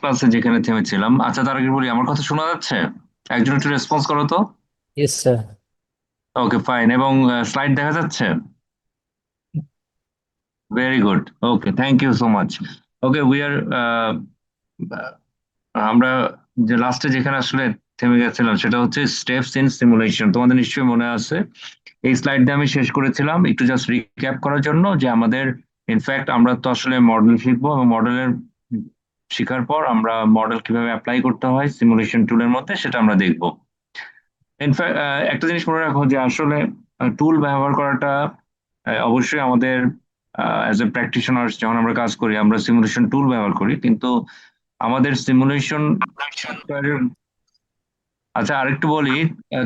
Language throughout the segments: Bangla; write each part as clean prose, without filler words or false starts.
ক্লাসে যেখানে থেমেছিলাম। আচ্ছা, তার আগে বলি, আমার কথা শোনা যাচ্ছে? একজন একটু রেসপন্স করো তো। Yes sir. Okay, fine. এবং স্লাইড দেখা যাচ্ছে? Very good. Okay, thank you so much. Okay, we are আমরা যে লাস্টে যেখানে আসলে থেমে গেছিলাম সেটা হচ্ছে স্টেপস ইন সিমুলেশন। তোমাদের নিশ্চয়ই মনে আছে, এই স্লাইড দিয়ে আমি শেষ করেছিলাম একটু জাস্ট রিক্যাপ করার জন্য যে আমাদের ইনফ্যাক্ট আমরা তো আসলে মডেল শিখবো, এবং মডেলের শেখার পর আমরা মডেল কিভাবে অ্যাপ্লাই করতে হয় সিমুলেশন টুলের মধ্যে সেটা আমরা দেখবো। ইনফ্যাক্ট একটা জিনিস মনে রাখো যে আসলে টুল ব্যবহার করাটা অবশ্যই আমাদের অ্যাজ এ প্র্যাকটিশনার্স যখন আমরা কাজ করি আমরা সিমুলেশন টুল ব্যবহার করি, কিন্তু আমাদের সিমুলেশন সফটওয়্যারের। আচ্ছা, আরেকটু বলি,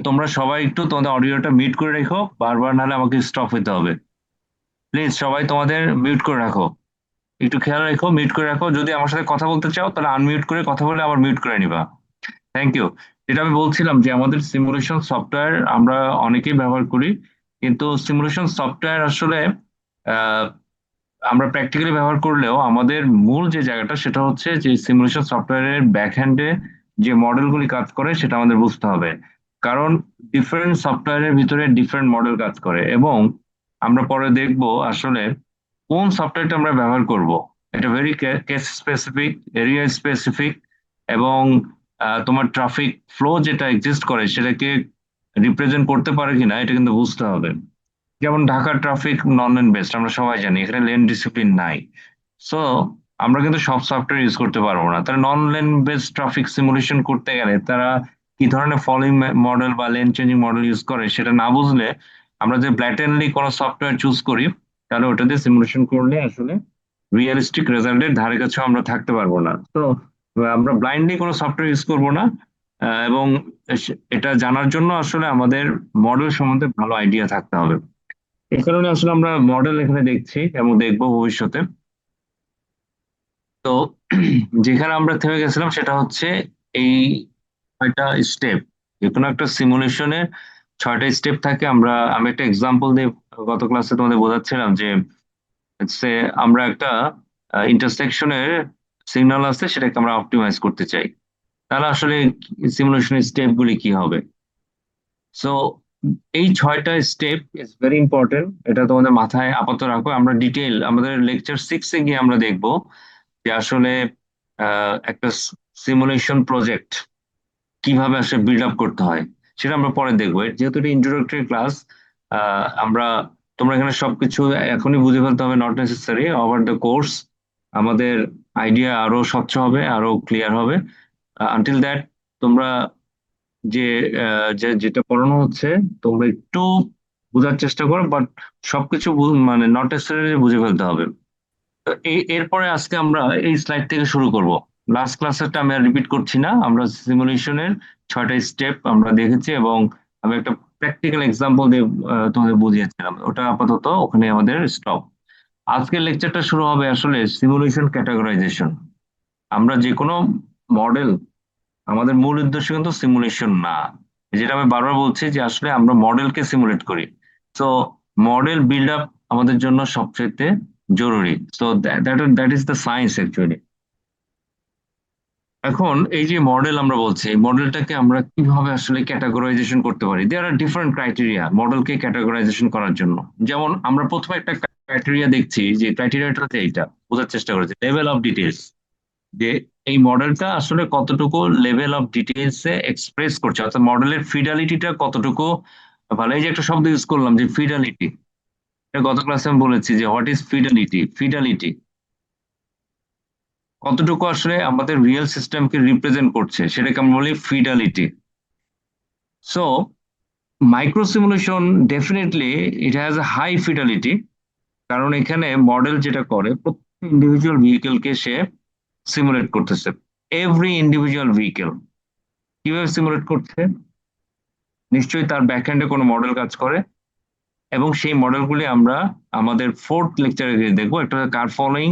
তোমরা সবাই একটু তোমাদের অডিওটা মিউট করে রেখো, বারবার নাহলে আমাকে স্টপ হতে হবে। প্লিজ সবাই তোমাদের মিউট করে রাখো, একটু খেয়াল রেখো, মিউট করে রাখো। যদি আমার সাথে কথা বলতে চাও তাহলে আনমিউট করে কথা বলে আবার মিউট করে নিবা। Thank you. যেটা আমি বলছিলাম যে আমাদের সিমুলেশন সফটওয়্যার আমরা অনেকেই ব্যবহার করি, কিন্তু সিমুলেশন সফটওয়্যার আসলে আহ, আমরা প্র্যাকটিক্যালি ব্যবহার করলেও আমাদের মূল যে জায়গাটা সেটা হচ্ছে যে সিমুলেশন সফটওয়্যারের ব্যাকহ্যান্ডে যে মডেলগুলি কাজ করে সেটা আমাদের বুঝতে হবে। কারণ ডিফারেন্ট সফটওয়্যারের ভিতরে ডিফারেন্ট মডেল কাজ করে, এবং আমরা পরে দেখব আসলে কোন সফটওয়্যারটা আমরা ব্যবহার করব। এটা very case specific, area specific, এবং তোমার ট্রাফিক ফ্লো যেটা এক্সিস্ট করে সেটাকে রিপ্রেজেন্ট করতে পারে কিনা এটা কিন্তু বুঝতে হবে। যেমন ঢাকার ট্রাফিক নন লেন বেসড, আমরা সবাই জানি এখানে লেন ডিসিপ্লিন নাই। সো আমরা কিন্তু সব সফটওয়্যার ইউজ করতে পারবো না। তারা নন লেন বেসড ট্রাফিক সিমুলেশন করতে গেলে তারা কি ধরনের ফলোইং মডেল বা লেন চেঞ্জিং মডেল ইউজ করে সেটা না বুঝলে আমরা যে ব্ল্যাটেনলি কোনো সফটওয়্যার চুজ করি তাহলে ওটা দিয়ে সিমুলেশন করলে আসলে রিয়েলিস্টিক রেজাল্টের ধারে কাছে আমরা থাকতে পারবো না। তো আমরা ব্লাইন্ডলি কোনো সফটওয়্যার ইউজ করবো না। এবং এটা জানার জন্য আসলে আমাদের মডেল সম্বন্ধে ভালো আইডিয়া থাকতে হবে। এই কারণে আসলে আমরা মডেল এখানে দেখছি এবং দেখবো ভবিষ্যতে। তো যেখানে আমরা থেমে গেছিলাম সেটা হচ্ছে এই 6টা স্টেপ। যে কোনো একটা সিমুলেশনের 6টা স্টেপ থাকে। আমি একটা এক্সাম্পল দিয়ে গত ক্লাসে তোমাদের বোঝাচ্ছিলাম যে সে আমরা একটা ইন্টারসেকশনের সিগন্যাল আছে সেটাকে আমরা অপটিমাইজ করতে চাই, তাহলে আসলে সিমুলেশনের স্টেপ গুলি কি হবে। সো এই 6টা স্টেপ ইজ ভেরি ইম্পর্টেন্ট, এটা তোমাদের মাথায় আপাতত রাখো। আমরা ডিটেইল আমাদের লেকচার 6-এ গিয়ে আমরা দেখবো যে আসলে একটা সিমুলেশন প্রজেক্ট কিভাবে আসলে বিল্ড আপ করতে হয় সেটা আমরা পরে দেখবো। যেহেতু এটা ইন্ট্রোডাক্টরি ক্লাস, আমরা তোমরা এখানে সবকিছু এখনই বুঝে ফেলতে হবে not necessary. Over the course আমাদের আইডিয়া আরো স্বচ্ছ হবে, আরো ক্লিয়ার হবে। আনটিল দ্যাট তোমরা যে যেটা পড়ানো হচ্ছে তোমরা একটু বোঝার চেষ্টা করো, বাট সবকিছু মানে নট নেসেসারি বুঝে ফেলতে হবে। তো এরপরে আজকে আমরা এই স্লাইড থেকে শুরু করব। লাস্ট ক্লাসেরটা আমি আর রিপিট করছি না, আমরা সিমুলেশনের 6টা স্টেপ আমরা দেখেছি, এবং আমি একটা প্র্যাকটিক্যাল এক্সাম্পল দিয়ে তোমাদের বুঝিয়েছিলাম। ওটা আপাতত ওখানে আমাদের স্টপ। আজকের লেকচারটা শুরু হবে আসলে সিমুলেশন ক্যাটাগরাইজেশন। আমরা যে কোনো মডেল, আমাদের মূল উদ্দেশ্য কিন্তু সিমুলেশন না। যেটা আমি বারবার বলছি যে আসলে আমরা মডেলকে সিমুলেট করি। তো মডেল বিল্ড আপ আমাদের জন্য সবচেয়ে জরুরি। তো that is the science actually. এখন এই যে মডেল আমরা বলছি, মডেলটাকে আমরা কিভাবে আসলে ক্যাটাগরাইজেশন করতে পারি? দেয়ার আর ডিফারেন্ট ক্রাইটেরিয়া মডেলকে ক্যাটাগরাইজেশন করার জন্য। যেমন আমরা প্রথমে একটা ক্রাইটেরিয়া দেখছি, যে ক্রাইটেরিয়াটা হচ্ছে এইটা বোঝার চেষ্টা করেছি, লেভেল অফ ডিটেলস। যে এই মডেলটা আসলে কতটুকু level of details A express করছে, অর্থাৎ মডেলের ফিডালিটিটা কতটুকু ভালো। এই যে একটা শব্দ ইউজ করলাম যে ফিডালিটি, গত ক্লাসে আমি বলেছি যে হোয়াট ইজ ফিডালিটি। ফিডালিটি কতটুকু আসলে আমাদের রিয়েল সিস্টেমকে রিপ্রেজেন্ট করছে সেটাকে আমরা বলি fidelity. So micro simulation definitely it has a high fidelity, কারণ এখানে মডেল যেটা করে প্রত্যেক ইন্ডিভিজুয়াল ভেহিকেলকে সে সিমুলেট করতেছে। এভরি ইন্ডিভিজুয়াল ভেহিকেল কিভাবে সিমুলেট করছে? নিশ্চয়ই তার ব্যাকএন্ডে কোনো মডেল কাজ করে, এবং সেই মডেলগুলি আমরা আমাদের ফোর্থ লেকচারে দেখবো। একটা কার ফলোইং,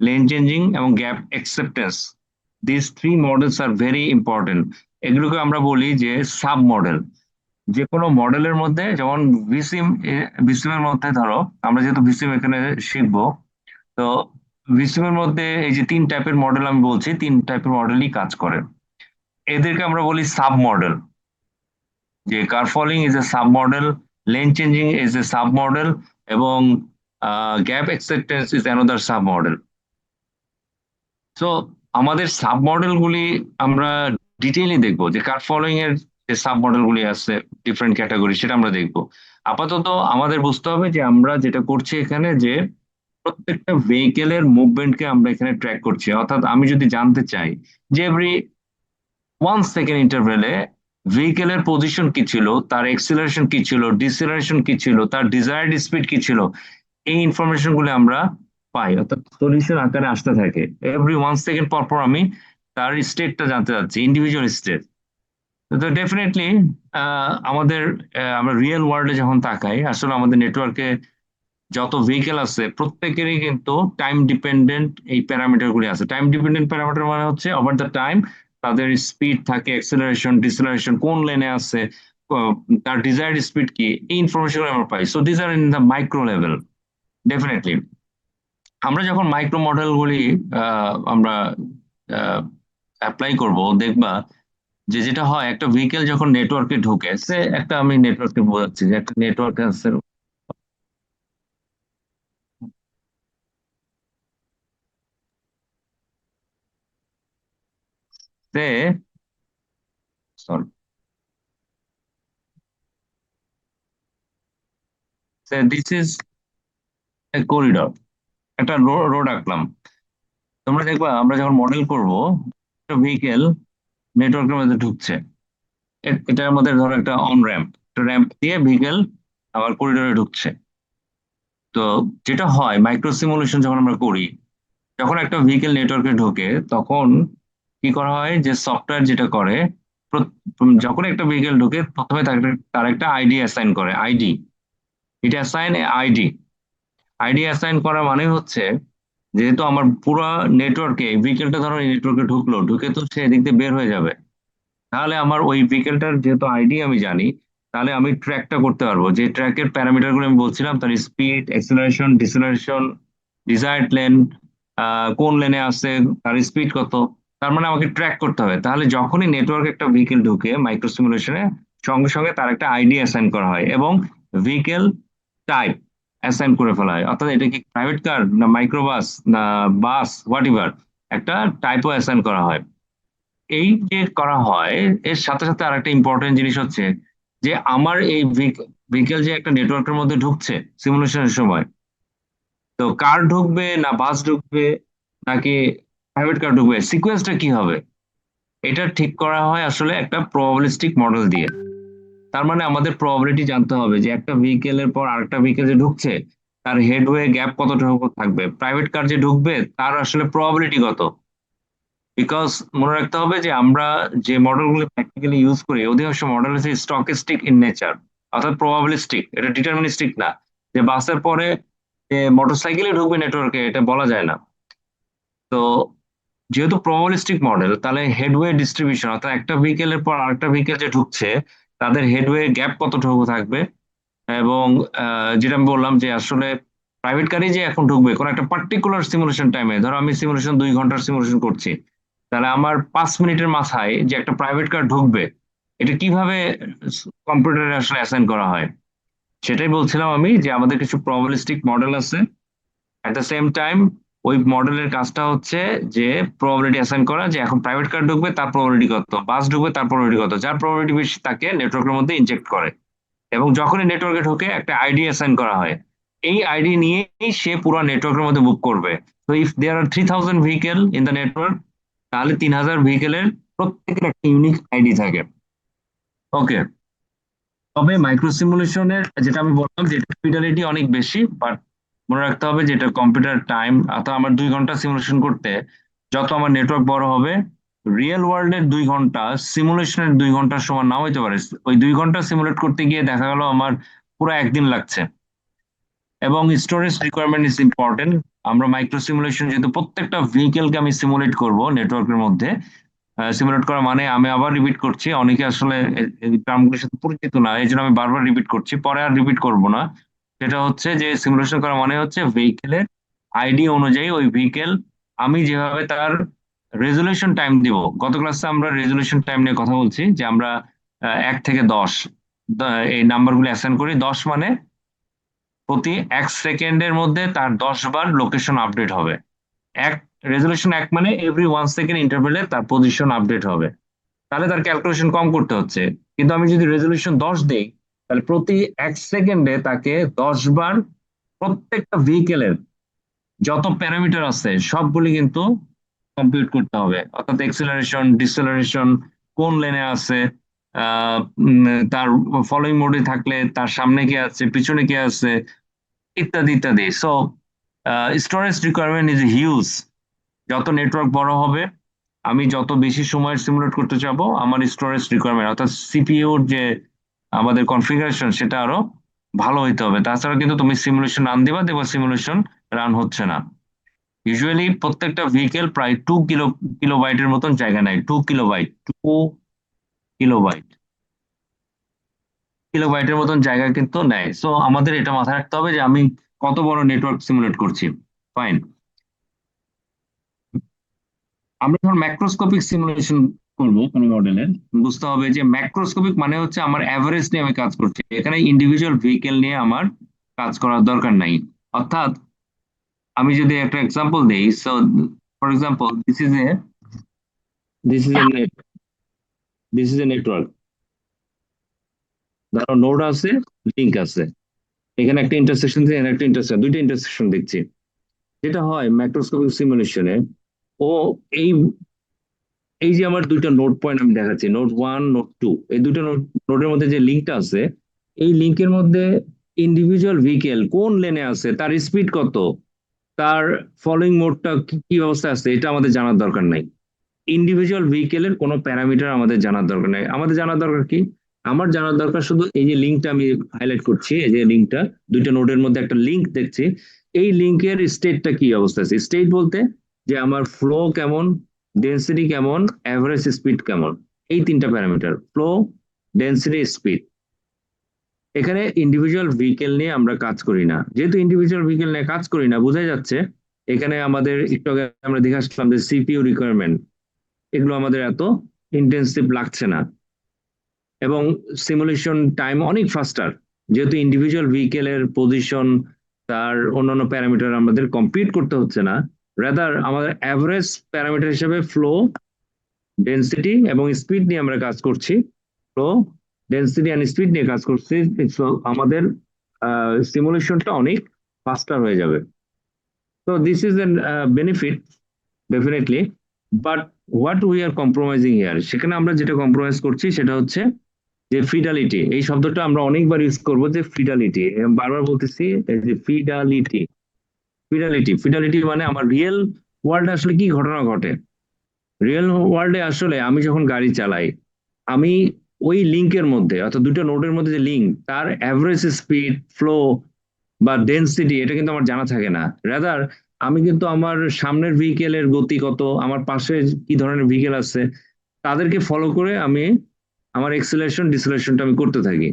লেন চেঞ্জিং এবং gap acceptance. This three models are very important. এগুলোকে আমরা বলি যে সাব মডেল। যে কোনো মডেলের মধ্যে, যেমন ভিসিম, ভিসিম এর মধ্যে ধরো আমরা যেহেতু ভিসিম এখানে শিখবো, তো ভিসিএম এর মধ্যে এই যে 3 টাইপের মডেল আমি বলছি, 3 টাইপের মডেলই কাজ করে। এদেরকে আমরা বলি সাব মডেল। যে car following is a sub model, lane changing is a sub model, এবং gap acceptance is another sub model. So আমাদের সাব মডেল গুলি আমরা ডিটেইলি দেখবো, যে কার ফলোইং এর যে সাব মডেল গুলি আছে ডিফারেন্ট ক্যাটাগরি, সেটা আমরা দেখবো। আপাতত আমাদের বুঝতে হবে যে আমরা যেটা করছি এখানে, যে প্রত্যেকটা ভেহিকেলের মুভমেন্টকে আমরা এখানে ট্র্যাক করছি। অর্থাৎ আমি যদি জানতে চাই যে এভরি 1 সেকেন্ড ইন্টারভেলে ভেহিকেলের পজিশন কি ছিল, তার এক্সিলারেশন কি ছিল, ডিসিলারেশন কি ছিল, তার ডিজায়ার্ড স্পিড কি ছিল, এই ইনফরমেশন গুলো আমরা পাই, অর্থাৎ সলিউশন আকারে আসতে থাকে। এভরি 1 সেকেন্ড পর পর আমি তার স্টেটটা জানতে চাচ্ছি, ইন্ডিভিজুয়াল স্টেট। তো ডেফিনেটলি আমাদের আমরা রিয়েল ওয়ার্ল্ডে যখন তাকাই, আসলে আমাদের নেটওয়ার্কে যত ভেহিকেল আছে প্রত্যেকেরই কিন্তু টাইম ডিপেন্ডেন্ট এই প্যারামিটার গুলি আছে। টাইম ডিপেন্ডেন্ট প্যারামিটার মানে হচ্ছে ওভার দ্য টাইম তাদের স্পিড থাকে, অ্যাক্সেলারেশন, ডিসেলারেশন, কোন লেনে আছে, আহ, তার ডিজায়ার্ড স্পিড কি, এই ইনফরমেশন আমরা পাই। So this are in the micro level. Definitely আমরা যখন মাইক্রো মডেল গুলি আমরা অ্যাপ্লাই করব, দেখবা যে যেটা হয়, একটা ভেহিকেল যখন নেটওয়ার্কে ঢোকে, সে একটা, আমি নেটওয়ার্কে বোঝাচ্ছি যে একটা নেটওয়ার্ক আছে, সে সরি, সে দিস ইজ এ করিডর, একটা রোড আঁকলাম। তোমরা দেখবা আমরা যখন মডেল করব, একটা ভেহিকেল নেটওয়ার্কের মধ্যে ঢুকছে, এটার মধ্যে ধরো একটা অন র্যাম্প, একটা র্যাম্প দিয়ে ভেহিকেল আবার করিডোরে ঢুকছে। তো যেটা হয়, মাইক্রো সিমুলেশন যখন আমরা করি, যখন একটা ভেহিকেল নেটওয়ার্কে ঢোকে, তখন কি করা হয়, যে সফটওয়্যার যেটা করে, যখন একটা ভেহিকেল ঢোকে প্রথমে তার একটা আইডি অ্যাসাইন করে, আইডি। এটা অ্যাসাইন আইডি। আইডি অ্যাসাইন করা মানে হচ্ছে, যেহেতু আমার পুরো নেটওয়ার্কে ভেহিকেলটা ধরো নেটওয়ার্কে ঢুকলো, ঢুকে তো সে এদিক দিয়ে বের হয়ে যাবে, তাহলে আমার ওই ভেহিকেলটার যেহেতু আইডি আমি জানি, তাহলে আমি ট্র্যাকটা করতে পারবো, যে ট্র্যাকের প্যারামিটার গুলো আমি বলছিলাম, তার স্পিড, অ্যাক্সেলারেশন, ডিসেলারেশন, ডিজায়ার্ড লেন, কোন লেনে আছে, তার স্পিড কত, তার মানে আমাকে ট্র্যাক করতে হবে। তাহলে যখনই নেটওয়ার্কে একটা ভেহিকেল ঢুকে মাইক্রো সিমুলেশনে, সঙ্গে সঙ্গে তার একটা আইডি অ্যাসাইন করা হয়, এবং ভেহিকেল টাইপ অ্যাসাইন করে ফেলা হয়। অর্থাৎ এটা কি প্রাইভেট কার না মাইক্রোবাস না বাস, হোয়াট এভার, একটা টাইপও অ্যাসাইন করা হয়। এই যে করা হয়, এর সাথে সাথে আরেকটা ইম্পর্টেন্ট জিনিস হচ্ছে, যে আমার এই ভেহিকেল যে একটা নেটওয়ার্কের মধ্যে ঢুকছে সিমুলেশনের সময়, তো কার ঢুকবে না বাস ঢুকবে নাকি প্রাইভেট কার ঢুকবে, সিকোয়েন্সটা কি হবে, এটা ঠিক করা হয় আসলে একটা প্রবাবিলিস্টিক মডেল দিয়ে। তার মানে আমাদের প্রবাবিলিটি জানতে হবে যে একটা ভেহিকেলের পর আরেকটা ভেহিকেল যে ঢুকছে, তার হেডওয়ে গ্যাপ কতটুকু থাকবে, প্রাইভেট কার যে ঢুকবে তার আসলে প্রবাবিলিটি কত। বিকজ মনে রাখতে হবে যে আমরা যে মডেলগুলো প্র্যাকটিক্যালি ইউজ করি, অধিকাংশ মডেল হচ্ছে স্টকিস্টিক ইন নেচার, অর্থাৎ প্রবাবিলিস্টিক, এটা ডিটারমিনিস্টিক না। যে বাসের পরে যে মোটরসাইকেলে ঢুকবে নেটওয়ার্কে, এটা বলা যায় না। তো যেহেতু প্রবাবিলিস্টিক মডেল, তাহলে হেডওয়ে ডিস্ট্রিবিউশন, অর্থাৎ একটা ভেহিকেলের পর আরেকটা ভেহিকেল যে ঢুকছে, তাদের হেডওয়ে গ্যাপ কতটুকু থাকবে, এবং যেটা আমি বললাম যে আসলে প্রাইভেট গাড়ি যে এখন ঢুকবে কোন একটা পার্টিকুলার সিমুলেশন টাইমে, ধরো আমি সিমুলেশন 2 ঘন্টার সিমুলেশন করছি, তাহলে আমার 5 মিনিটের মাথায় যে একটা প্রাইভেট কার ঢুকবে, এটা কিভাবে কম্পিউটারে আসলে অ্যাসাইন করা হয়, সেটাই বলছিলাম আমি, যে আমাদের কিছু প্রবাবিলিস্টিক মডেল আছে। এট দ্য সেম টাইম ওই মডেলের কাজটা হচ্ছে যে প্রবাবিলিটি অ্যাসাইন করা, যে এখন প্রাইভেট কার ঢুকবে তার প্রবাবিলিটি কত, বাস ঢুকবে তার প্রবাবিলিটি কত, যার প্রবাবিলিটি বেশি তাকে নেটওয়ার্কের মধ্যে ইনজেক্ট করে, এবং যখনই নেটওয়ার্কে ঢোকে একটা আইডি অ্যাসাইন করা হয়। এই আইডি নিয়েই সে পুরো নেটওয়ার্কের মধ্যে মুভ করবে। তো if there are 3000 vehicle in the network, তাহলে 3000 ভেহিকেলের প্রত্যেকের একটা ইউনিক আইডি থাকে। ওকে। তবে মাইক্রো সিমুলেশনের যেটা আমি বললাম, যে ফিডালিটি অনেক বেশি, বাট মনে রাখতে হবে যে এটা কম্পিউটার টাইম, অর্থাৎ আমার 2 ঘন্টা সিমুলেশন করতে যত আমার নেটওয়ার্ক বড় হবে, রিয়েল ওয়ার্ল্ডের 2 ঘন্টা সিমুলেশনের 2 ঘন্টার সমান নাও হতে পারে। ওই 2 ঘন্টা সিমুলেট করতে গিয়ে দেখা গেল আমার পুরো একদিন লাগছে। এবং স্টোরেজ রিকোয়ারমেন্ট ইজ ইম্পর্টেন্ট। আমরা মাইক্রো সিমুলেশন যেহেতু প্রত্যেকটা ভেহিকেলকে আমি সিমুলেট করব নেটওয়ার্কের মধ্যে, সিমুলেট করা মানে, আমি আবার রিপিট করছি, অনেকে আসলে এই টার্মগুলোর সাথে পরিচিত না, এই জন্য আমি বারবার রিপিট করছি, পরে আর রিপিট করব না। সেটা হচ্ছে যে সিমুলেশন করা মানে হচ্ছে ভেহিকেলের আইডি অনুযায়ী ওই ভেহিকেল আমি যেভাবে তার রেজলিউশন টাইম দিব, গত ক্লাসে আমরা রেজলিউশন টাইম নিয়ে কথা বলছি যে আমরা 1 থেকে 10 এই নাম্বারগুলো অ্যাসাইন করি। 10 মানে প্রতি 1 সেকেন্ডের মধ্যে তার 10 বার লোকেশন আপডেট হবে। এক রেজলিউশন 1 মানে এভরি 1 সেকেন্ড ইন্টারভেলে তার পজিশন আপডেট হবে। তাহলে তার ক্যালকুলেশন কম করতে হচ্ছে। কিন্তু আমি যদি রেজলিউশন 10 দিই, তাহলে প্রতি 1 সেকেন্ডে তাকে 10 বার প্রত্যেকটা ভেহিকেলের যত প্যারামিটার আছে সবগুলি কিন্তু কম্পিউট করতে হবে। অর্থাৎ এক্সেলারেশন, ডিসেলারেশন, কোন লেনে আছে, তার ফলোইং মোডে থাকলে তার সামনে কে আছে, পিছনে কে আছে, ইত্যাদি ইত্যাদি। So storage requirement is huge. যত নেটওয়ার্ক বড় হবে, আমি যত বেশি সময় সিমুলেট করতে চাবো, আমার স্টোরেজ রিকোয়ারমেন্ট অর্থাৎ সিপিইউর যে আমাদের কনফিগারেশন সেটা আরো ভালো হইতে হবে। তাছাড়া কিন্তু তুমি সিমুলেশন রান দিবা, দেখবা সিমুলেশন রান হচ্ছে না। ইউজুয়ালি প্রত্যেকটা ভেহিকেল প্রায় 2 কিলোবাইটের মতন জায়গা নেয়। 2 কিলোবাইটের মতন জায়গা কিন্তু নেয়। সো আমাদের এটা মাথায় রাখতে হবে যে আমি কত বড় নেটওয়ার্ক সিমুলেট করছি। ফাইন। আমরা যখন ম্যাক্রোস্কোপিক সিমুলেশন করব কোনো মডেলের, বুঝতে হবে যে ম্যাক্রোস্কোপিক মানে হচ্ছে আমার অ্যাভারেজ নিয়ে আমি কাজ করছি, এখানে ইন্ডিভিজুয়াল ভেহিকেল নিয়ে আমার কাজ করার দরকার নাই। অর্থাৎ আমি যদি একটা এক্সাম্পল দেই, so for example this is A net this is A network. ধরো নোড আছে, লিংক আছে, এখানে একটা ইন্টারসেকশন, এখানে একটা ইন্টারসেকশন, দুইটা ইন্টারসেকশন দেখছি। যেটা হয় ম্যাক্রোস্কোপিক সিমুলেশনে, ও এই এই যে আমার দুইটা নোড পয়েন্ট আমি দেখাচ্ছি, নোড 1, নোড 2, এই দুটো নোডের মধ্যে যে লিঙ্কটা আছে, এই লিঙ্কের মধ্যে ইন্ডিভিজুয়াল ভেহিকেল কোন লেনে আছে, তার স্পিড কত, তার ফলোইং মোডটা কি অবস্থা আছে, এটা আমাদের জানার দরকার নাই। ইন্ডিভিজুয়াল ভেহিকেলের কোনো প্যারামিটার আমাদের জানার দরকার নাই। আমাদের জানার দরকার কি? আমার জানার দরকার শুধু এই যে লিঙ্কটা আমি হাইলাইট করছি, এই যে লিঙ্কটা, দুইটা নোডের মধ্যে একটা লিঙ্ক দেখছি, এই লিঙ্কের স্টেটটা কি অবস্থা আছে। স্টেট বলতে যে আমার ফ্লো কেমন, ডেন্সিটি কেমন, অ্যাভারেজ স্পিড কেমন, এই তিনটা প্যারামিটার, ফ্লো, ডেন্সিটি, স্পিড। এখানে ইন্ডিভিজুয়াল ভেহিকেল নিয়ে আমরা কাজ করি না। যেহেতু ইন্ডিভিজুয়াল ভেহিকেল নিয়ে কাজ করি না, বোঝাই যাচ্ছে এখানে আমাদের একটু আগে আমরা দেখে আসলাম যে সিপিইউ রিকোয়ারমেন্ট, এগুলো আমাদের এত ইন্টেন্সিভ লাগছে না, এবং সিমুলেশন টাইম অনেক ফাস্টার। যেহেতু ইন্ডিভিজুয়াল ভেহিকেলের পজিশন, তার অন্যান্য প্যারামিটার আমাদের কম্পিউট করতে হচ্ছে না, রাদার আমাদের অ্যাভারেজ প্যারামিটার হিসেবে ফ্লো, ডেন্সিটি এবং স্পিড নিয়ে আমরা কাজ করছি। ফ্লো, ডেন্সিটি অ্যান্ড স্পিড নিয়ে কাজ করছি। So, আমাদের সিমুলেশনটা অনেক ফাস্টার হয়ে যাবে। তো this is an benefit definitely, but what we are compromising here, সেখানে আমরা যেটা কম্প্রোমাইজ করছি সেটা হচ্ছে যে ফিডালিটি। এই শব্দটা আমরা অনেকবার ইউজ করব, যে ফিডালিটি, বারবার বলতেছি, এই যে ফিডালিটি। ফিডালিটি মানে আমার রিয়েল ওয়ার্ল্ডে আসলে কি ঘটনা ঘটে। রিয়েল ওয়ার্ল্ডে আসলে আমি যখন গাড়ি চালাই, আমি ওই লিঙ্কের মধ্যে, অর্থাৎ দুটো নোডের মধ্যে যে লিঙ্ক, তার অ্যাভারেজ স্পিড, ফ্লো বা ডেন্সিটি, এটা কিন্তু আমার জানা থাকে না। রাদার আমি কিন্তু আমার সামনের ভেহিকেলের গতি কত, আমার পাশে কি ধরনের ভেহিকেল আছে, তাদেরকে ফলো করে আমি আমার এক্সেলারেশন ডিসেলারেশনটা আমি করতে থাকি।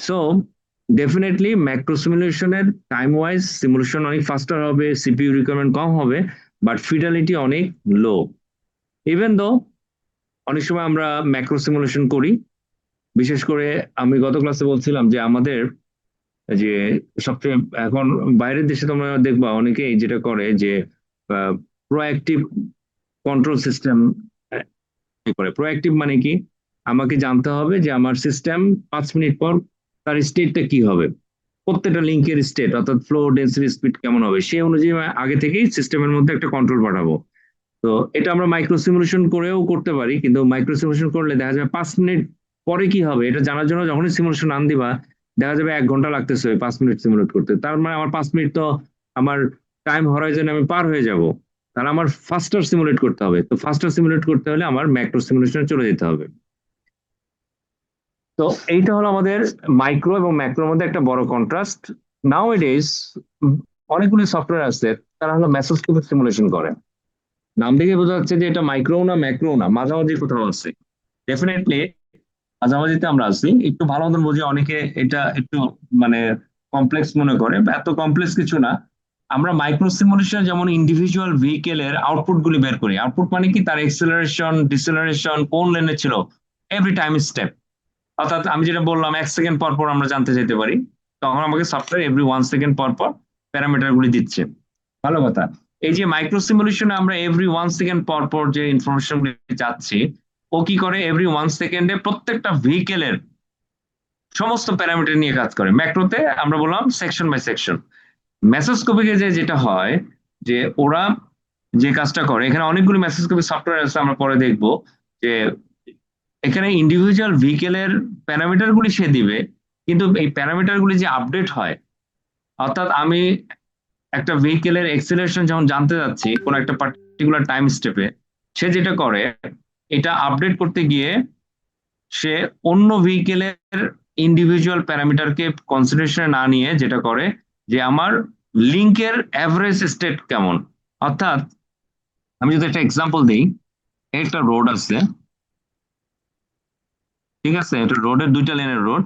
সো ডেফিনেটলি ম্যাক্রো সিমুলেশনের টাইম ওয়াইজ সিমুলেশন অনেক ফাস্টার হবে, সিপিইউ রিকোয়ারমেন্ট কম হবে, বাট ফিডালিটি অনেক লো। ইভেন দো অনেক সময় আমরা ম্যাক্রো সিমুলেশন করি, বিশেষ করে আমি গত ক্লাসে বলছিলাম যে আমাদের যে সবচেয়ে এখন বাইরের দেশে তোমরা দেখবা অনেকেই যেটা করে যে প্রোঅ্যাক্টিভ কন্ট্রোল সিস্টেম করে। প্রোঅ্যাক্টিভ মানে কি? আমাকে জানতে হবে যে আমার সিস্টেম 5 মিনিট পর তার স্টেটটা কি হবে, প্রত্যেকটা লিঙ্কের স্টেট অর্থাৎ ফ্লো, ডেন্সিটি, স্পিড কেমন হবে, সেই অনুযায়ী আগে থেকেই সিস্টেমের মধ্যে একটা কন্ট্রোল পাঠাবো। তো এটা আমরা মাইক্রো সিমুলেশন করেও করতে পারি, কিন্তু মাইক্রো সিমুলেশন করলে দেখা যাবে 5 মিনিট পরে কি হবে এটা জানার জন্য যখনই সিমুলেশন আন দিবা, দেখা যাবে 1 ঘন্টা লাগতেছে ওই 5 মিনিট সিমুলেট করতে। তার মানে আমার 5 মিনিট তো আমার টাইম হরাইজনে আমি পার হয়ে যাব। তাহলে আমার ফাস্টার সিমুলেট করতে হবে। তো ফাস্টার সিমুলেট করতে হলে আমার ম্যাক্রো সিমুলেশনে চলে যেতে হবে। তো এইটা হলো আমাদের মাইক্রো এবং ম্যাক্রোর মধ্যে একটা বড় কন্ট্রাস্ট। নাও এডেজ অনেকগুলো সফটওয়্যার আছে, তারা হলো মেসোস্কোপিক সিমুলেশন করে। নাম দেখে বোঝা যাচ্ছে যে এটা মাইক্রো না ম্যাক্রো না, মাঝামাঝি কোথাও আছে। ডেফিনেটলি মাঝামাঝিতে আমরা আছি। একটু ভালো মতন বুঝি, অনেকে এটা একটু মানে কমপ্লেক্স মনে করে, এত কমপ্লেক্স কিছু না। আমরা মাইক্রো সিমুলেশন যেমন ইন্ডিভিজুয়াল ভেহিকেলের আউটপুট গুলি বের করি। আউটপুট মানে কি, তার এক্সেলারেশন, ডিসেলারেশন, কোন লেনে ছিল, এভরি টাইম স্টেপ। অর্থাৎ আমি যেটা বললাম 1 সেকেন্ড পর পর আমরা জানতে চাইতে পারি, তখন আমাকে সফটওয়্যার এভরি 1 সেকেন্ড পর পর প্যারামিটার গুলি দিচ্ছে। ভালো কথা। এই যে মাইক্রো সিমুলেশনে আমরা এভরি 1 সেকেন্ড পর পর যে ইনফরমেশন গুলি যাচ্ছি, ও কি করে এভরি 1 সেকেন্ডে প্রত্যেকটা ভেহিকেলের সমস্ত প্যারামিটার নিয়ে কাজ করে। ম্যাক্রোতে আমরা বললাম সেকশন বাই সেকশন। মেসোস্কোপিকে যেটা হয়, যে ওরা যে কাজটা করে, এখানে অনেকগুলো মেসোস্কোপিক সফটওয়্যার আছে, আমরা পরে দেখবো যে এখানে ইন্ডিভিজুয়াল ভেহিকেলের প্যারামিটার গুলি সে দিবে, কিন্তু এই প্যারামিটার গুলি যে আপডেট হয়, অর্থাৎ আমি একটা ভেহিকেলের এক্সেলারেশন যখন জানতে যাচ্ছি কোন একটা পার্টিকুলার টাইম স্টেপে, সে যেটা করে, এটা আপডেট করতে গিয়ে সে অন্য ভেহিকেলের ইন্ডিভিজুয়াল প্যারামিটারকে কনসিডারেশনে না নিয়ে যেটা করে, যে আমার লিঙ্কের অ্যাভারেজ স্টেট কেমন। অর্থাৎ আমি যদি একটা এক্সাম্পল দিই, একটা রোড আছে, ঠিক আছে, এটা রোডের 2টা লেনের রোড।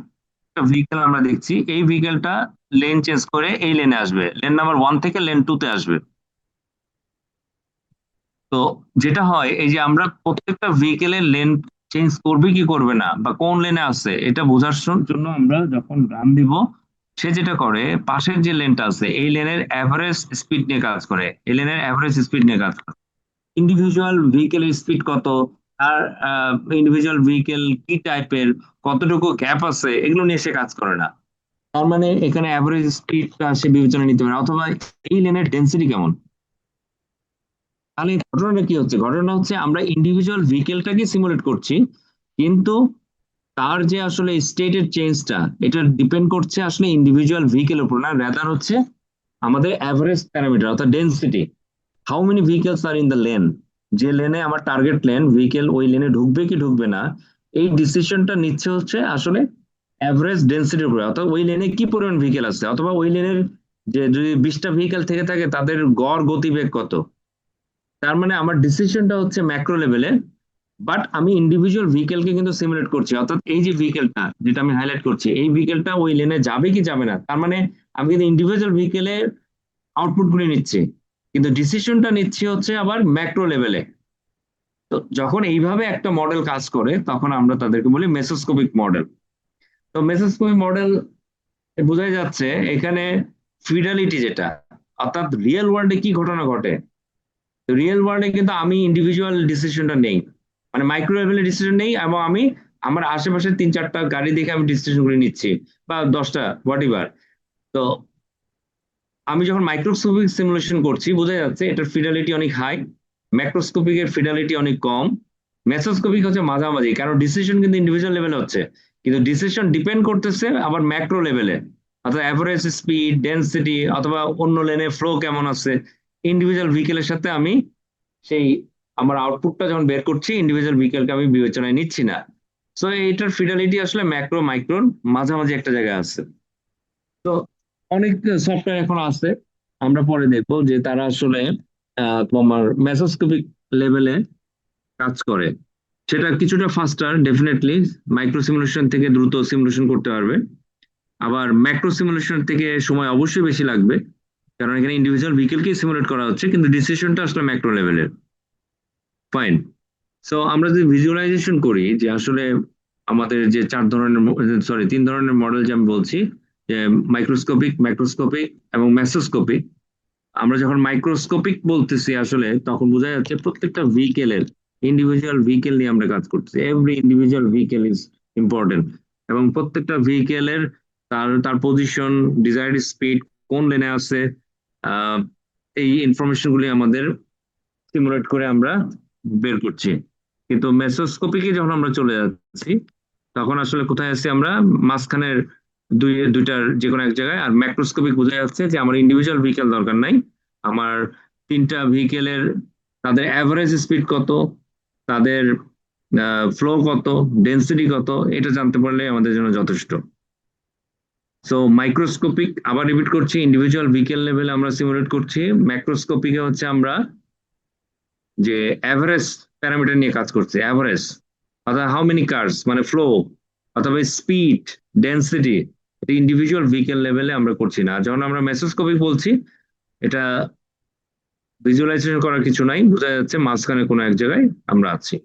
একটা ভেহিকেল আমরা দেখছি, এই ভেহিকেলটা লেন চেঞ্জ করে এই লেনে আসবে, লেন নাম্বার 1 থেকে লেন 2 তে আসবে। তো যেটা হয়, এই যে আমরা প্রত্যেকটা ভেহিকেলের লেন চেঞ্জ করবে কি করবে না, বা কোন লেনে আছে, এটা বোঝার জন্য আমরা যখন রান দিব, সে যেটা করে পাশের যে লেনটা আছে এই লেনের অ্যাভারেজ স্পিড নিয়ে কাজ করে, এই লেনের অ্যাভারেজ স্পিড নিয়ে কাজ করে। ইন্ডিভিজুয়াল ভেহিকেলের স্পিড কত, আর ইন্ডিভিজুয়াল ভেহিকেল কি টাইপের, কতটুকু গ্যাপ আছে, এগুলো নিয়ে সে কাজ করে না। তার মানে এখানে অ্যাভারেজ স্পিডটা সে বিবেচনা নিতে পারে, অথবা এই লেনের ডেন্সিটি কেমন। তাহলে ঘটনাটা কি হচ্ছে, ঘটনা হচ্ছে আমরা ইন্ডিভিজুয়াল ভেহিকেলটাকে সিমুলেট করছি, কিন্তু তার যে আসলে স্টেটের চেঞ্জটা, এটা ডিপেন্ড করছে আসলে ইন্ডিভিজুয়াল ভেহিকেলের উপর না, রেদার হচ্ছে আমাদের অ্যাভারেজ প্যারামিটার, অর্থাৎ density. How many vehicles are in the lane, যে লেনে আমার টার্গেট লেন, ভেহিকেল ওই লেনে ঢুকবে কি ঢুকবে না, এই ডিসিশনটা নিচ্ছে হচ্ছে আসলে অ্যাভারেজ ডেন্সিটির উপরে, অর্থাৎ ওই লেনে কি পরিমাণ ভেহিকেল আছে, অথবা ওই লেনের যে যদি 20টা ভেহিকেল থেকে থাকে তাদের গড় গতিবেগ কত। তার মানে আমার ডিসিশনটা হচ্ছে ম্যাক্রো লেভেলে, বাট আমি ইন্ডিভিজুয়াল ভেহিকেলকে কিন্তু সিমুলেট করছি। অর্থাৎ এই যে ভেহিকেলটা যেটা আমি হাইলাইট করছি, এই ভেহিকেলটা ওই লেনে যাবে কি যাবে না, তার মানে আমি কিন্তু ইন্ডিভিজুয়াল ভেহিকেলের আউটপুট গুলি নিচ্ছি, কিন্তু ডিসিশনটা নিচ্ছি হচ্ছে আবার ম্যাক্রো লেভেলে। তো যখন এইভাবে একটা মডেল কাজ করে, তখন আমরা তাদেরকে বলি মেসোস্কোপিক মডেল। তো মেসোস্কোপিক মডেল বোঝাই যাচ্ছে এখানে ফিডালিটি যেটা, অর্থাৎ রিয়েল ওয়ার্ল্ডে কি ঘটনা ঘটে, রিয়েল ওয়ার্ল্ডে কিন্তু আমি ইন্ডিভিজুয়াল ডিসিশনটা নেই, মানে মাইক্রো লেভেলের ডিসিশন নেই, এবং আমি আমার আশেপাশে 3-4টা গাড়ি দেখে আমি ডিসিশন করে নিচ্ছি, বা 10টা হোয়াট এভার। তো আমি যখন মাইক্রোস্কোপিক সিমুলেশন করছি, বোঝা যাচ্ছে এটার ফিডালিটি অনেক হাই, ম্যাক্রোস্কোপিক এর ফিডালিটি অনেক কম, মেসোস্কোপিক হচ্ছে মাঝামাঝি, কারণ ডিসিশন কিন্তু ইন্ডিভিজুয়াল লেভেলে হচ্ছে, কিন্তু ডিসিশন ডিপেন্ড করতেছে আবার ম্যাক্রো লেভেলে, অর্থাৎ অ্যাভারেজ স্পিড, ডেন্সিটি, অথবা অন্য লেনে ফ্লো কেমন আছে। ইন্ডিভিজুয়াল ভেহিকেলের সাথে আমি সেই আমার আউটপুটটা যখন বের করছি, ইন্ডিভিজুয়াল ভেহিকেলকে আমি বিবেচনায় নিচ্ছি না। সো এইটার ফিডালিটি আসলে ম্যাক্রো মাইক্রোর মাঝামাঝি একটা জায়গায় আছে। তো অনেক সফটওয়্যার এখন আছে, আমরা পরে দেখবো যে তারা আসলে তোমার মেসোস্কোপিক লেভেলে কাজ করে। সেটা কিছুটা ফাস্টার ডেফিনেটলি, মাইক্রো সিমুলেশন থেকে দ্রুত সিমুলেশন করতে পারবে, আবার ম্যাক্রো সিমুলেশন থেকে সময় অবশ্যই বেশি লাগবে, কারণ এখানে ইন্ডিভিজুয়াল ভেহিকেলকেই সিমুলেট করা হচ্ছে, কিন্তু ডিসিশনটা আসলে ম্যাক্রো লেভেলের। ফাইন। সো আমরা যদি ভিজুয়ালাইজেশন করি যে আসলে আমাদের যে 3 ধরনের মডেল যে আমি বলছি, যে মাইক্রোস্কোপিক, ম্যাক্রোস্কোপিক এবং মেসোস্কোপিক। আমরা যখন মাইক্রোস্কোপিক বলতেছি আসলে, তখন বোঝা যাচ্ছে প্রত্যেকটা ভেহিকেলের ইন্ডিভিজুয়াল ভেহিকেল নিয়ে আমরা কাজ করছি, every individual vehicle is important, এবং প্রত্যেকটা ভেহিকেলের তার তার পজিশন, ডিজায়ার্ড স্পিড, কোন লেনে আছে, আহ এই ইনফরমেশন গুলি আমাদের সিমুলেট করে আমরা বের করছি। কিন্তু মেসোস্কোপিকে যখন আমরা চলে যাচ্ছি, তখন আসলে কোথায় আছি আমরা, মাঝখানের দুইটার যে কোনো এক জায়গায়। আর ম্যাক্রোস্কোপিক বোঝা যাচ্ছে যে আমার ইন্ডিভিজুয়াল ভেহিকেল দরকার নাই, আমার 3টা ভেহিকেলের তাদের অ্যাভারেজ স্পিড কত, তাদের ফ্লো কত, ডেন্সিটি কত, এটা জানতে পারলে আমাদের জন্য যথেষ্ট। সো মাইক্রোস্কোপিক, আবার রিপিট করছি, ইন্ডিভিজুয়াল ভেহিকেল লেভেলে আমরা সিমুলেট করছি। ম্যাক্রোস্কোপিকে হচ্ছে আমরা যে অ্যাভারেজ প্যারামিটার নিয়ে কাজ করছে, অ্যাভারেজ, অর্থাৎ হাউ মেনি কার্স, মানে ফ্লো অথবা স্পিড, ডেন্সিটি, ইন্ডিভিজুয়াল ভেহিকেল লেভেলে আমরা করছি না। যখন আমরা মেসোস্কোপিক বলছি, এটা ভিজুয়ালাইজেশন করার কিছু নাই, বোঝা যাচ্ছে মাঝখানে কোনো এক জায়গায় আমরা আছি।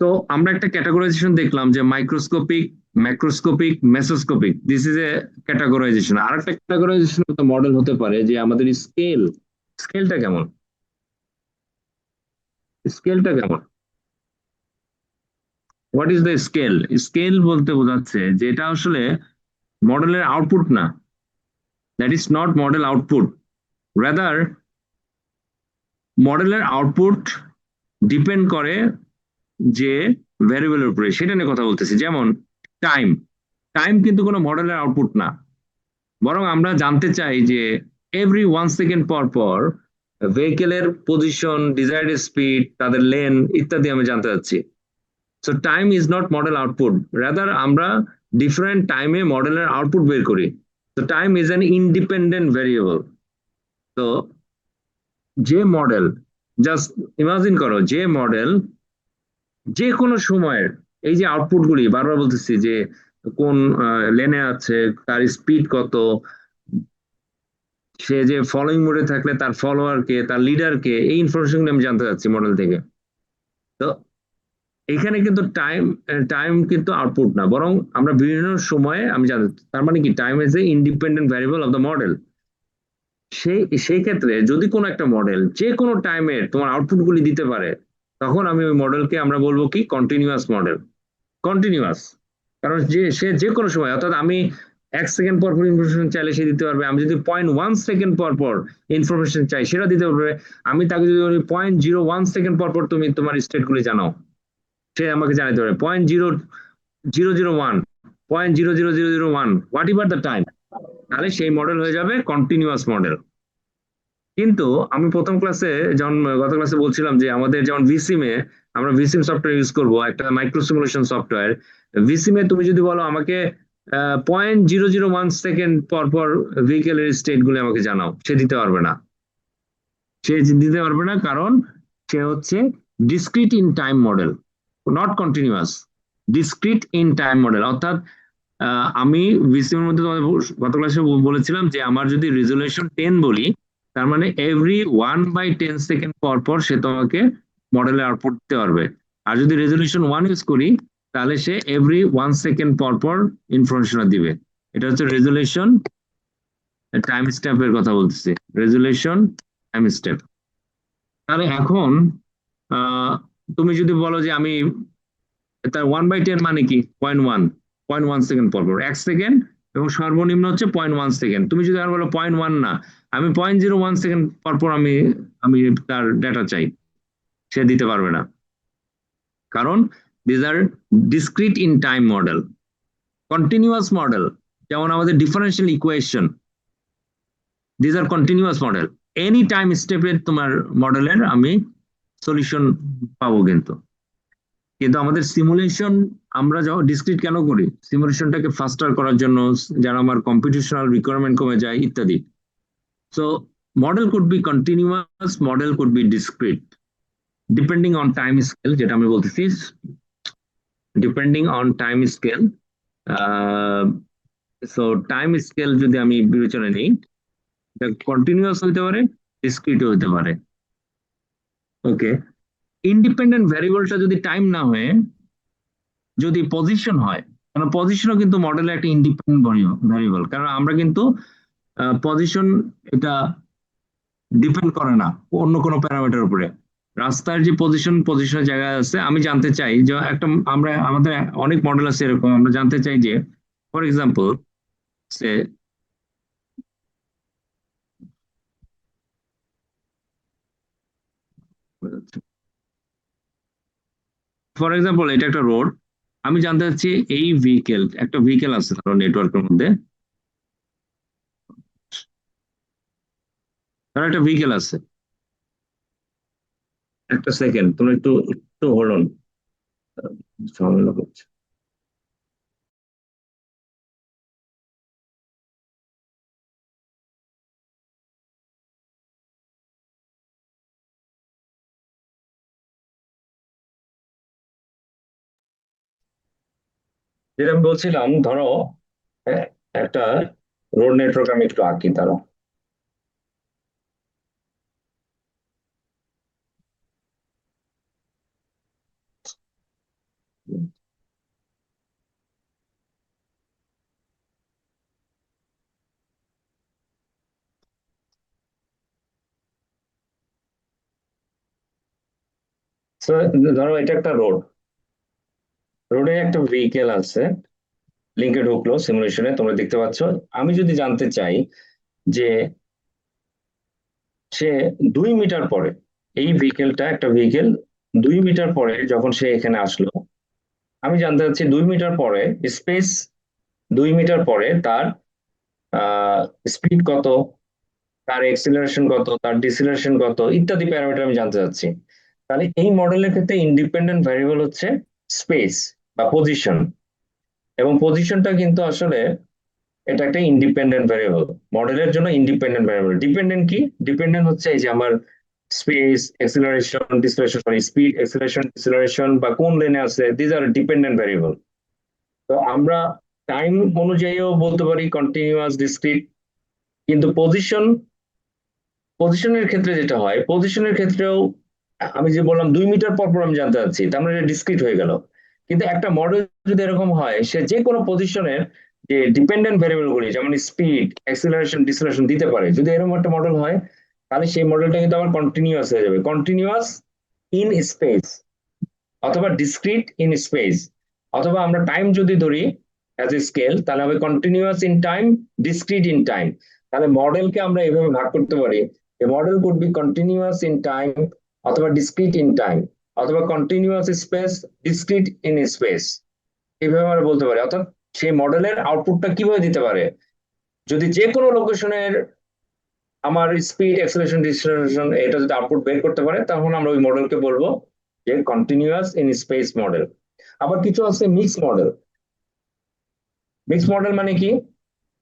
তো আমরা একটা ক্যাটাগরাইজেশন দেখলাম যে microscopic, macroscopic, mesoscopic, this is a categorization. আর একটা ক্যাটাগরাইজেশন মডেল হতে পারে যে আমাদের স্কেল, স্কেলটা কেমন, স্কেলটা কেমন, what is the scale. Scale বলতে বোঝাচ্ছে যে এটা আসলে মডেলের আউটপুট না, that is not model output, rather মডেলের আউটপুট ডিপেন্ড করে যে ভ্যারিয়েবলের উপরে, সেটা নিয়ে কথা বলতেছি। যেমন টাইম, টাইম কিন্তু কোনো মডেলের আউটপুট না, বরং আমরা জানতে চাই যে এভরি 1 সেকেন্ড পর পর ভেহিকেলের পজিশন, ডিজায়ার্ড স্পিড, তাদের লেন ইত্যাদি আমি জানতে চাচ্ছি। So time is not model output, rather আমরা ডিফারেন্ট টাইমে মডেলের আউটপুট বের করি। তো time is an independent variable. তো যে মডেল, জাস্ট ইমাজিন করো, যে মডেল যে কোনো সময়ের এই যে আউটপুট গুলি, বারবার বলতেছি যে কোন লেনে আছে, তার স্পিড কত, সে যে ফলোইং মোডে থাকলে তার ফলোয়ার কে, তার লিডার কে, এই ইনফরমেশন আমি জানতে চাচ্ছি মডেল থেকে। তো এখানে কিন্তু টাইম, টাইম কিন্তু আউটপুট না, বরং আমরা বিভিন্ন সময়ে আমি জানতে, তার মানে কি time is a independent variable of the model. সেই সেই ক্ষেত্রে যদি কোনো একটা মডেল যে কোনো টাইমে তোমার আউটপুট গুলি দিতে পারে, তখন আমি ওই মডেলকে আমরা বলবো কি কন্টিনিউয়াস মডেল। কন্টিনিউয়াস, কারণ যে সে যে কোনো সময়, অর্থাৎ আমি 1 সেকেন্ড পর পর ইনফরমেশন চাইলে সে দিতে পারবে, আমি যদি 0.1 সেকেন্ড পর পর ইনফরমেশন চাই সেটা দিতে পারবে, আমি তাকে যদি বলি 0.01 সেকেন্ড পর পর তুমি তোমার স্টেট গুলি জানাও, সে আমাকে জানাতে পারবে 0.0001, 0.00001, হোয়াট এভার দ্য টাইম, তাহলে সেই মডেল হয়ে যাবে কন্টিনিউয়াস মডেল। কিন্তু আমি প্রথম ক্লাসে, যখন গত ক্লাসে বলছিলাম যে আমাদের যেমন ভিসিমে আমরা ভিসিম সফটওয়্যার ইউজ করব, একটা মাইক্রো সিমুলেশন সফটওয়্যার, ভিসিমে তুমি যদি বলো আমাকে 0.001 সেকেন্ড পর পর ভেহিকেলের স্টেট গুলো আমাকে জানাও, সে দিতে পারবে না। সে দিতে পারবে না কারণ সে হচ্ছে discrete in time model, not continuous, discrete in time model. অর্থাৎ আমি ভিসিএম এর মধ্যে তোমাদের গত ক্লাসে বলেছিলাম যে আমার যদি রেজুলেশন 10 বলি, তার মানে এভরি 1/10 সেকেন্ড পর পর সে তোমাকে মডেলের আউটপুট দিতে পারবে। আর যদি রেজুলেশন 1 ইউজ করি, তাহলে সে এভরি 1 সেকেন্ড পর পর ইনফরমেশন দিবে। এটা হচ্ছে রেজুলেশন টাইম স্টেপের কথা বলতেছি, রেজুলেশন টাইম স্টেপ। তাহলে এখন আহ, তুমি যদি বলো যে আমি, তার 1/10 মানে কি, 0.1 পর পর 1 সেকেন্ড, এবং সর্বনিম্ন হচ্ছে 0.1 সেকেন্ড। তুমি যদি আর বলো 0.1 না, আমি 0.01 সেকেন্ড পর পর আমি আমি তার ডেটা চাই, সে দিতে পারবে না, কারণ these are discrete in time model. Continuous model, যেমন আমাদের differential equation, these are continuous model, any time স্টেপের তোমার মডেলের আমি সলিউশন পাবো। কিন্তু কিন্তু আমাদের সিমুলেশন, আমরা যখন ডিসক্রিট কেন করি, সিমুলেশনটাকে ফাস্টার করার জন্য, যেন আমার কম্পিটিশনাল রিকোয়ারমেন্ট কমে যায় ইত্যাদি। So model could be continuous, model could B discrete, depending on time scale, যেটা আমি বলতেছি, depending on time scale. So time scale যদি আমি বিবেচনা নিই, এটা কন্টিনিউয়াস হতে পারে, ডিসক্রিটও হতে পারে। ওকে, ইন্ডিপেন্ডেন্ট ভ্যারিয়েবলটা যদি টাইম না হয়ে যদি পজিশন হয়, কারণ পজিশনও কিন্তু মডেলের একটা ইন্ডিপেন্ডেন্ট ভ্যারিয়েবল, কারণ আমরা কিন্তু পজিশন, এটা ডিপেন্ড করে না অন্য কোনো প্যারামিটার উপরে। রাস্তার যে পজিশন, পজিশনের জায়গায় আছে, আমি জানতে চাই যে একটা, আমরা আমাদের অনেক মডেল আছে এরকম, আমরা জানতে চাই যে for example say, for example এটা একটা রোড, আমি জানতে চাচ্ছি এই ভেহিকেল, একটা ভেহিকেল আছে ধরো নেটওয়ার্কের মধ্যে, ধরো একটা ভেহিকেল আছে, একটা সেকেন্ড তোমরা একটু একটু হোল্ড অন, ঝামেলা করছে। যেটা আমি বলছিলাম, ধরো একটা রোড নেটওয়ার্ক আমি একটু আঁকি, তারা So, ধরো এটা একটা রোড, রোডে একটা ভেহিকেল আছে, লিঙ্কে ঢুকলো সিমুলেশনে, তোমরা দেখতে পাচ্ছ। আমি যদি জানতে চাই যে সে 2 মিটার পরে, এই ভেহিকেলটা একটা ভেহিকেল 2 মিটার পরে যখন সে এখানে আসলো, আমি জানতে চাচ্ছি 2 মিটার পরে স্পেস, 2 মিটার পরে তার স্পিড কত, তার এক্সিলারেশন কত, তার ডিসিলারেশন কত, ইত্যাদি প্যারামিটার আমি জানতে চাচ্ছি। তাহলে এই মডেলের ক্ষেত্রে ইন্ডিপেন্ডেন্ট ভ্যারিয়েবল হচ্ছে স্পেস বা পজিশন, এবং পজিশনটা কিন্তু আসলে এটা একটা ইন্ডিপেন্ডেন্ট ভ্যারিয়েবল। মডেলের জন্য ইন্ডিপেন্ডেন্ট ভ্যারিয়েবল। ডিপেন্ডেন্ট কি? ডিপেন্ডেন্ট হচ্ছে এই যে আমার space, acceleration, deceleration, sorry speed, acceleration, deceleration বা কোন লেনে আছে, দিজ আর ডিপেন্ডেন্ট ভ্যারিয়েবল। তো আমরা টাইম অনুযায়ীও বলতে পারি কন্টিনিউয়াস, ডিসক্রিট। কিন্তু পজিশনের ক্ষেত্রে যেটা হয়, পজিশনের ক্ষেত্রেও আমি যে বললাম 2 মিটার পর পর আমি জানতে চাচ্ছি, তার মানে এটা ডিসক্রিট হয়ে গেল। কিন্তু একটা মডেল যদি এরকম হয়, সে যে কোনো পজিশনের যে ডিপেন্ডেন্ট ভেরিয়েবল গুলি যেমন স্পিড, অ্যাক্সিলারেশন, ডিসিলারেশন দিতে পারে, যদি এরকম একটা মডেল হয়, তাহলে সেই মডেলটা কিন্তু আবার কন্টিনিউয়াস হয়ে যাবে, কন্টিনিউয়াস ইন স্পেস অথবা ডিসক্রিট ইন স্পেস। অথবা আমরা টাইম যদি ধরি অ্যাজ এ স্কেল, তাহলে হবে continuous in time, discrete in time. তাহলে মডেলকে আমরা এভাবে ভাগ করতে পারি, a model could be continuous in time অথবা ডিসক্রিট ইন টাইম, অথবা continuous space, discrete in space. এইভাবে আমরা বলতে পারি। অর্থাৎ সেই মডেলের আউটপুটটা কিভাবে দিতে পারে, যদি যে কোনো লোকেশনের আমার স্পিড, অ্যাক্সিলারেশন, ডিসিলারেশন এটা যদি আউটপুট বের করতে পারে, তখন আমরা ওই মডেলকে বলবো যে কন্টিনিউয়াস ইন স্পেস মডেল। আবার কিছু আছে মিক্স মডেল। মিক্স মডেল মানে কি?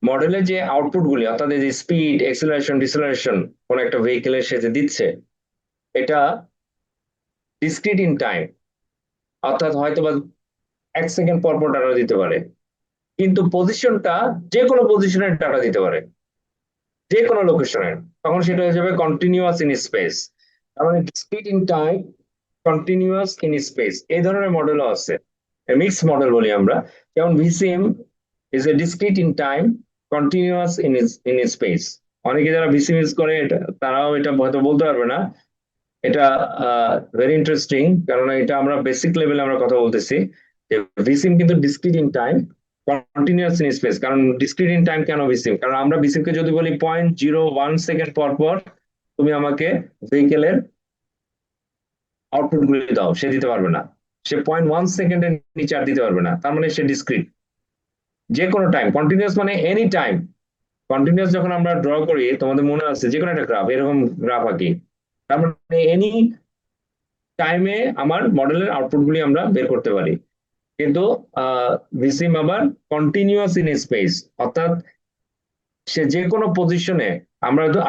মডেলের যে আউটপুট গুলি, অর্থাৎ এই যে স্পিড, এক্সিলারেশন, ডিসিলারেশন কোন একটা ভেহিকেলের সে যে দিচ্ছে, এটা ডিসক্রিট ইন টাইম, অর্থাৎ হয়তো বা 1 সেকেন্ড পর পর ডাটা দিতে পারে। কিন্তু পজিশনটা যে কোনো পজিশনের ডাটা দিতে পারে, যে কোনো লোকেশনের। তখন সেটা হয়ে যাবে কন্টিনিউয়াস ইন স্পেস। তার মানে discrete in time, continuous in space, এই ধরনের মডেলও আছে, মিক্স মডেল বলি আমরা। যেমন VCM is a discrete in time, continuous in space. অনেকে যারা ভিসিএম ইউজ করে এটা, তারাও এটা হয়তো বলতে পারবে না। এটা ভেরি ইন্টারেস্টিং, কারণ এটা আমরা বেসিক লেভেলে আমরা কথা বলতেছি যে ভিসিএম কিন্তু discrete in time, continuous in space. কারণ ডিসক্রিট ইন টাইম কেন ভিসিএম? কারণ আমরা ভিসিএম কে যদি বলি 0.01 সেকেন্ড পর পর তুমি আমাকে ভেহিকেলের আউটপুট গুলি দাও, সে দিতে পারবে না। সে 0.1 সেকেন্ডের নিচে আর দিতে পারবে না, তার মানে সে ডিসক্রিট। যে কোনো টাইম, কন্টিনিউয়াস মানে এনি টাইম। কন্টিনিউয়াস যখন আমরা ড্র করি, তোমাদের মনে আছে যে কোনো একটা গ্রাফ, এরকম গ্রাফ আঁকি, তার মানে এনি টাইমে আমার মডেলের আউটপুট গুলি আমরা বের করতে পারি। কিন্তু ভিসিম আবার কন্টিনিউয়াস ইন স্পেস, অর্থাৎ সে যে কোনো পজিশনে,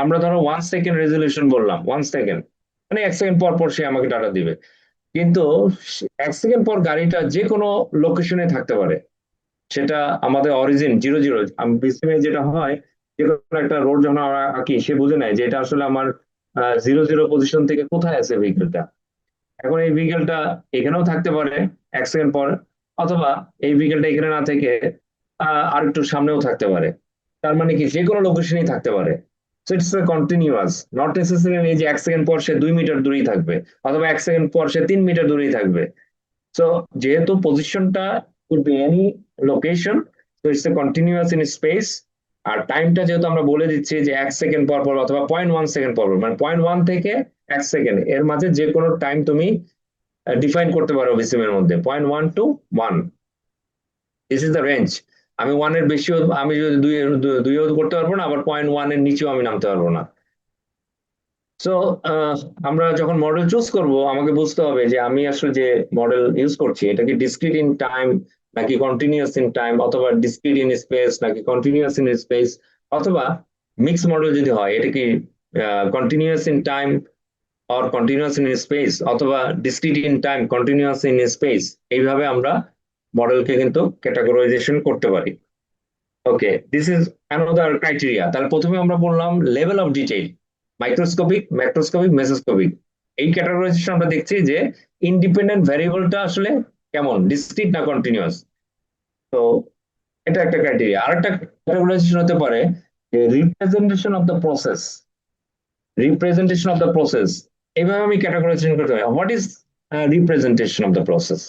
আমরা ধরো 1 সেকেন্ড রেজলিউশন বললাম, 1 সেকেন্ড মানে 1 সেকেন্ড পর পর সে আমাকে ডাটা দিবে। কিন্তু 1 সেকেন্ড পর গাড়িটা যে কোনো লোকেশনে থাকতে পারে, সেটা আমাদের অরিজিন 0 0। বিসিমে যেটা হয়, যে কোনো একটা রোড যখন আমরা আঁকি, সে বুঝে নেয় যে এটা আসলে আমার 0 0 পজিশন থেকে কোথায় আছে ভেহিকেলটা। এখন এই ভেহিকেলটা এখানেও থাকতে পারে 1 সেকেন্ড পর, অথবা এই ভেহিকেলটা এখানে না থেকে আর একটু সামনেও থাকতে পারে। তার মানে কি যে কোনো লোকেশনেই থাকতে পারে। So it's continuous, not necessary যে 1 সেকেন্ড পর সে 2 মিটার দূরেই থাকবে, অথবা 1 সেকেন্ড পর সে 3 মিটার দূরেই থাকবে। সো যেহেতু পজিশনটা could be any location, so it's a continuous in space. আর টাইমটা যেহেতু আমরা বলে দিচ্ছি যে 1 সেকেন্ড পর পর অথবা 0.1 সেকেন্ড পর পর, মানে 0.1 থেকে 1 সেকেন্ড এর মাঝে যে কোনো টাইম তুমি ডিফাইন করতে পারো ভিসিম এর মধ্যে, 0.1 to 1, this is the range. আমি 1 এর বেশিও, আমি যদি দুইও করতে পারবো না, আবার 0.1 এর নিচেও আমি নামতে পারবো না। সো আমরা যখন মডেল চুজ করব, আমাকে বুঝতে হবে যে আমি আসলে যে মডেল ইউজ করছি, এটা কি ডিসক্রিট ইন টাইম নাকি কন্টিনিউয়াস ইন টাইম, অথবা ডিসক্রিট ইন স্পেস নাকি কন্টিনিউয়াস ইন স্পেস, অথবা মিক্স মডেল যদি হয়, এটা কি continuous in time or continuous in space, অথবা discrete in time, continuous in space. এইভাবে আমরা মডেলকে কিন্তু ক্যাটাগরাইজেশন করতে পারি। Okay, this is another criteria. তাহলে প্রথমে আমরা বললাম level of detail, microscopic, macroscopic, mesoscopic. এই ক্যাটাগরাইজেশন আমরা দেখছি যে ইন্ডিপেন্ডেন্ট ভ্যারিয়েবলটা আসলে কেমন, ডিসক্রিট না কন্টিনিউয়াস। তো এটা একটা ক্রাইটেরিয়া। আরেকটা ক্যাটাগরাইজেশন হতে পারে যে representation of the process, representation of the process. এইভাবে আমি ক্যাটাগরাইজেশন করতে পারি। What is representation of the process?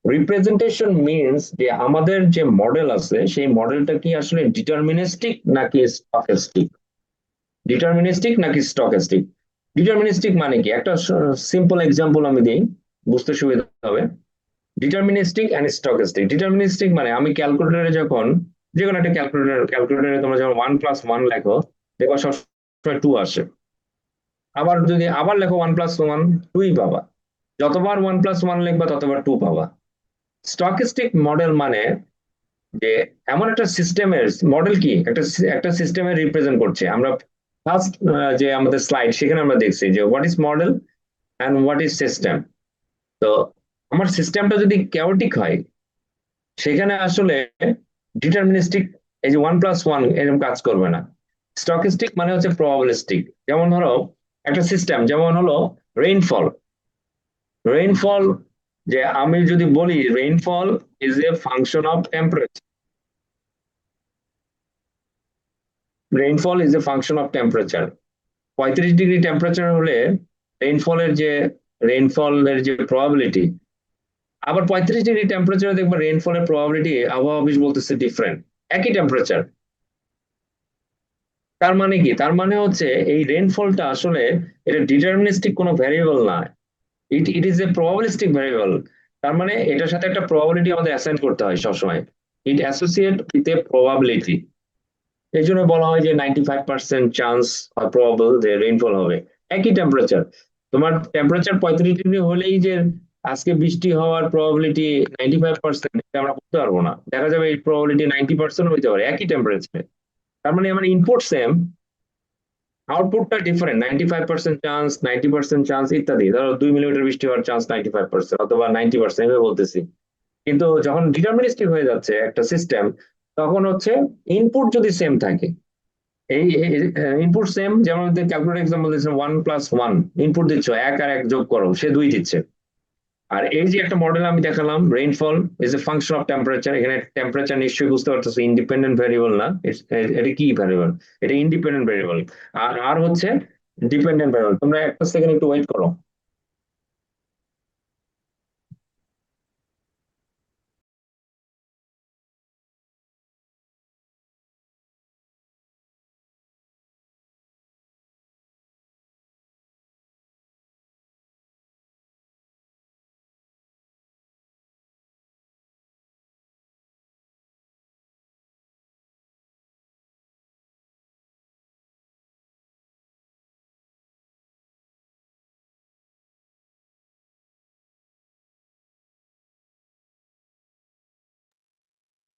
Representation means যে আমাদের যে মডেল আছে সেই মডেলটা কি আসলে ডিটারমিনিস্টিক নাকি স্টকিস্টিক, ডিটারমিনিস্টিক নাকি স্টকিস্টিক। ডিটারমিনিস্টিক মানে কি, একটা সিম্পল এক্সাম্পল আমি দিই, বুঝতে সুবিধা হবে। Deterministic and স্টকিস্টিক। ডিটারমিনিস্টিক মানে আমি ক্যালকুলেটরে যখন, যে কোনো একটা ক্যালকুলেটরে তোমরা যখন 1+1 লেখো, দেখো সবসময় 2 আসে। আবার যদি আবার লেখো 1+1, 2ই পাবা। যতবার 1+1 লিখবা ততবার 2 পাবা। স্টকিস্টিক মডেল মানে যে এমন একটা সিস্টেমের মডেল, কি একটা একটা সিস্টেমের রিপ্রেজেন্ট করছে। আমরা ফার্স্ট যে আমাদের স্লাইড, সেখানে আমরা দেখছি যে what is model and what is system. তো আমার সিস্টেমটা যদি ক্যাওটিক হয়, সেখানে আসলে ডিটারমিনিস্টিক, এই যে 1+1 এরকম কাজ করবে না। স্টকিস্টিক মানে হচ্ছে প্রবাবিলিস্টিক। যেমন ধরো একটা সিস্টেম, যেমন হলো রেইনফল। রেইনফল, যে আমি যদি বলি rainfall is a function of temperature, rainfall is a function of temperature. 35 degree temperature হলে রেইনফলের যে রেইনফলের যে প্রবাবিলিটি, আবার 35 ডিগ্রি টেম্পারেচারে দেখবে রেইনফলের প্রবাবিলিটি আবহাওয়া অফিস বলতেছে ডিফারেন্ট, একই টেম্পারেচার। তার মানে কি, তার মানে হচ্ছে এই রেইনফলটা আসলে এটা ডিটারমিনিস্টিক কোনো ভ্যারিয়েবল না, it is A probabilistic variable. তার মানে এটার সাথে একটা প্রবাবিলিটি আমাদের অ্যাসাইন করতে হয় সবসময়, ইট অ্যাসোসিয়েট উইথ এ প্রবাবিলিটি। এই জন্য বলা হয় যে 95% চান্স আর প্রবাবল যে রেইনফল হবে। একই টেম্পারেচার, তোমার টেম্পারেচার 35 ডিগ্রি হলেই যে আজকে বৃষ্টি হওয়ার প্রবাবিলিটি 95%, এটা আমরা বলতে পারবো না। দেখা যাবে এই প্রবাবিলিটি 90% হইতে পারে একই টেম্পারেচারে। তার মানে আমার ইনপুট সেম, আউটপুটটা ডিফারেন্ট, 95% চান্স, 90% চান্স ইত্যাদি। ধরো 2 মিলিমিটার বৃষ্টি হওয়ার চান্স 95% অথবা 90%, এভাবে বলতেছি। কিন্তু যখন ডিটারমিনিস্টিক হয়ে যাচ্ছে একটা সিস্টেম, তখন হচ্ছে ইনপুট যদি সেম থাকে, এই ইনপুট সেম, যেমন ক্যালকুলেটর এক্সাম্পল দিচ্ছে 1+1, ইনপুট দিচ্ছ 1 আর 1 যোগ করো, সে 2 দিচ্ছে। আর এই যে একটা মডেল আমি দেখালাম, rainfall is a function of temperature, এখানে টেম্পারেচার নিশ্চয়ই বুঝতে পারতেছো ইন্ডিপেন্ডেন্ট ভ্যারিয়েবল না। এটা কি ভ্যারিয়েবল? এটা ইন্ডিপেন্ডেন্ট ভ্যারিয়েবল। আর আর হচ্ছে ডিপেন্ডেন্ট ভ্যারিয়েবল। তোমরা একটা সেকেন্ড একটু ওয়েট করো।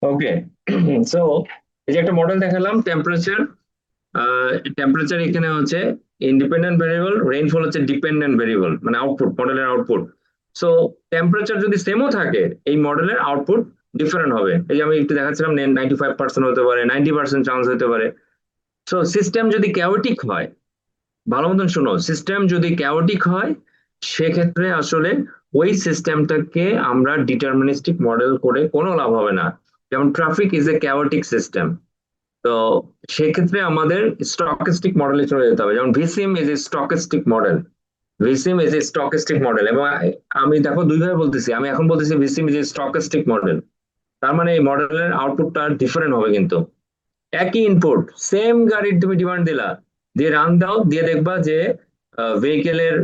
ওকে, সো এই যে একটা মডেল দেখালাম টেম্পারেচার, টেম্পারেচার এখানে হচ্ছে ইন্ডিপেন্ডেন্ট ভেরিয়েবল, রেইনফল হচ্ছে ডিপেন্ডেন্ট ভেরিয়েবল, মানে আউটপুট, মডেলের আউটপুট। সো টেম্পারেচার যদি সেমও থাকে, এই মডেলের আউটপুট ডিফারেন্ট হবে। এই যে আমি একটু দেখাচ্ছিলাম 95% হতে পারে, 90% চান্স হতে পারে। সো সিস্টেম যদি ক্যাওটিক হয়, ভালো মতন শোনো, সিস্টেম যদি ক্যাওটিক হয়, সেক্ষেত্রে আসলে ওই সিস্টেমটাকে আমরা ডিটারমিনিস্টিক মডেল করে কোনো লাভ হবে না। যেমন traffic is a chaotic system, তো সেক্ষেত্রে আমাদের স্টকিস্টিক মডেলে চলে যেতে হবে। যেমন VISSIM is a stochastic model, VISSIM is a stochastic model. এবং আমি দেখো দুইভাবে বলতেছি, আমি এখন বলতেছি ভিসিম ইজ এ স্টকিস্টিক মডেল। তার মানে এই মডেলের আউটপুটটা ডিফারেন্ট হবে কিন্তু একই ইনপুট, সেম গাড়ির তুমি ডিমান্ড দিলা, দিয়ে রান দাও, দিয়ে দেখবা যে ভেহিকেলের,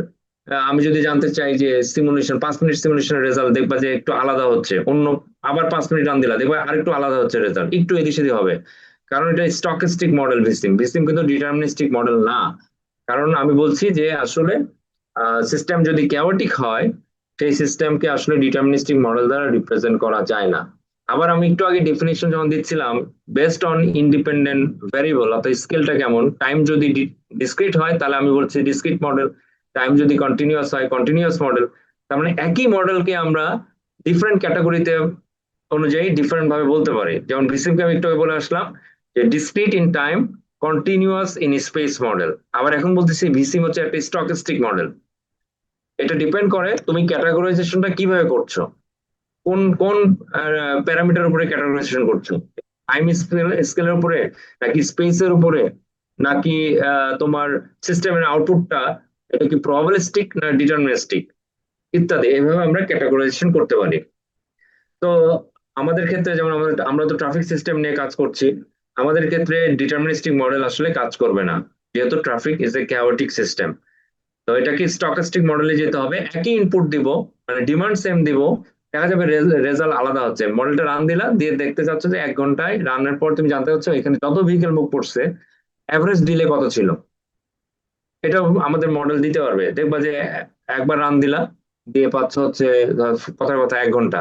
আমি যদি জানতে চাই যে সিমুলেশন 5 মিনিট সিমুলেশনের রেজাল্ট, দেখবা যে একটু আলাদা হচ্ছে। অন্য আবার 5 মিনিট রান দিলা, দেখবা আরেকটু আলাদা হচ্ছে রেজাল্ট, একটু এদিক সেদিক হবে। কারণ এটা স্টকিস্টিক মডেল। ভিসিম ভিসিম কিন্তু ডিটারমিনিস্টিক মডেল না। কারণ আমি বলছি যে আসলে সিস্টেম যদি ক্যাওটিক হয়, সেই সিস্টেমকে আসলে ডিটারমিনিস্টিক মডেল দ্বারা রিপ্রেজেন্ট করা যায় না। আবার আমি একটু আগে ডেফিনেশন যখন দিচ্ছিলাম, বেসড অন ইন্ডিপেন্ডেন্ট ভ্যারিয়েবল, অর্থাৎ স্কেলটা কেমন, টাইম যদি ডিসক্রিট হয় তাহলে আমি বলছি ডিসক্রিট মডেল, টাইম যদি কন্টিনিউয়াস হয় কন্টিনিউয়াস মডেল। তার মানে একই মডেলকে আমরা ডিফারেন্ট ক্যাটাগরিতে অনুযায়ী ডিফারেন্ট ভাবে বলতে পারি। যেমন ভিসিমকে আমি একটু আগে বলে আসলাম যে discrete in time, continuous in space model. আবার এখন বলতেছি ভিসিম হচ্ছে একটা স্টকিস্টিক মডেল। এটা ডিপেন্ড করে তুমি ক্যাটাগরাইজেশনটা কিভাবে করছো। কোন কোন প্যারামিটার উপরে ক্যাটাগরাইজেশন করছো? টাইম স্কেলের উপরে, নাকি স্পেসের উপরে, নাকি তোমার সিস্টেমের আউটপুটটা এটা কি প্রবাবিলিস্টিক না ডিটারমিনিস্টিক, ইত্যাদি এইভাবে আমরা ক্যাটাগরাইজেশন করতে পারি। তো আমাদের ক্ষেত্রে যেমন আমরা তো ট্রাফিক সিস্টেম নিয়ে কাজ করছি, আমাদের ক্ষেত্রে ডিটারমিনিস্টিক মডেল আসলে কাজ করবে না, যেহেতু traffic is A chaotic system. তো এটাকে স্টকাস্টিক মডেলে যেতে হবে, একই ইনপুট দিব, মানে ডিমান্ড সেম দিব, দেখা যাবে রেজাল্ট আলাদা হচ্ছে। মডেলটা রান দিলা, দিয়ে দেখতে চাচ্ছ যে 1 ঘন্টায় রানের পর তুমি জানতে চাচ্ছ এখানে যত ভেহিকেল মুভ করছে এভারেজ ডিলে কত ছিল। এটা আমাদের মডেল দিতে পারবে, দেখবা যে একবার রান দিলা, দিয়ে পাচ্ছ হচ্ছে কথার কথা 1 ঘন্টা।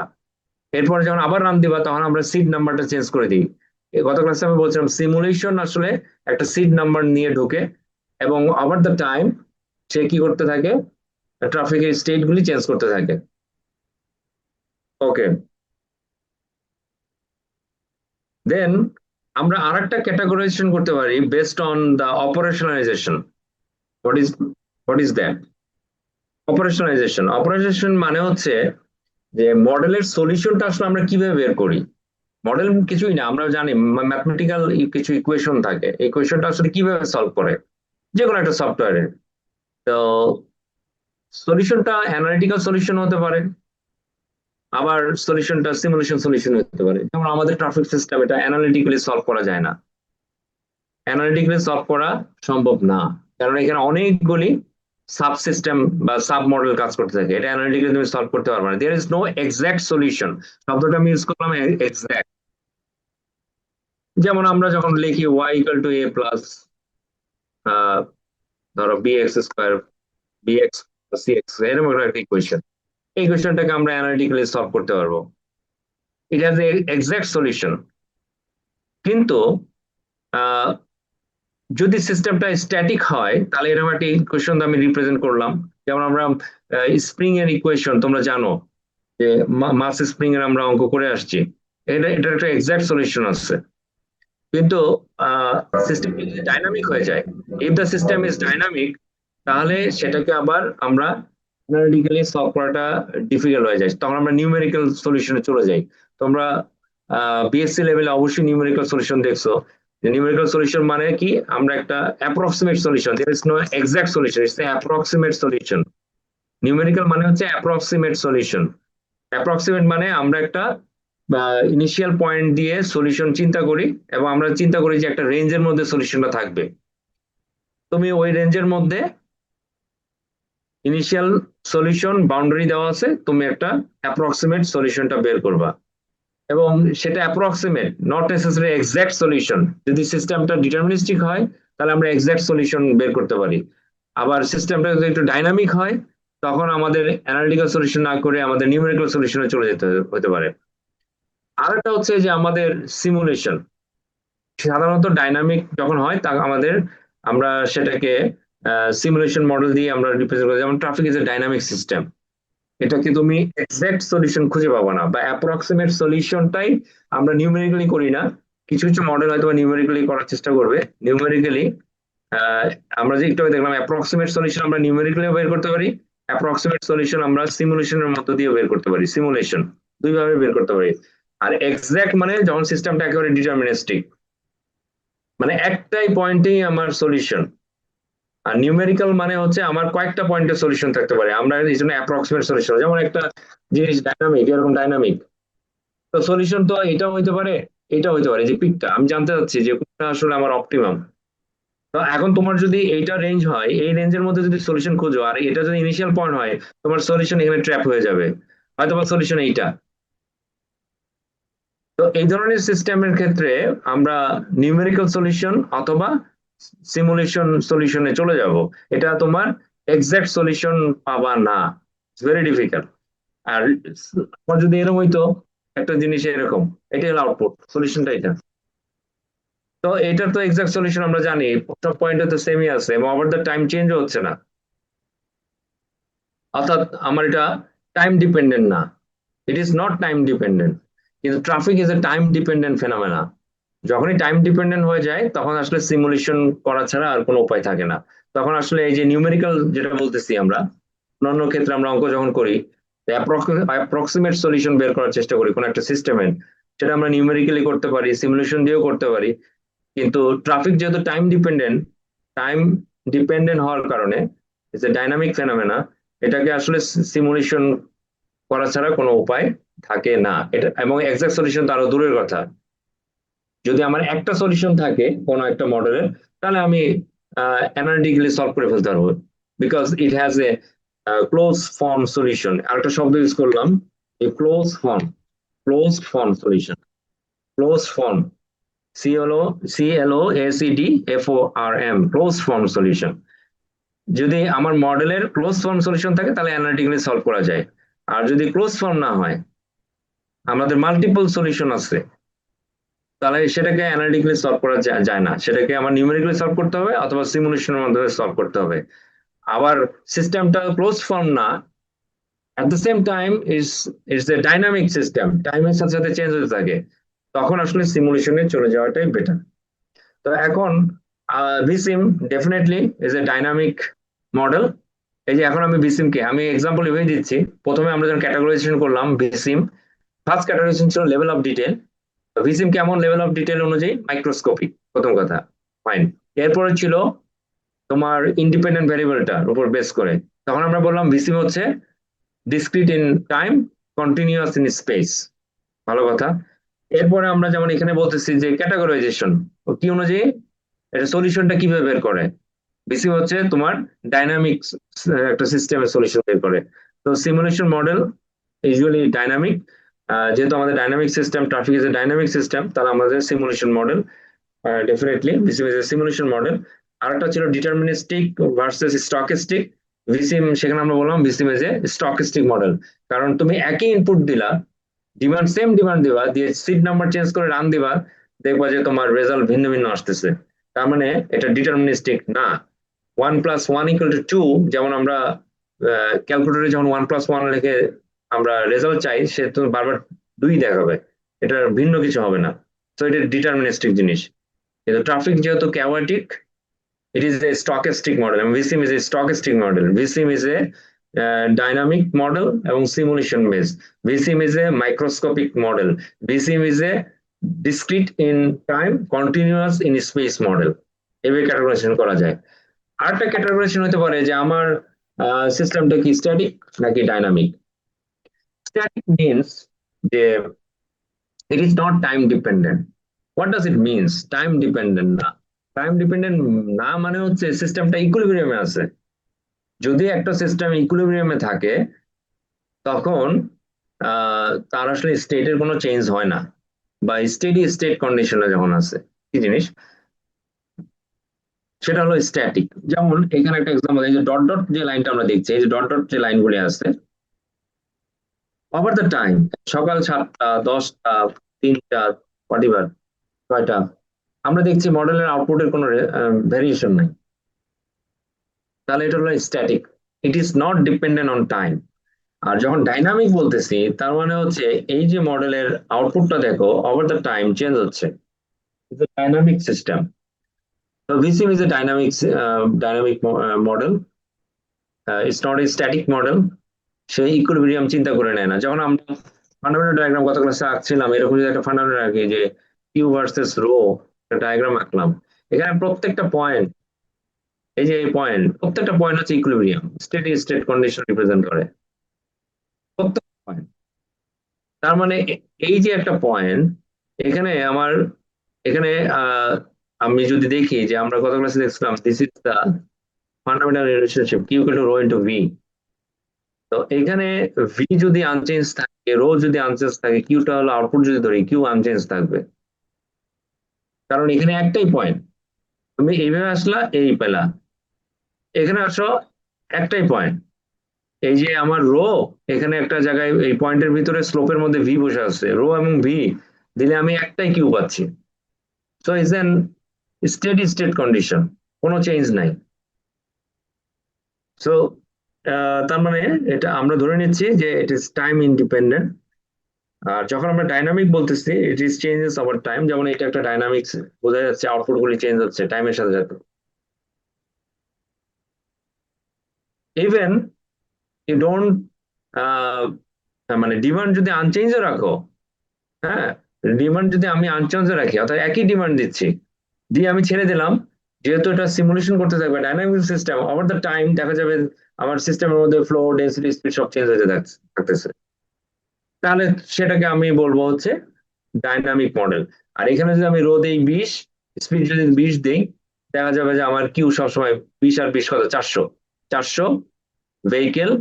এরপর যখন আবার রান দিবা তখন আমরা সিড নাম্বারটা চেঞ্জ করে দিই। গত ক্লাসে আমি বলছিলাম সিমুলেশন আসলে একটা সিড নাম্বার নিয়ে ঢোকে, এবং ওভার দ্য টাইম সে কি করতে থাকে, ট্রাফিকের স্টেট গুলি চেঞ্জ করতে থাকে। ওকে, দেন আমরা আরেকটা ক্যাটাগরাইজেশন করতে পারি based on the operationalization. What is what is that? Operationalization মানে হচ্ছে যে মডেলের সলিউশনটা আসলে আমরা কিভাবে বের করি। মডেল কিছুই না, আমরা জানি ম্যাথমেটিক্যাল কিছু ইকুয়েশন থাকে, ইকুয়েশনটা আসলে কিভাবে সলভ করে যে কোনো একটা সফটওয়্যারে। তো সলিউশনটা অ্যানালিটিক্যাল সলিউশন হতে পারে, আবার সলিউশনটা সিমুলেশন সলিউশন হতে পারে। যেমন আমাদের ট্রাফিক সিস্টেম, এটা অ্যানালিটিক্যালি সলভ করা যায় না, অ্যানালিটিক্যালি সলভ করা সম্ভব না, কারণ এখানে অনেকগুলি সাব সিস্টেম বা সাব মডেল কাজ করতে থাকে, এটা অ্যানালিটিক্যালি তুমি সলভ করতে পারবে না। There is no exact solution, শব্দটা আমি ইউজ করলাম এক্সাক্ট। যেমন আমরা যখন লিখি Y equal to A plus ধরো B X square, B X C X, এরকম একটা ইকুয়েশন, এই ইকুয়েশনটাকে আমরা অ্যানালিটিক্যালি সলভ করতে পারবো, ইট হ্যাজ এ এক্সাক্ট সলিউশন। কিন্তু আহ, যদি সিস্টেমটা স্ট্যাটিক হয় তাহলে এরকম একটা ইকুয়েশন আমি রিপ্রেজেন্ট করলাম। যেমন আমরা স্প্রিং এর ইকুয়েশন তোমরা জানো, যে মাস স্প্রিং এর আমরা অঙ্ক করে আসছি, এটার একটা এক্সাক্ট সলিউশন আছে। কিন্তু সিস্টেম যদি ডাইনামিক হয়ে যায়, if the system is dynamic, তাহলে সেটাকে আবার আমরা অ্যানালিটিক্যালি সলভ করাটা ডিফিকাল্ট হয়ে যায়, তখন আমরা নিউমেরিক্যাল সলিউশনে চলে যাই। তোমরা বিএসসি লেভেলে অবশ্যই নিউমেরিক্যাল সলিউশন দেখছো। নিউমেরিক্যাল সলিউশন মানে কি, আমরা একটা approximate solution, there is no exact solution, it's approximate solution. Numerical মানে হচ্ছে অ্যাপ্রক্সিমেট সলিউশন। অ্যাপ্রক্সিমেট মানে আমরা একটা ইনিশিয়াল পয়েন্ট দিয়ে সলিউশন চিন্তা করি, এবং আমরা চিন্তা করি যে একটা রেঞ্জের মধ্যে সলিউশনটা থাকবে। তুমি ওই রেঞ্জের মধ্যে ইনিশিয়াল সলিউশন বাউন্ডারি দেওয়া আছে, তুমি একটা অ্যাপ্রক্সিমেট সলিউশনটা বের করবা, এবং সেটা approximate, not necessary exact solution. যদি সিস্টেমটা ডিটারমিনিস্টিক হয় তাহলে আমরা এক্সাক্ট সলিউশন বের করতে পারি, আবার সিস্টেমটা যদি একটু ডাইনামিক হয় তখন আমাদের অ্যানালিটিক্যাল সলিউশন না করে আমাদের নিউমেরিক্যাল সলিউশনে চলে যেতে হতে পারে। আরেকটা হচ্ছে যে আমাদের সিমুলেশন, সাধারণত ডাইনামিক যখন হয় তা আমাদের আমরা সেটাকে সিমুলেশন মডেল দিয়ে আমরা রিপ্রেজেন্ট করি। যেমন traffic is a dynamic system, এটাকে তুমি এক্সাক্ট সলিউশন খুঁজে পাবো না, বা অ্যাপ্রক্সিমেট সলিউশনটাই আমরা নিউমেরিক্যালি করি না। কিছু কিছু মডেল হয়তো নিউমেরিক্যালি করার চেষ্টা করবে, নিউমেরিক্যালি আমরা যে একটু আগে দেখলাম অ্যাপ্রক্সিমেট সলিউশন আমরা নিউমেরিক্যালি বের করতে পারি, অ্যাপ্রক্সিমেট সলিউশন আমরা সিমুলেশনের মধ্য দিয়ে বের করতে পারি, সিমুলেশন দুই ভাবে বের করতে পারি। আর এক্সাক্ট মানে যখন সিস্টেমটা একেবারে ডিটারমিনিস্টিক, মানে একটাই পয়েন্টেই আমার সলিউশন। আর নিউমেরিক্যাল মানে হচ্ছে আমার কয়েকটা পয়েন্টের সলিউশন থাকতে পারে, আমরা এই জন্য অ্যাপ্রক্সিমেট সলিউশন। যেমন একটা জিনিস ডাইনামিক, এরকম ডাইনামিক, তো সলিউশন তো এটাও হইতে পারে, এটাও হইতে পারে, যে পিকটা আমি জানতে চাচ্ছি যে কোনটা আসলে আমার অপটিমাম। তো এখন তোমার যদি এইটা রেঞ্জ হয়, এই রেঞ্জের মধ্যে যদি সলিউশন খুঁজো, আর এটা যদি ইনিশিয়াল পয়েন্ট হয়, তোমার সলিউশন এখানে ট্র্যাপ হয়ে যাবে, হয়তো বা সলিউশন এইটা। তো এই ধরনের সিস্টেমের ক্ষেত্রে আমরা নিউমেরিক্যাল সলিউশন অথবা সিমুলেশন সলিউশনে চলে যাব, এটা তোমার এক্সাক্ট সলিউশন পাবা না, ইটস ভেরি ডিফিকাল্ট। আর আমার যদি এরকম হইতো, একটা জিনিস এরকম, এটাই হলো আউটপুট, সলিউশনটা এটা। তো এটার তো এক্সাক্ট সলিউশন আমরা জানি, সব পয়েন্টে তো সেমই আছে, এবং ওভার দ্য টাইম চেঞ্জও হচ্ছে না, অর্থাৎ আমার এটা টাইম ডিপেন্ডেন্ট না, it is not time dependent. কিন্তু traffic is a time dependent phenomena. যখনই টাইম ডিপেন্ডেন্ট হয়ে যায় তখন আসলে সিমুলেশন করা ছাড়া আর কোনো উপায় থাকে না। তখন আসলে এই যে নিউমেরিক্যাল যেটা বলতেছি আমরা, অন্যান্য ক্ষেত্রে আমরা অঙ্ক যখন করি, অ্যাপ্রক্সিমেট সলিউশন বের করার চেষ্টা করি কোন একটা সিস্টেমের। সেটা আমরা নিউমেরিক্যালি করতে পারি, সিমুলেশন দিয়েও করতে পারি। কিন্তু ট্রাফিক যেহেতু টাইম ডিপেন্ডেন্ট হওয়ার কারণে ইটস এ ডাইনামিক ফেনোমেনা, এটাকে আসলে সিমুলেশন করা ছাড়া কোনো উপায় থাকে না। এটা এবং এক্সাক্ট সলিউশন তো আরো দূরের কথা। যদি আমার একটা সলিউশন থাকে কোনো একটা মডেলের, তাহলে আমি অ্যানালিটিক্যালি সলভ করে ফেলতে পারবো, because it has a close form solution. আরেকটা শব্দ ইউজ করলাম, close form solution. Close form, CLOSEDFORM, close form solution. যদি আমার মডেলের ক্লোজ ফর্ম সলিউশন থাকে তাহলে অ্যানালিটিক্যালি সলভ করা যায়। আর যদি ক্লোজ ফর্ম না হয়, আমাদের মাল্টিপল সলিউশন আছে, তাহলে সেটাকে অ্যানালিটিক্যালি সলভ করা যায় না। সেটাকে আমার নিউমেরিক্যালি সলভ করতে হবে অথবা সিমুলেশনের মাধ্যমে সলভ করতে হবে। আবার সিস্টেমটা ক্লোজ ফর্ম না, at the same time it's a dynamic system, টাইমের সাথে সাথে চেঞ্জ হতে থাকে, তখন আসলে সিমুলেশনে চলে যাওয়াটাই বেটার। তো এখন VISSIM definitely is a dynamic model. এই যে এখন আমি ভিসিম কে আমি এক্সাম্পল এভাবে দিচ্ছি। প্রথমে আমরা যখন ক্যাটাগরাইজেশন করলাম ভিসিম, ফার্স্ট ক্যাটাগরাইজেশন ছিল লেভেল অফ ডিটেল। ভিসিম কেমন লেভেল অফ ডিটেল অনুযায়ী মাইক্রোস্কোপিক, প্রথম কথা, ফাইন। এরপরে ছিল তোমার ইন্ডিপেন্ডেন্ট ভ্যারিয়েবলটার উপর বেস করে, তখন আমরা বললাম ভিসিম হচ্ছে discrete in time, continuous in space, ভালো কথা। এরপরে আমরা যেমন এখানে বলতেছি যে ক্যাটাগরাইজেশন কি অনুযায়ী, এটা সলিউশনটা কিভাবে বের করে। ভিসিম হচ্ছে তোমার ডাইনামিক একটা সিস্টেমের সলিউশন বের করে। তো সিমুলেশন মডেল ইউজুয়ালি ডাইনামিক। যেহেতু আমাদের dynamic system, traffic is a dynamic system, তাহলে আমাদের simulation model definitely VISSIM is a simulation model. আরেকটা ছিল ডিটারমিনিস্টিক ভার্সেস স্টকিস্টিক। ভিসিম, সেখানে আমরা বললাম ভিসিম ইজ এ স্টকিস্টিক মডেল, কারণ তুমি একই ইনপুট দিলা, সেম ডিমান্ড দিবা, দিয়ে সিট নাম্বার চেঞ্জ করে রান দিবা, দেখবা যে তোমার রেজাল্ট ভিন্ন ভিন্ন আসতেছে। তার মানে এটা ডিটারমিনিস্টিক না। 1+1=2, যেমন আমরা ক্যালকুলেটরে যখন 1+1 লিখে আমরা রেজাল্ট চাই, সে তো বারবার 2 দেখাবে, এটা ভিন্ন কিছু হবে না। তো এটা ডিটারমিনিস্টিক জিনিস। কিন্তু ট্রাফিক যেহেতু chaotic, it is a stochastic model and vsim is a stochastic model. Vsim is a dynamic model এবং simulation based. Vsim is a microscopic model. Vsim is a discrete in time, continuous in space model. এভাবে ক্যাটাগরাইজেশন করা যায়। আরেকটা ক্যাটাগরাইজেশন হতে পারে যে আমার সিস্টেমটা কি স্ট্যাটিক নাকি ডাইনামিক। স্ট্যাটিক মিনস যে it is not time dependent. What does it means time dependent না? টাইম ডিপেন্ডেন্ট না মানে হচ্ছে সিস্টেমটা ইকুইলিব্রিয়ামে আছে। যদি একটা সিস্টেম ইকুইলিব্রিয়ামে থাকে, তখন তার আসলে স্টেটের কোনো চেঞ্জ হয় না, বা স্টেডি স্টেট কন্ডিশনে যখন আছে। কি জিনিস সেটা হলো স্ট্যাটিক। যেমন এখানে একটা এক্সাম্পল, এই যে ডট ডট যে লাইনটা আমরা দেখছি, এই যে ডট ডট যে লাইনগুলি আছে, ওভার দ্য টাইম, সকাল 7টা 10টা 3টা হোয়াটএভার 6টা, আমরা দেখছি মডেলের আউটপুটের কোনো ভ্যারিয়েশন নাই, তাহলে এটা হলো static. It is not dependent on time. আর যখন ডাইনামিক বলতেছি, তার মানে হচ্ছে এই যে মডেলের আউটপুটটা দেখো ওভার দ্য টাইম চেঞ্জ হচ্ছে, ইটস এ ডাইনামিক সিস্টেম। তো VISSIM is a dynamic model, it's not a static model. সেই ইকুইলিব্রিয়াম চিন্তা করে নেয় না। যখন আমরা ফান্ডামেন্টাল ডায়াগ্রাম গত ক্লাসে আঁকছিলাম, এরকম যদি একটা ফান্ডামেন্টাল আঁকি যে কিউ ভার্সেস রো, একটা ডায়াগ্রাম আঁকলাম, এখানে প্রত্যেকটা পয়েন্ট, এই যে এই পয়েন্ট, প্রত্যেকটা পয়েন্ট হচ্ছে equilibrium, steady state condition represent করে প্রত্যেকটা পয়েন্ট। তার মানে এই যে একটা পয়েন্ট, এখানে আমার এখানে আমি যদি দেখি যে আমরা গত ক্লাসে দেখছিলাম this is the fundamental relationship Q equal to rho into V. তো এখানে ভি যদি আনচেঞ্জ থাকে, রো যদি আনচেঞ্জ থাকে, কিউটা হলো আউটপুট যদি ধরি, কিউ আনচেঞ্জ থাকবে, কারণ এখানে একটাই পয়েন্ট। তুমি এইভাবে আসলা, এই পেলা, এখানে আসো, একটাই পয়েন্ট। এই যে আমার রো, এখানে একটা জায়গায় এই পয়েন্টের ভিতরে স্লোপের মধ্যে ভি বসে আছে, রো এবং ভি দিলে আমি একটাই কিউ পাচ্ছি। So is an steady state condition, কোনো চেঞ্জ নাই। সো তার মানে এটা আমরা ধরে নিচ্ছি যে ইট ইজ টাইম ইন্ডিপেন্ডেন্ট। আর যখন আমরা ডাইনামিক বলতেছি, it is changes over time. যেমন এটা একটা ডাইনামিক্স, বোঝা যাচ্ছে আউটপুট গুলি চেঞ্জ হচ্ছে টাইমের সাথে সাথে। ইভেন ইউ ডোন্ট আহ মানে ডিমান্ড যদি আনচেঞ্জ রাখো, হ্যাঁ, ডিমান্ড যদি আমি আনচেঞ্জ রাখি অর্থাৎ একই ডিমান্ড দিচ্ছি, দিয়ে আমি ছেড়ে দিলাম, যেহেতু এটা সিমুলেশন করতে থাকবে dynamic system, over the time দেখা যাবে আমার সিস্টেমের মধ্যে ফ্লো, ডেন্সিটি, স্পিড সব চেঞ্জ হতে থাকতেছে, তাহলে সেটাকে আমি বলবো হচ্ছে ডাইনামিক মডেল। আর এখানে যদি আমি রো দেই 20, স্পিড যদি 20 দেই, দেখা যাবে যে আমার কিউ সবসময় 20 আর 20 কত, 400, 400 ভেহিকেল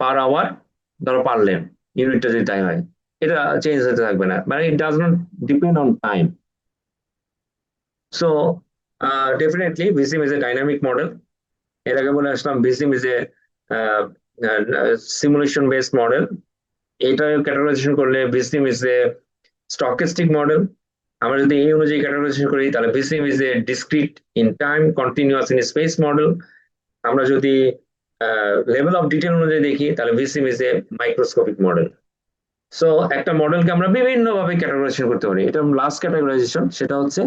পার আওয়ার, ধরো পার লেন, ইউনিটটা যদি তাই হয়, এটা চেঞ্জ হতে থাকবে না, মানে it does not depend on time. So definitely VISSIM is a dynamic model. এর আগে বলে আসলাম VISSIM is a simulation based model. এটা ক্যাটাগরাইজেশন করলে ভিসিম ইজ এ স্টকেস্টিক মডেল। আমরা যদি এই অনুযায়ী ক্যাটাগরাইজেশন করি তাহলে VISSIM is a discrete in time, continuous in space model. আমরা যদি লেভেল অফ ডিটেল অনুযায়ী দেখি তাহলে VISSIM is a microscopic model. So একটা মডেলকে আমরা বিভিন্ন ভাবে ক্যাটাগরাইজেশন করতে পারি। এটা লাস্ট ক্যাটাগরাইজেশন, সেটা হচ্ছে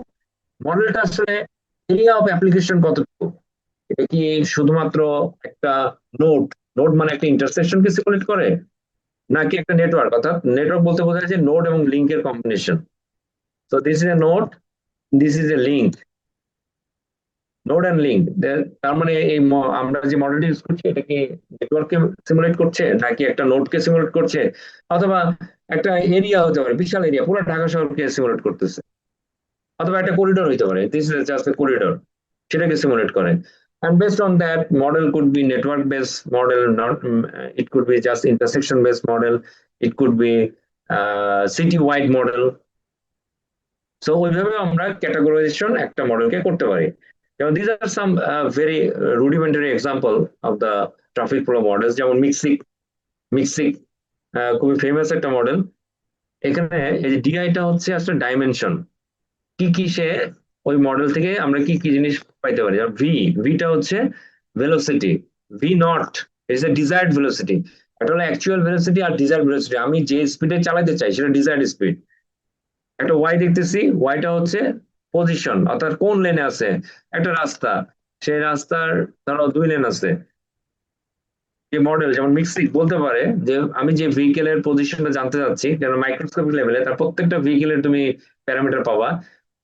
মডেলটা আসলে এরিয়া অফ অ্যাপ্লিকেশন কতটুকু। এটা কি শুধুমাত্র একটা নোড, নোড মানে একটা ইন্টারসেকশনকে সিমুলেট করে, নাকি একটা নেটওয়ার্ক, অর্থাৎ নেটওয়ার্ক বলতে বোঝায় যে নোড এবং লিঙ্কের combination. So this is A node, this is A link, node and link. তার মানে এই আমরা যে মডেলটি ইউজ করছি এটা কি নেটওয়ার্ককে সিমুলেট করছে, নাকি একটা নোডকে সিমুলেট করছে, অথবা একটা এরিয়া হতে পারে, বিশাল এরিয়া, পুরো ঢাকা শহরকে সিমুলেট করতেছে, অথবা একটা করিডোর হইতে পারে, this is just a corridor, সেটাকে সিমুলেট করে। And based on that, model could be network based model, not it could be just intersection based model, it could be city wide model. So ওইভাবে আমরা ক্যাটাগরাইজেশন একটা মডেলকে করতে পারি। যেমন this are some very rudimentary example of the traffic flow models, যেমন মিক্সিক। মিক্সিক খুবই ফেমাস একটা মডেল। এখানে এই যে ডিআইটা হচ্ছে আসলে ডাইমেনশন, কি কি সে ওই মডেল থেকে আমরা কি কি জিনিস পাইতে পারি। আর ভিটা হচ্ছে velocity, V naught is a desired velocity. এটা হলো অ্যাকচুয়াল ভেলোসিটি আর ডিজায়ার্ড ভেলোসিটি, আমি যে স্পিডে চালাতে চাই সেটা ডিজায়ার্ড স্পিড। একটা ওয়াই দেখতেছি, ওয়াইটা হচ্ছে পজিশন, অর্থাৎ কোন লেনে আছে একটা রাস্তা, সেই রাস্তার ধরো 2 লেন আছে। যে মডেল যেমন মিক্সিক বলতে পারে যে আমি যে ভেহিকেলের পজিশনটা জানতে চাচ্ছি, যেন মাইক্রোস্কোপিক লেভেলে তার প্রত্যেকটা ভেহিকেলের তুমি প্যারামিটার পাবা,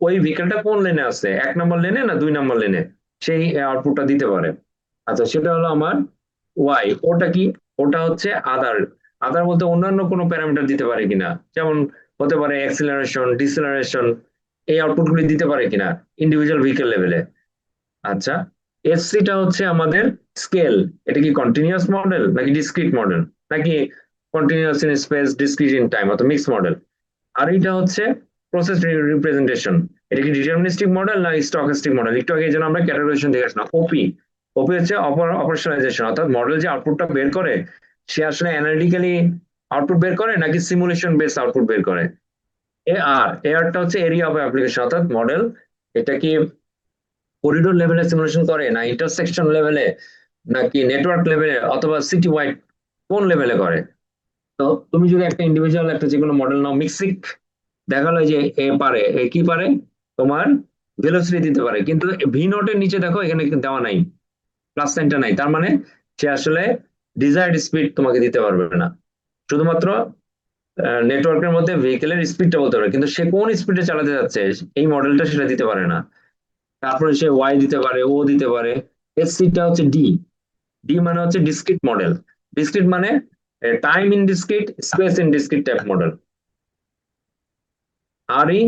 ওই ভেহিকেলটা কোন লেনে আছে, 1 নম্বর লেনে না 2 নম্বর লেনে, সেই আউটপুটটা দিতে পারে। আচ্ছা, সেটা হলো আমার ওয়াই। ওটা কি? ওটা হচ্ছে আদার। আদার বলতে অন্যান্য কোনো প্যারামিটার দিতে পারে কিনা, যেমন হতে পারে অ্যাক্সিলারেশন, ডিসেলারেশন, এই আউটপুট গুলি দিতে পারে কিনা ইন্ডিভিজুয়াল ভেহিকেল লেভেলে। আচ্ছা, এসসিটা হচ্ছে আমাদের স্কেল, এটা কি কন্টিনিউয়াস মডেল নাকি ডিসক্রিট মডেল, নাকি continuous in space, discrete in time, অথবা মিক্স মডেল। আর এটা হচ্ছে প্রসেস রিপ্রেজেন্টেশন, এটা কি ডিটারমিনিস্টিক মডেল না স্টকিস্টিক মডেল। একটু আগে যেন আমরা ক্যাটাগরাইজেশন দেখে আসলাম, ওপি। ওপি হচ্ছে অপারেশনালাইজেশন, অর্থাৎ মডেল যে আউটপুটটা বের করে সে আসলে অ্যানালিটিক্যালি আউটপুট বের করে নাকি সিমুলেশন বেস আউটপুট বের করে। এআরটা হচ্ছে এরিয়া অফ অ্যাপ্লিকেশন, অর্থাৎ মডেল এটা কি করিডোর লেভেলে সিমুলেশন করে, না ইন্টারসেকশন লেভেলে, নাকি নেটওয়ার্ক লেভেলে, অথবা সিটি ওয়াইড কোন লেভেলে করে। তো তুমি যদি একটা ইন্ডিভিজুয়াল একটা যে কোনো মডেল নাও, মিক্সিক দেখালো যে এ পারে, এ কি পারে, তোমার ভেলোসিটি দিতে পারে, কিন্তু ভি নোটের নিচে দেখো এখানে কিন্তু দেওয়া নাই, প্লাস সাইনটা নাই, তার মানে সে আসলে ডিজায়ার্ড স্পিড তোমাকে দিতে পারবে না। শুধুমাত্র নেটওয়ার্কের মধ্যে ভেহিকেলের স্পিডটা বলতে পারে, কিন্তু সে কোন স্পিডে চালাতে যাচ্ছে এই মডেলটা সেটা দিতে পারে না। তারপরে সে ওয়াই দিতে পারে, ও দিতে পারে। এসসিটা হচ্ছে ডি। ডি মানে হচ্ছে ডিসক্রিট মডেল। ডিসক্রিট মানে time in discrete, space in discrete type model. আর ই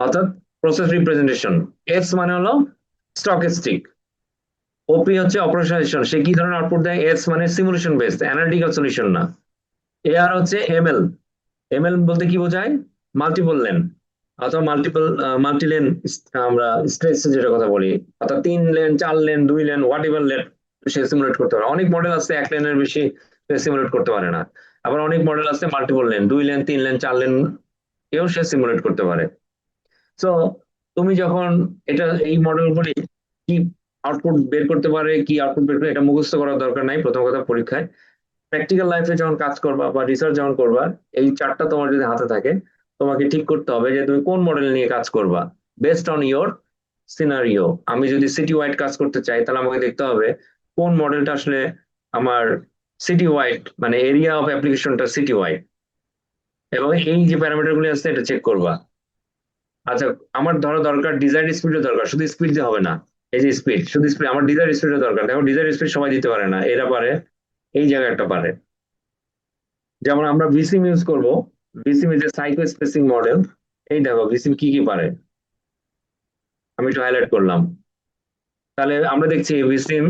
অর্থাৎ প্রসেস রিপ্রেজেন্টেশন। এস মানে হলো স্টকেস্টিক। ওপি হচ্ছে অপারেশনালাইজেশন, সে কি ধরনের আউটপুট দেয়। এস মানে সিমুলেশন বেসড, অ্যানালিটিক্যাল সলিউশন না। এআর হচ্ছে এমএল। এমএল বলতে কি বোঝায়, মাল্টিপল লেন, অথবা মাল্টি লেন, আমরা স্ট্রেস যেটা কথা বলি, অর্থাৎ 3 lane, 4 lane, 2 lane, what ever lane say simulate করতে পারে। অনেক মডেল আছে 1 লেনের বেশি সিমুলেট করতে পারে না। আবার অনেক মডেল আছে multiple lane, 2 lane, 3 lane, 4 lane কেউ সে সিমুলেট করতে পারে। সো তুমি যখন এটা এই মডেলগুলি কি আউটপুট বের করতে পারে, কি আউটপুট বের করে, এটা মুখস্থ করার দরকার নাই। প্রথম কথা, পরীক্ষায় প্র্যাকটিক্যাল লাইফে যখন কাজ করবা বা রিসার্চ যখন করবা, এই চারটা তোমার যদি হাতে থাকে, তোমাকে ঠিক করতে হবে যে তুমি কোন মডেল নিয়ে কাজ করবা বেসড অন ইয়োর সিনারিও। আমি যদি সিটি ওয়াইড কাজ করতে চাই তাহলে আমাকে দেখতে হবে কোন মডেলটা আসলে আমার সিটি ওয়াইড, মানে এরিয়া অফ অ্যাপ্লিকেশনটা সিটি ওয়াইড, এবং এই যে প্যারামিটার গুলো আছে এটা চেক করবা। আচ্ছা, আমার ধরো দরকার ডিজাইন স্পিডও দরকার, শুধু স্পিড দিয়ে হবে না। এই যে স্পিড, শুধু স্পিড, আমার ডিজাইন স্পিডও দরকার। দেখো ডিজাইন স্পিড সবাই দিতে পারে না, এরা পারে, এই জায়গাটা পারে। যেমন আমরা ভিসিম ইউজ করব, VISSIM is a psycho spacing model. এই দেখো ভিসিম কি কি পারে, আমি একটু হাইলাইট করলাম। তাহলে আমরা দেখছি ভিসিম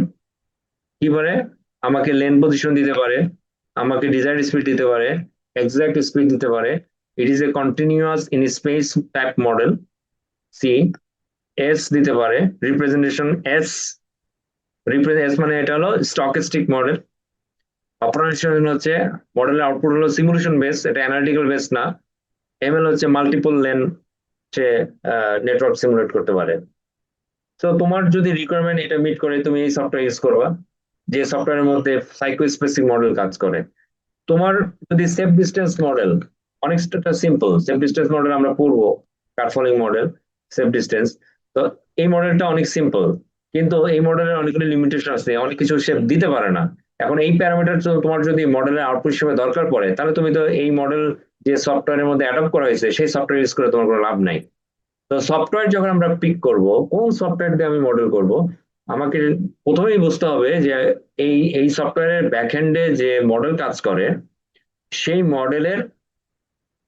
কি পারে, আমাকে লেন পজিশন দিতে পারে, আমাকে ডিজাইন স্পিড দিতে পারে, এক্সাক্ট স্পিড দিতে পারে। It is a continuous in space type model. সি, এস দিতে পারে, রিপ্রেজেন্টেশন এস, এস মানে এটা হলো স্টকেস্টিক মডেল। অপারেশন হচ্ছে, মডেলের আউটপুট হলো সিমুলেশন বেস, এটা অ্যানালিটিক্যাল বেস না। এমএল হচ্ছে মাল্টিপল লেন, সে নেটওয়ার্ক সিমুলেট করতে পারে। তো তোমার যদি রিকোয়ারমেন্ট এটা মিট করে, তুমি এই সফটওয়্যার ইউজ করবা, যে সফটওয়্যারের মধ্যে সাইকো স্পেসিফিক মডেল কাজ করে। তোমার যদি সেফ ডিস্টেন্স মডেল, অনেকটা সিম্পল সেফ ডিস্টেন্স মডেল আমরা পড়বো, কার ফলোইং মডেল, সেফ ডিস্টেন্স। তো এই মডেলটা অনেক সিম্পল, কিন্তু এই মডেলের অনেকগুলো লিমিটেশন আছে, অনেক কিছু শেপ দিতে পারে না। এখন এই প্যারামিটার তোমার যদি মডেলের আউটপুট হিসেবে দরকার পড়ে, তাহলে তুমি তো এই মডেল যে সফটওয়্যারের মধ্যে অ্যাডপ্ট করা হয়েছে সেই সফটওয়্যার ইউজ করে তোমার কোনো লাভ নাই। তো সফটওয়্যার যখন আমরা পিক করব, কোন সফটওয়্যার দিয়ে আমি মডেল করব, আমাকে প্রথমেই বুঝতে হবে যে এই সফটওয়্যারের ব্যাকএন্ডে যে মডেল কাজ করে, সেই মডেলের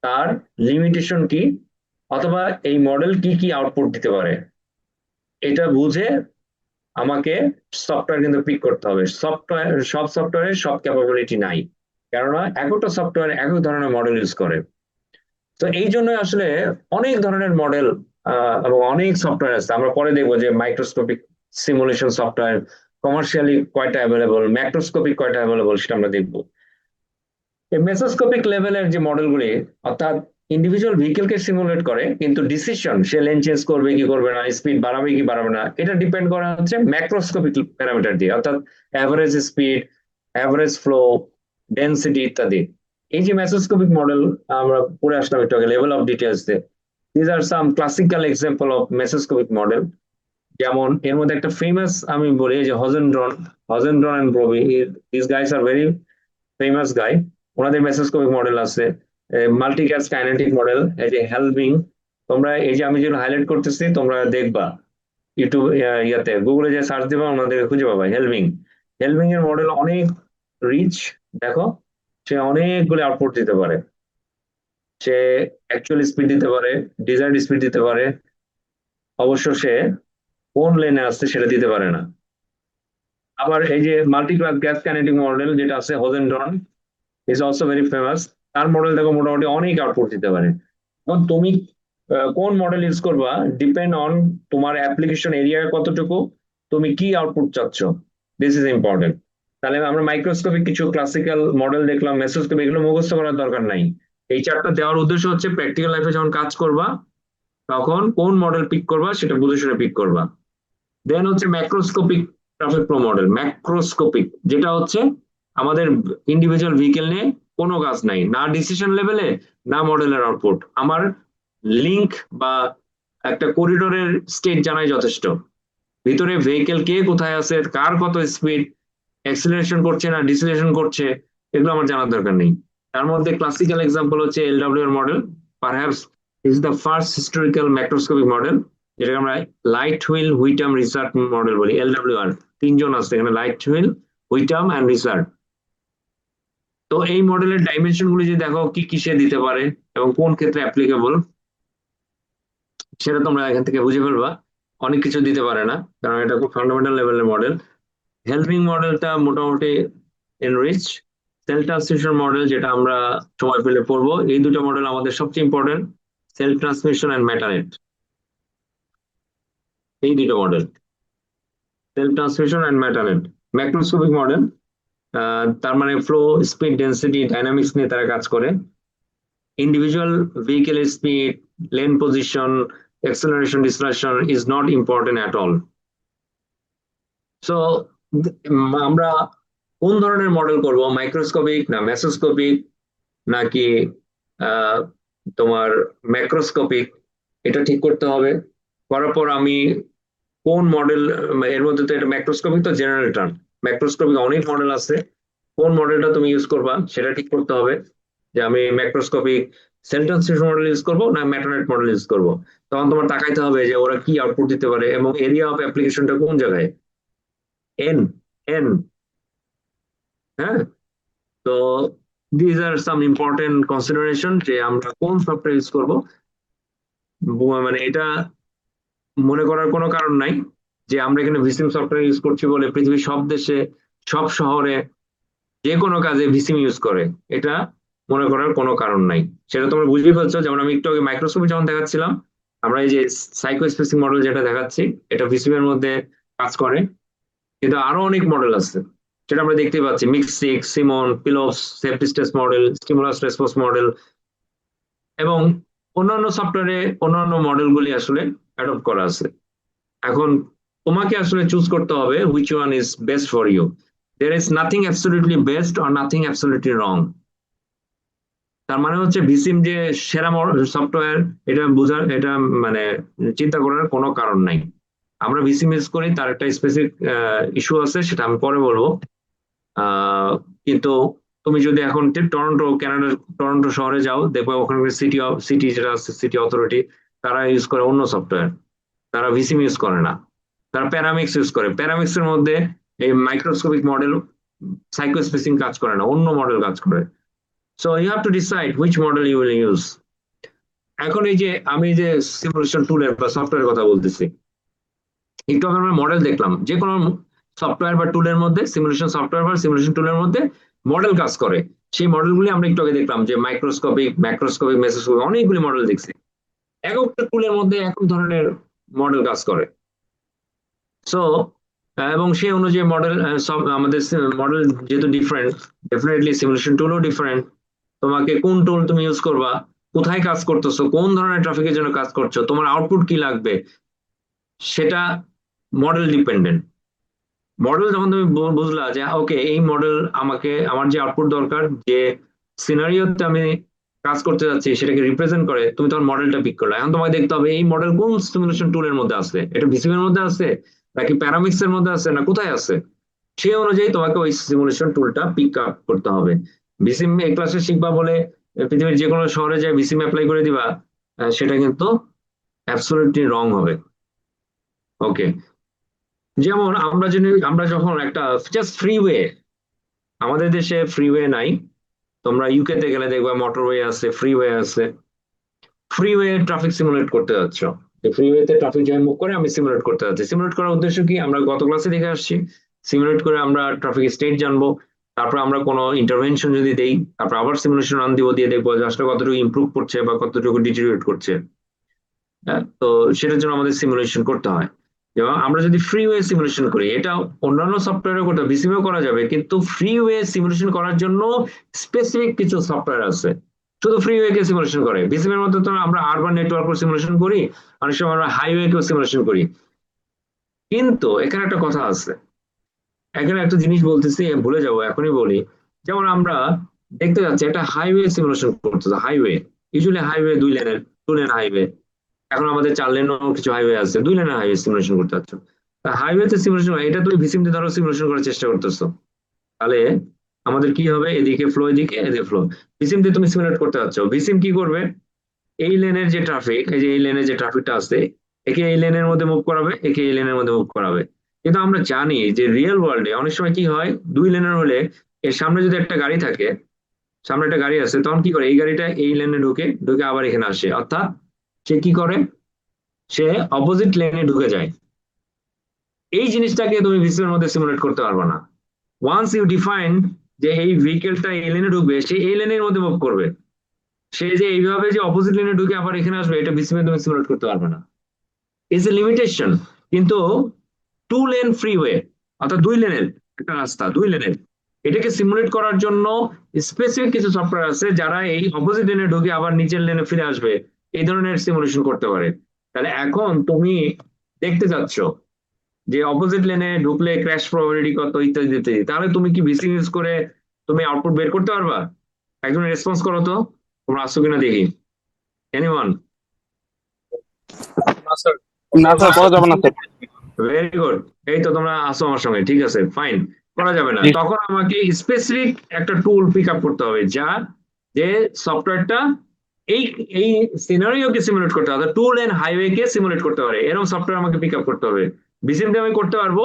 তার লিমিটেশন কি, অথবা এই মডেল কি কি আউটপুট দিতে পারে, এটা বুঝে আমাকে সফটওয়্যার কিন্তু পিক করতে হবে। সফটওয়্যার, সব সফটওয়্যারের সব ক্যাপাবিলিটি নাই, কেননা এক একটা সফটওয়্যার এক এক ধরনের মডেল ইউজ করে। তো এই জন্য আসলে অনেক ধরনের মডেল এবং অনেক সফটওয়্যার আছে। আমরা পরে দেখবো যে মাইক্রোস্কোপিক সিমুলেশন সফটওয়্যার কমার্শিয়ালি কয়টা অ্যাভেলেবল, ম্যাক্রোস্কোপিক কয়টা অ্যাভেলেবল, সেটা আমরা দেখবো। এই মেসোস্কোপিক লেভেলের যে মডেলগুলি, অর্থাৎ ইন্ডিভিজুয়াল ভেহিকেলকে সিমুলেট করে, কিন্তু ডিসিশন সে লেন চেঞ্জ করবে কি করবে না, স্পিড বাড়াবে কি বাড়াবে না, এটা ডিপেন্ড করা হচ্ছে ম্যাক্রোস্কোপিক প্যারামিটার দিয়ে, অর্থাৎ average speed, average flow, density ইত্যাদি। এই যে মেসোস্কোপিক মডেল আমরা পড়ে আসলাম একটু আগে level of details, these are some classical example of mesoscopic model. যেমন এর মধ্যে একটা ফেমাস আমি বলি যে Hoogendoorn, Hoogendoorn and Bovy, this guys are very famous guy. ওনাদের মেসোস্কোপিক মডেল আছে, মাল্টিক্যাস্ট কাইনেটিক মডেল, এই যে হেলভিং। তোমরা এই যে আমি যেগুলো হাইলাইট করতেছি তোমরা দেখবা ইউটিউব, ইয়াতে গুগলে যে সার্চ দিবা ওনাদের খুঁজে পাবা। হেলভিং, হেলভিং এর মডেল অনেক রিচ। দেখো সে অনেকগুলো আউটপুট দিতে পারে, সে অ্যাকচুয়াল স্পিড দিতে পারে, ডিজায়ার্ড স্পিড দিতে পারে, অবশ্য সে কোন লেনে আসছে সেটা দিতে পারে না। আবার এই যে multi class gas kinetic model যেটা আছে হোজেনড্রন, ইজ অলসো ভেরি ফেমাস। তার মডেল দেখো মোটামুটি অনেক আউটপুট দিতে পারে। এখন তুমি কোন মডেল ইউজ করবা ডিপেন্ড অন তোমার অ্যাপ্লিকেশন এরিয়া কতটুকু, তুমি কি আউটপুট চাচ্ছ, দিস ইজ ইম্পর্টেন্ট। তাহলে আমরা মাইক্রোস্কোপিক কিছু ক্লাসিক্যাল মডেল দেখলাম, মেসোস্কোপিক, এগুলো মুখস্থ করার দরকার নাই। এই চারটা দেওয়ার উদ্দেশ্য হচ্ছে প্র্যাকটিক্যাল লাইফে যখন কাজ করবা তখন কোন মডেল পিক করবা সেটা বুঝে শুনে পিক করবা। দেন হচ্ছে macroscopic traffic flow model. Macroscopic যেটা হচ্ছে আমাদের ইন্ডিভিজুয়াল ভেহিকেল নিয়ে কোনো কাজ নাই, না ডিসিশন লেভেলে, না মডেলের আউটপুট, আমার লিংক বা একটা করিডোরের স্টেট জানাই যথেষ্ট। ভিতরে ভেহিকেল কে কোথায় আছে, কার কত স্পিড, অ্যাক্সিলারেশন করছে না ডিসিলেশন করছে, এগুলো আমার জানার দরকার নেই। তার মধ্যে ক্লাসিক্যাল এক্সাম্পল হচ্ছে এলডব্লিউ এর model, perhaps is the first historical macroscopic model, যেটাকে আমরা লাইট হুইল হুইটাম রিসার্চ মডেল বলি। এলডব্লিউ আর তিনজন আছে এখানে, লাইট হুইল, হুইটাম অ্যান্ড রিসার্চ। তো এই মডেলের ডাইমেনশন গুলি যদি দেখো কি কিসে দিতে পারে এবং কোন ক্ষেত্রে অ্যাপ্লিকেবল, সেটা তোমরা এখান থেকে বুঝে ফেলবা। অনেক কিছু দিতে পারে না, কারণ এটা খুব ফান্ডামেন্টাল লেভেলের মডেল। হেল্পিং মডেলটা মোটামুটি এনরিচ। সেল ট্রান্সমিশন মডেল যেটা আমরা সময় পেলে পড়বো, এই দুটো মডেল আমাদের সবচেয়ে important, cell transmission and METANET. এই দুটো model, cell transmission and METANET. Macroscopic model, তার মানে ফ্লো, স্পিড, ডেন্সিটি, ডাইনামিক্স নিয়ে তারা কাজ করে। Individual vehicle speed, lane position, acceleration dispersion is not important at all. So আমরা কোন ধরনের মডেল করব, মাইক্রোস্কোপিক না মেসোস্কোপিক নাকি তোমার ম্যাক্রোস্কোপিক, এটা ঠিক করতে হবে। করার পর আমি কোন মডেল, এর মধ্যে তো এটা ম্যাক্রোস্কোপিক তো জেনারেল টার্ম, ম্যাক্রোস্কোপিক অনেক মডেল আছে, কোন মডেলটা তুমি ইউজ করবা সেটা ঠিক করতে হবে, যে আমি ম্যাক্রোস্কোপিক সেন্টেন্স মডেল ইউজ করবো না ম্যাটারনেট মডেল ইউজ করবো। তখন তোমার তাকাইতে হবে যে ওরা কি আউটপুট দিতে পারে এবং এরিয়া অফ অ্যাপ্লিকেশনটা কোন জায়গায়। এন এন হ্যাঁ। তো these are some important consideration যে আমরা কোন সফটওয়্যার ইউজ করব। মানে এটা মনে করার কোনো কারণ নাই যে আমরা এখানে ভিসিম সফটওয়্যার ইউজ করছি বলে পৃথিবীর সব দেশে সব শহরে যে কোনো কাজে ভিসিম ইউজ করে, এটা মনে করার কোনো কারণ নাই। সেটা তোমরা বুঝতেই পারছো, যেমন আমি একটু আগে মাইক্রোস্কোপে যখন দেখাচ্ছিলাম, আমরা এই যে সাইকোস্পেসিক মডেল যেটা দেখাচ্ছি এটা ভিসিম এর মধ্যে কাজ করে, কিন্তু আরো অনেক মডেল আছে সেটা আমরা দেখতে পাচ্ছি, মিক্সিক, সিমন, পিলোস, সেফটিস্টেস মডেল, স্টিমুলাস রেসপন্স মডেল এবং অন্যান্য সফটওয়্যারে অন্যান্য মডেলগুলি আসলে অ্যাডপ্ট করা আছে। এখন তোমাকে আসলে চুজ করতে হবে which one is best for you. There is nothing absolutely best or nothing absolutely wrong. তার মানে হচ্ছে ভিসিম যে সেরা সফটওয়্যার এটা বোঝার, এটা মানে চিন্তা করার কোনো কারণ নাই। আমরা ভিসিম ইউজ করি, তার একটা স্পেসিফিক ইস্যু আছে, সেটা আমি পরে বলবো। কিন্তু তুমি যদি এখন টরন্টো, কানাডার টরন্টো শহরে যাও, দেখবে ওখানে সিটি যেটা আছে, সিটি অথরিটি, তারা ইউজ করে অন্য সফটওয়্যার, তারা ভিসিম ইউজ করে না, তারা প্যারামিক্স ইউজ করে। প্যারামিক্স এর মধ্যে এই মাইক্রোস্কোপিক মডেল সাইকোস্পেসিং কাজ করে না, অন্য মডেল কাজ করে। So you have to decide which model you will use. এখন এই যে আমি যে সিমুলেশন টুলের বা সফটওয়্যার কথা বলতেছি, একটু আগে আমরা মডেল দেখলাম, যে কোনো সফটওয়্যার বা টুলের মধ্যে, সিমুলেশন সফটওয়্যার বা সিমুলেশন টুলের মধ্যে মডেল কাজ করে। সেই মডেলগুলি আমরা একটু আগে দেখলাম, যে মাইক্রোস্কোপিক, ম্যাক্রোস্কোপিক, মেসোস্কোপিক, অনেকগুলি মডেল দেখছি। এক একটা টুলের মধ্যে এক এক ধরনের মডেল কাজ করে। সো এবং সেই অনুযায়ী মডেল, সব আমাদের মডেল যেহেতু ডিফারেন্ট, ডেফিনেটলি সিমুলেশন টুলও ডিফারেন্ট। তোমাকে কোন টুল তুমি ইউজ করবা, কোথায় কাজ করতেছো, কোন ধরনের ট্রাফিকের জন্য কাজ করছো, তোমার আউটপুট কি লাগবে, সেটা মডেল ডিপেন্ডেন্ট। মডেল যখন তুমি বুঝলা যে ওকে এই মডেল আমাকে আমার যে আউটপুট দরকার, যে সিনারিওতে আমি কাজ করতে যাচ্ছি সেটাকে রিপ্রেজেন্ট করে, তুমি তখন মডেলটা পিক করলে। এখন তোমাকে দেখতে হবে এই মডেল কোন সিমুলেশন টুলের মধ্যে আছে, এটা ভিসিম এর মধ্যে আছে নাকি প্যারামিক্স এর মধ্যে আছে না কোথায় আছে, সেই অনুযায়ী তোমাকে ওই সিমুলেশন টুলটা পিক আপ করতে হবে। ভিসিম এই ক্লাসে শিখবা বলে পৃথিবীর যে কোনো শহরে যায় ভিসিম অ্যাপ্লাই করে দিবা, সেটা কিন্তু অ্যাবসলিউটলি রং হবে। ওকে, যেমন আমরা যখন একটা জাস্ট ফ্রিওয়ে, আমাদের দেশে ফ্রিওয়ে নাই, তোমরা ইউকে তে গেলে দেখবা মোটরওয়ে আছে, ফ্রিওয়ে আছে। ফ্রিওয়ে ট্রাফিক সিমুলেট করতে যাচ্ছ, ফ্রিওয়েতে ট্রাফিক জ্যাম মুভ করে আমি সিমুলেট করতে যাচ্ছি। সিমুলেট করার উদ্দেশ্য কি, আমরা গত ক্লাসে দেখে আসছি, সিমুলেট করে আমরা ট্রাফিক স্টেট জানবো, তারপর আমরা কোনো ইন্টারভেনশন যদি দেই, তারপর আবার সিমুলেশন রান দিব, দিয়ে দেখবো যে আসলে কতটুকু ইমপ্রুভ করছে বা কতটুকু ডিটেরিয়েট করছে। হ্যাঁ, তো সেটার জন্য আমাদের সিমুলেশন করতে হয়। এবং আমরা যদি ফ্রিওয়ে সিমুলেশন করি, এটা অন্যান্য সফটওয়্যারে করতে, ভিসিমেও করা যাবে, কিন্তু ফ্রিওয়ে সিমুলেশন করার জন্য স্পেসিফিক কিছু সফটওয়্যার আছে শুধু ফ্রিওয়ে কে সিমুলেশন করে। ভিসিম এর মধ্যে তো আমরা আরবান নেটওয়ার্ক সিমুলেশন করি, অনেক সময় আমরা হাইওয়ে কেও সিমুলেশন করি। কিন্তু এখানে একটা কথা আছে, এখানে একটা জিনিস বলতেছি, ভুলে যাবো এখনই বলি। যেমন আমরা দেখতে যাচ্ছি একটা হাইওয়ে সিমুলেশন করতেছে, হাইওয়ে ইউজুয়ালি হাইওয়ে 2 লেনের, 2 লেন হাইওয়ে। এখন আমাদের 4 লেনও কিছু হাইওয়ে আছে, 2 লেনের হাইওয়ে সিমুলেশন করতে চাচ্ছ। হাইওয়েতে সিমুলেশন, এটা তুমি ভিসিম দিয়ে ধরো সিমুলেশন করার চেষ্টা করতেছো, তাহলে আমাদের কি হবে, এদিকে ফ্লো, এদিকে এদিকে ফ্লো। ভিসিম দিয়ে তুমি সিমুলেট করতে চাচ্ছ, ভিসিম কি করবে, এই লেনের যে ট্রাফিক, এই যে এই লেনের যে ট্রাফিকটা আছে, একে এই লেনের মধ্যে মুভ করাবে, একে এই লেনের মধ্যে মুভ করাবে। কিন্তু আমরা জানি যে রিয়েল ওয়ার্ল্ডে অনেক সময় কি হয়, 2 লেনের হলে এর সামনে যদি একটা গাড়ি থাকে, সামনে একটা গাড়ি আছে, তখন কি করে, এই গাড়িটা এই লেনে ঢুকে ঢুকে আবার এখানে আসে, অর্থাৎ সে কি করে, সে অপোজিট লেনে ঢুকে যায়। এই জিনিসটাকে তুমি ভিসিএর এর মধ্যে সিমুলেট করতে পারবে না। ওয়ান্স ইউ ডিফাইন যে এই ভেহিকেলটা এই লেনে ঢুকবে, সে এই লেনের মধ্যে মুভ করবে, সে যে এইভাবে যে অপোজিট লেনে ঢুকে আবার এখানে আসবে, এটা ভিসিএর তুমি সিমুলেট করতে পারবে না। Is a limitation. কিন্তু 2 লেন ফ্রিওয়ে, অর্থাৎ 2 লেনের একটা রাস্তা, 2 লেনের, এটাকে সিমুলেট করার জন্য স্পেসিফিক কিছু সফটওয়্যার আছে যারা এই অপোজিট লেনে ঢুকে আবার নিচের লেনে ফিরে আসবে, এই ধরনের সিমুলেশন করতে পারে। তাহলে এখন তুমি দেখতে চাচ্ছ যে অপোজিট লেনে ঢুকলে ক্র্যাশ প্রবাবিলিটি কত, ইত্যাদি ইত্যাদি, তাহলে তুমি কি ভিসি ইউজ করে তুমি আউটপুট বের করতে পারবা? একজন রেসপন্স করো তো, তোমরা আসছো কিনা দেখি, এনিওয়ান? না স্যার। না স্যার, করা যাবে না স্যার। ভেরি গুড, এই তো তোমরা আসো আমার সঙ্গে, ঠিক আছে ফাইন। করা যাবে না, জি। তখন আমাকে স্পেসিফিক একটা টুল পিক আপ করতে হবে যে সফটওয়্যারটা এই এই সিনারিওকে সিমুলেট করতে হবে, টুল এন্ড হাইওয়ে কে সিমুলেট করতে পারে এরকম সফটওয়্যার আমাকে পিক আপ করতে হবে। বিসিএমডি আমি করতে পারবো,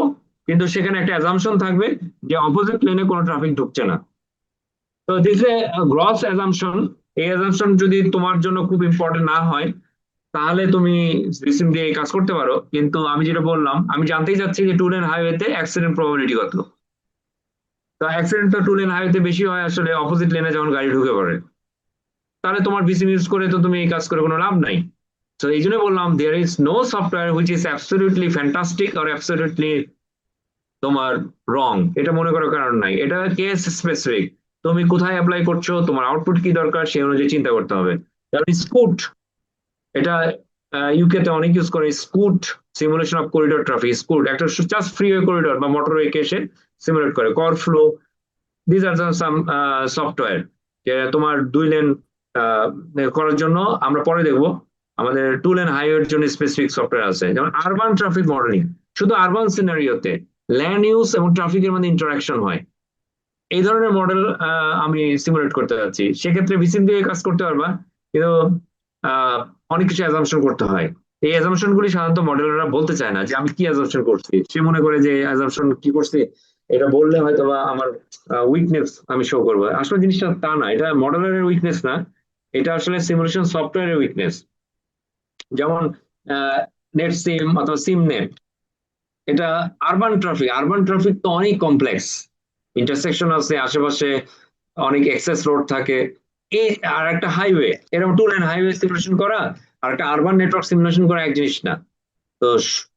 কিন্তু সেখানে একটা অ্যাজাম্পশন থাকবে যে অপোজিট লেনে কোনো ট্রাফিক ঢুকছে না। তো দিস এ গ্রস অ্যাজাম্পশন। এই অ্যাজাম্পশন যদি তোমার জন্য খুব ইম্পর্টেন্ট না হয়, তাহলে তুমি সিস্টেম দিয়ে এই কাজ করতে পারো। কিন্তু আমি যেটা বললাম, আমি জানতেই চাচ্ছি যে টুল এন্ড হাইওয়েতে অ্যাক্সিডেন্ট প্রবাবিলিটি কত। তো অ্যাক্সিডেন্ট তো টু লেন হাইওয়েতে বেশি হয় আসলে অপোজিট লেনে যখন গাড়ি ঢুকে পড়ে। তাহলে তোমার ভিসিম ইউজ করে তো তুমি এই কাজ করে কোনো লাভ নাই। তো এই জন্য বললাম there is no software which is absolutely fantastic আর অ্যাবসলিউটলি তোমার রং, এটা মনে করার কারণ নাই। এটা কেস স্পেসিফিক, তুমি কোথায় অ্যাপ্লাই করছো, তোমার আউটপুট কি দরকার সেই অনুযায়ী চিন্তা করতে হবে। যেমন স্কুট, এটা ইউকে তে অনেক ইউজ করে। SCOOT simulation of corridor traffic, SCOOT একটা জাস্ট ফ্রিওয়ে করিডোর বা মোটরওয়ে কে এসে সিমুলেট করে। CORFLO, this are some software যে তোমার 2 লেন করার জন্য। আমরা পরে দেখবো আমাদের 2 লেন হাইওয়ের জন্য স্পেসিফিক সফটওয়্যার আছে। যেমন আরবান ট্রাফিক মডেলিং, শুধু আরবান সিনারিওতে ল্যান্ড ইউজ এবং ট্রাফিকের মধ্যে ইন্টারাকশন হয়, এই ধরনের মডেল আমি সিমুলেট করতে যাচ্ছি। সেক্ষেত্রে ভিসিম দিয়ে কাজ করতে পারবা, কিন্তু আহ, অনেক কিছু অ্যাজাম্পশন করতে হয়। এই অ্যাজাম্পশন গুলি সাধারণত মডেলাররা বলতে চায় না যে আমি কি অ্যাজাম্পশন করছি। সে মনে করে যে অ্যাজাম্পশন কি করছি এটা বললে হয়তো বা আমার উইকনেস আমি শো করবো। আসলে জিনিসটা তা না, এটা মডেলারের উইকনেস না, এটা আসলে সিমুলেশন সফটওয়্যারের উইকনেস। যেমন নেট সিম অথবা সিম নেট, এটা আরবান ট্রাফিক তো অনেক কমপ্লেক্স, ইন্টারসেকশন আছে আশেপাশে, অনেক এক্সেস রোড থাকে। এই আর একটা হাইওয়ে, এরকম 2 লেন হাইওয়ে সিমুলেশন করা আর একটা আরবান নেটওয়ার্ক সিমুলেশন করা এক জিনিস না। তো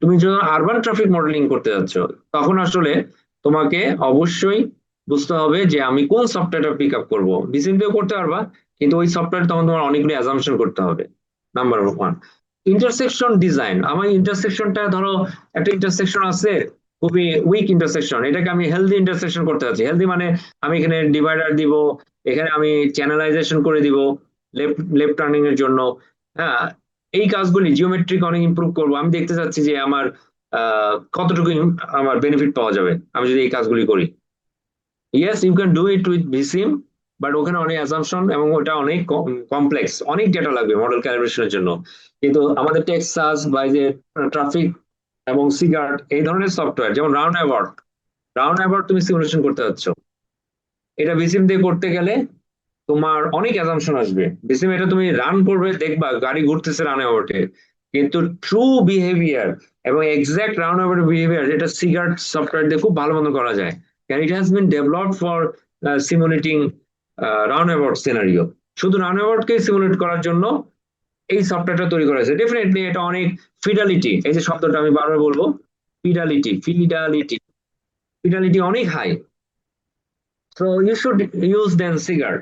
তুমি যখন আরবান ট্রাফিক মডেলিং করতে যাচ্ছ, তখন আসলে তোমাকে অবশ্যই বুঝতে হবে যে আমি কোন সফটওয়্যারটা পিক আপ করবো। ডিসিশন দিয়েও করতে পারবা, কিন্তু ওই সফটওয়্যার তখন তোমার অনেকগুলো অ্যাজাম্পশন করতে হবে। Number one. ইন্টারসেকশন ডিজাইন, আমার ইন্টারসেকশনটা ধরো একটা ইন্টারসেকশন আছে খুবই উইক ইন্টারসেকশন, এটাকে আমি হেলদি ইন্টারসেকশন করতে চাচ্ছি। হেলদি মানে আমি এখানে ডিভাইডার দিব, এখানে আমি চ্যানেলাইজেশন করে দিব লেফট লেফট টার্নিং এর জন্য। হ্যাঁ, এই কাজগুলি জিওমেট্রিক অনেক ইমপ্রুভ করবো। আমি দেখতে চাচ্ছি যে আমার কতটুকু আমার বেনিফিট পাওয়া যাবে আমি যদি এই কাজগুলি করি। Yes, you can do it with VISSIM, but ওখানে অনেক অ্যাসাম্পশন এবং ওটা অনেক কমপ্লেক্স, অনেক ডেটা লাগবে মডেল ক্যালিব্রেশনের জন্য। কিন্তু আমাদের টেক্সাস বা এই যে ট্রাফিক এবং সিগার্ট এই ধরনের সফটওয়্যার, যেমন রাউন্ড অ্যাবাউট তুমি সিমুলেশন করতে যাচ্ছ, এটা ভিসিম দিয়ে করতে গেলে তোমার অনেক অ্যাজাম্পশন আসবে। বেসিম এটা তুমি রান করবে, দেখবা গাড়ি ঘুরতেছে রান অ্যাবাউটে, কিন্তু ট্রু বিহেভিয়ার এবং এক্সাক্ট রাউন্ড অ্যাবাউট বিহেভিয়ার এটা সিগার্ট সফটওয়্যার দিয়ে খুব ভালো মতো করা যায়। Can it has been developed for simulating round about scenario. শুধু রাউন্ড অ্যাবাউটকে সিমুলেট করার জন্য এই সফটওয়্যারটা তৈরি করা হয়েছে। ডেফিনেটলি এটা অনেক ফিডালিটি, এই যে শব্দটা আমি বারবার বলবো, ফিডালিটি অনেক high. So you should use then সিগার্ট।